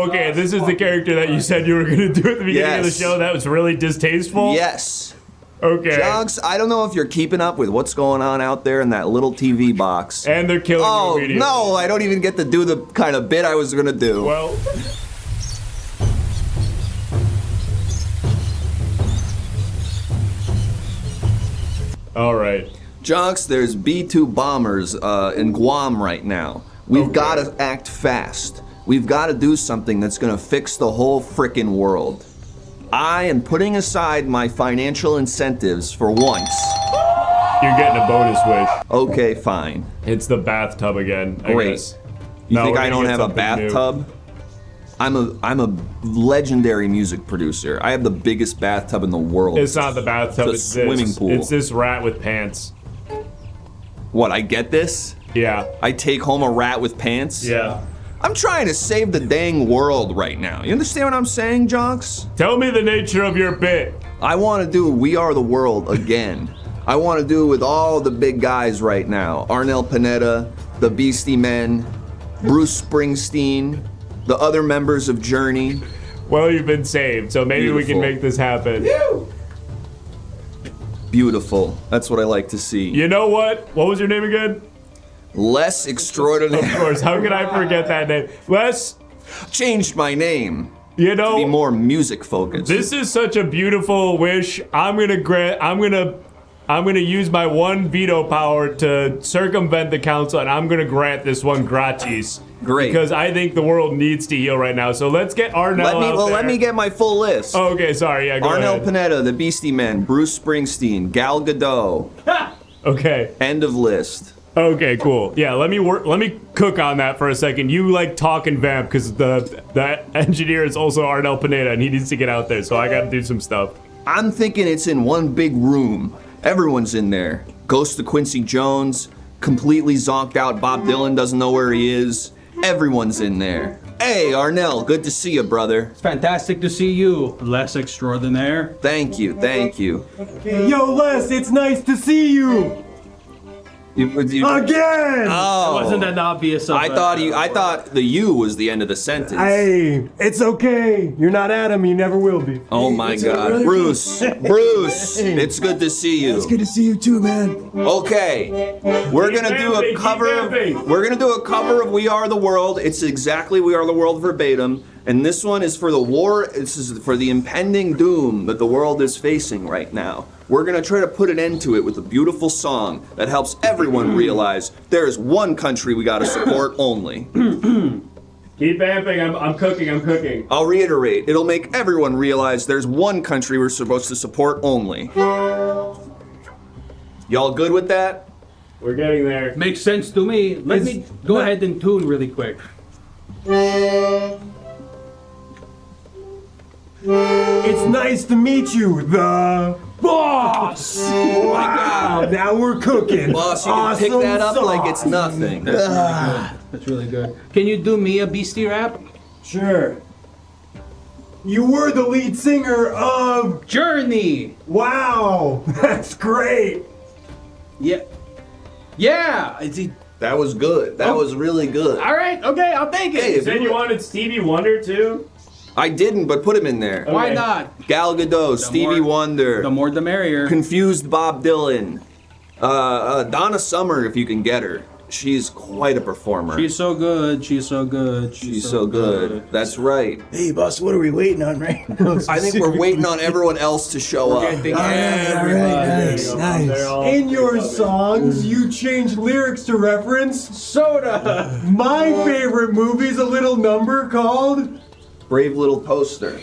Okay. This is the character that you said you were going to do at the beginning of the show. That was really distasteful? Yes. Okay. Jonks, I don't know if you're keeping up with what's going on out there in that little TV box. And they're killing you immediately. No, I don't even get to do the kind of bit I was going to do. Well... All right. Jonks, there's B-2 bombers in Guam right now. We've got to act fast. We've got to do something that's going to fix the whole frickin' world. I am putting aside my financial incentives for once. You're getting a bonus wish. Okay, fine. It's the bathtub again, I Great. guess. You think I don't have a bathtub? I'm a legendary music producer. I have the biggest bathtub in the world. It's not the bathtub, it's it's a swimming this. pool. It's this rat with pants. What, I get this? Yeah. I take home a rat with pants? Yeah. I'm trying to save the dang world right now. You understand what I'm saying, Jonks? Tell me the nature of your bit. I want to do We Are the World again. I want to do it with all the big guys right now. Arnel Pineda, the Beastie Men, Bruce Springsteen, the other members of Journey. Well, you've been saved, so maybe we can make this happen. Beautiful. That's what I like to see. You know what? What was your name again? Les Extraordinaire. Of course. How could I forget that name? Les? Changed my name. You know, to be more music focused. This is such a beautiful wish. I'm gonna use my one veto power to circumvent the council, and I'm gonna grant this one gratis. Great. Because I think the world needs to heal right now. So let's get Arnel out there. Let me get my full list. Oh, okay, sorry. Yeah, go Arnel ahead. Pineda, the Beastie Men, Bruce Springsteen, Gal Gadot. Okay. End of list. Okay, cool. Yeah, let me cook on that for a second. You like talk and vamp because the engineer is also Arnel Pineda and he needs to get out there, so I gotta do some stuff. I'm thinking it's in one big room. Everyone's in there. Ghost of Quincy Jones, completely zonked out Bob Dylan doesn't know where he is. Everyone's in there. Hey, Arnel, good to see you, brother. It's fantastic to see you, Les Extraordinaire. Thank you. Yo, Les, it's nice to see you. Again! Oh, Wasn't that obvious? I thought the U was the end of the sentence. Hey, it's okay. You're not Adam. You never will be. Oh my God, Bruce! It's good to see you. It's good to see you too, man. Okay, we're gonna do a cover. We're gonna do a cover of "We Are the World." It's exactly "We Are the World" verbatim, and this one is for the war. This is for the impending doom that the world is facing right now. We're gonna try to put an end to it with a beautiful song that helps everyone realize there is one country we gotta support only. Keep vamping. I'm cooking. I'll reiterate, it'll make everyone realize there's one country we're supposed to support only. Y'all good with that? We're getting there. Makes sense to me. Let me go ahead and tune really quick. It's nice to meet you, the boss. Oh my God! Now we're cooking. Boss, you can pick that up like it's nothing. That's really good. Can you do me a Beastie rap? Sure. You were the lead singer of Journey. Wow, that's great. Yeah. That was good. That was really good. All right. Okay, I'll take it. Hey, You said you wanted Stevie Wonder too? I didn't, but put him in there. Why Okay. not? Gal Gadot, Stevie Wonder, The more the merrier. Confused Bob Dylan, Donna Summer if you can get her. She's quite a performer. She's so good. She's so good. She's so good. That's right. Hey, boss, what are we waiting on right now? I think we're waiting on everyone else to show up. Nice. In your songs, you change lyrics to reference soda. My favorite movie's a little number called Brave Little Toaster.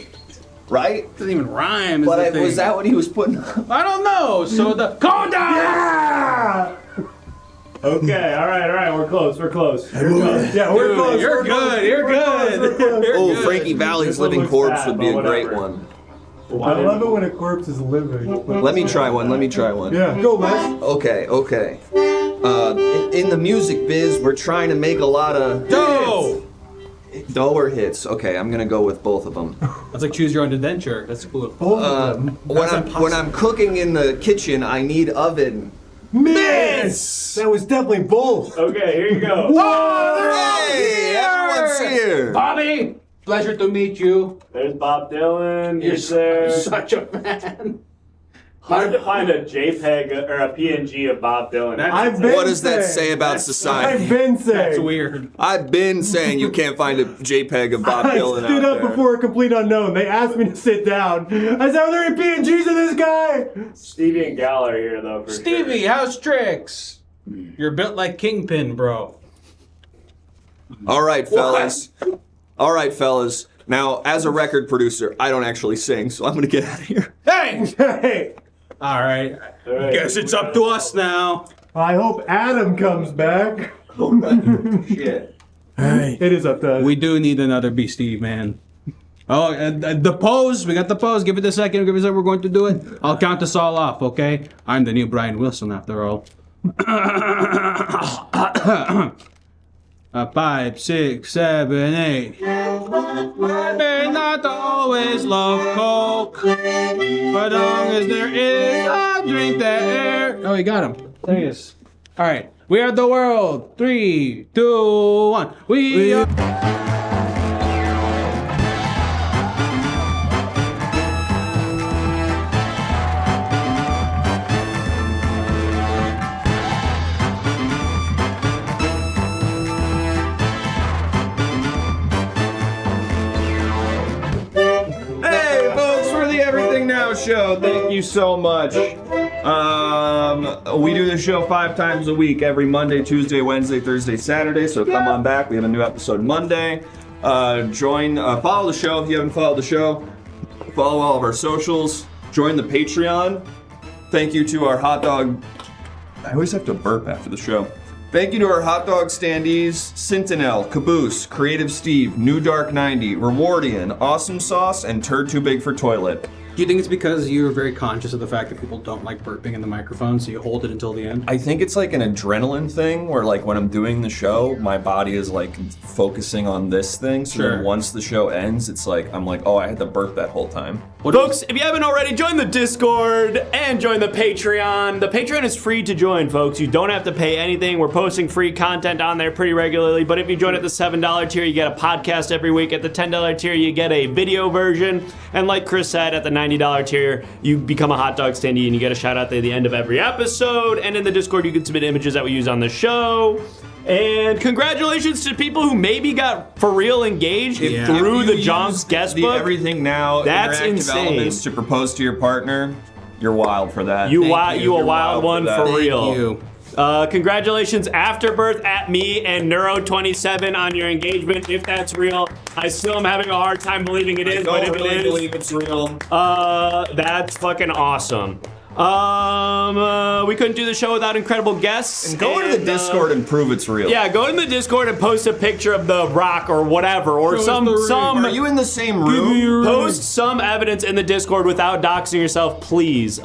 Right? Doesn't even rhyme. But was that what he was putting up? I don't know. So the calm down. Yeah! Okay, all right, we're close. Yeah, we're close. You're good. You're good. Oh, Frankie Valli's Living Corpse would be a great one. I love it when a corpse is living. Let me try one. Yeah, go, Les. Okay. In the music biz, we're trying to make a lot of Dough or hits. Okay, I'm gonna go with both of them. That's like choose your own adventure. That's cool. When I'm cooking in the kitchen, I need oven. Miss! That was definitely both. Okay, here you go. Hey, everyone's here. Bobby, pleasure to meet you. There's Bob Dylan. You're He's there. such a fan. Hard to find a JPEG or a PNG of Bob Dylan. What does that say about society? I've been saying. That's weird. I've been saying you can't find a JPEG of Bob Dylan I stood out up there. before a complete unknown. They asked me to sit down. I said, are there any PNGs of this guy? Stevie and Gal are here though. For Stevie, sure. how's tricks? You're built like Kingpin, bro. All right, fellas. Now, as a record producer, I don't actually sing, so I'm gonna get out of here. Hey! All right. Guess it's up to us now. I hope Adam comes back. Shit. It is up to us. We do need another Steve, man. Oh, the pose. We got the pose. Give it a second. Give it a second. We're going to do it. I'll count us all off, okay? I'm the new Brian Wilson, after all. 5, 6, 7, 8. May not always love Coke, but long as there is a drink there. Oh, you got him. There he is. All right. We are the world. 3, 2, 1. We are. Hey, folks, we're the Everything Now Show. Thank you so much. We do this show 5 times a week, every Monday, Tuesday, Wednesday, Thursday, Saturday. So come on back. We have a new episode Monday. Follow the show if you haven't followed the show. Follow all of our socials. Join the Patreon. Thank you to our hot dog. I always have to burp after the show. Thank you to our hot dog standees, Sentinel, Caboose, Creative Steve, New Dark 90, Rewardian, Awesome Sauce, and Turd Too Big for Toilet. Do you think it's because you're very conscious of the fact that people don't like burping in the microphone, so you hold it until the end? I think it's like an adrenaline thing where like when I'm doing the show, my body is like focusing on this thing. So then once the show ends, it's like, I'm like, oh, I had to burp that whole time. Folks, if you haven't already, join the Discord and join the Patreon. The Patreon is free to join, folks. You don't have to pay anything. We're posting free content on there pretty regularly. But if you join at the $7 tier, you get a podcast every week. At the $10 tier, you get a video version. And like Chris said, at the $90 tier, you become a hot dog standee and you get a shout out at the end of every episode. And in the Discord, you can submit images that we use on the show. And congratulations to people who maybe got for real engaged through the JONKS guest book. The Everything Now That's interactive insane. elements to propose to your partner. You're wild for that. You a wild one for real. Thank you. Congratulations Afterbirth at me and Neuro27 on your engagement. If that's real, I still am having a hard time believing it is, but if it is, believe it's real. that's fucking awesome. We couldn't do the show without incredible guests. And go into the Discord and prove it's real. Yeah, go in the Discord and post a picture of the rock or whatever, or some. Are you in the same room? Post some evidence in the Discord without doxing yourself, please.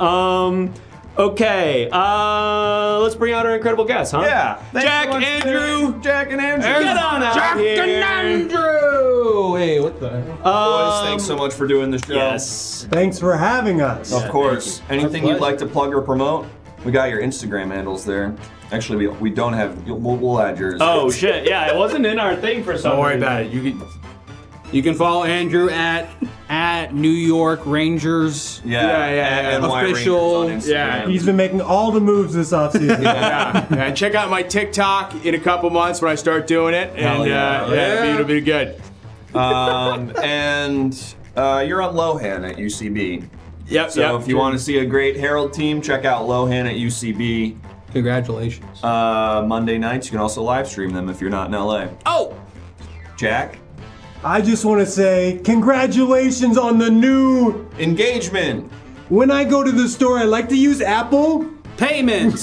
Okay, let's bring out our incredible guests, huh? Yeah. Jack and Andrew. Get on out Jack here. and Andrew! Hey, what the? Boys, thanks so much for doing the show. Yes. Thanks for having us. Of course. Anything you'd like to plug or promote? We got your Instagram handles there. Actually, we don't have. We'll add yours. Oh shit! Yeah, it wasn't in our thing for some Don't worry reason. about it. You can follow Andrew at at New York Rangers. Yeah, NY official. Rangers on Instagram. He's been making all the moves this offseason. Yeah. And check out my TikTok in a couple months when I start doing it, and it'll be good. And you're on Lohan at UCB. Yep. So if you want to see a great Herald team, check out Lohan at UCB. Congratulations. Monday nights. You can also live stream them if you're not in LA. Oh! Jack? I just want to say congratulations on the new engagement. When I go to the store, I like to use Apple payments.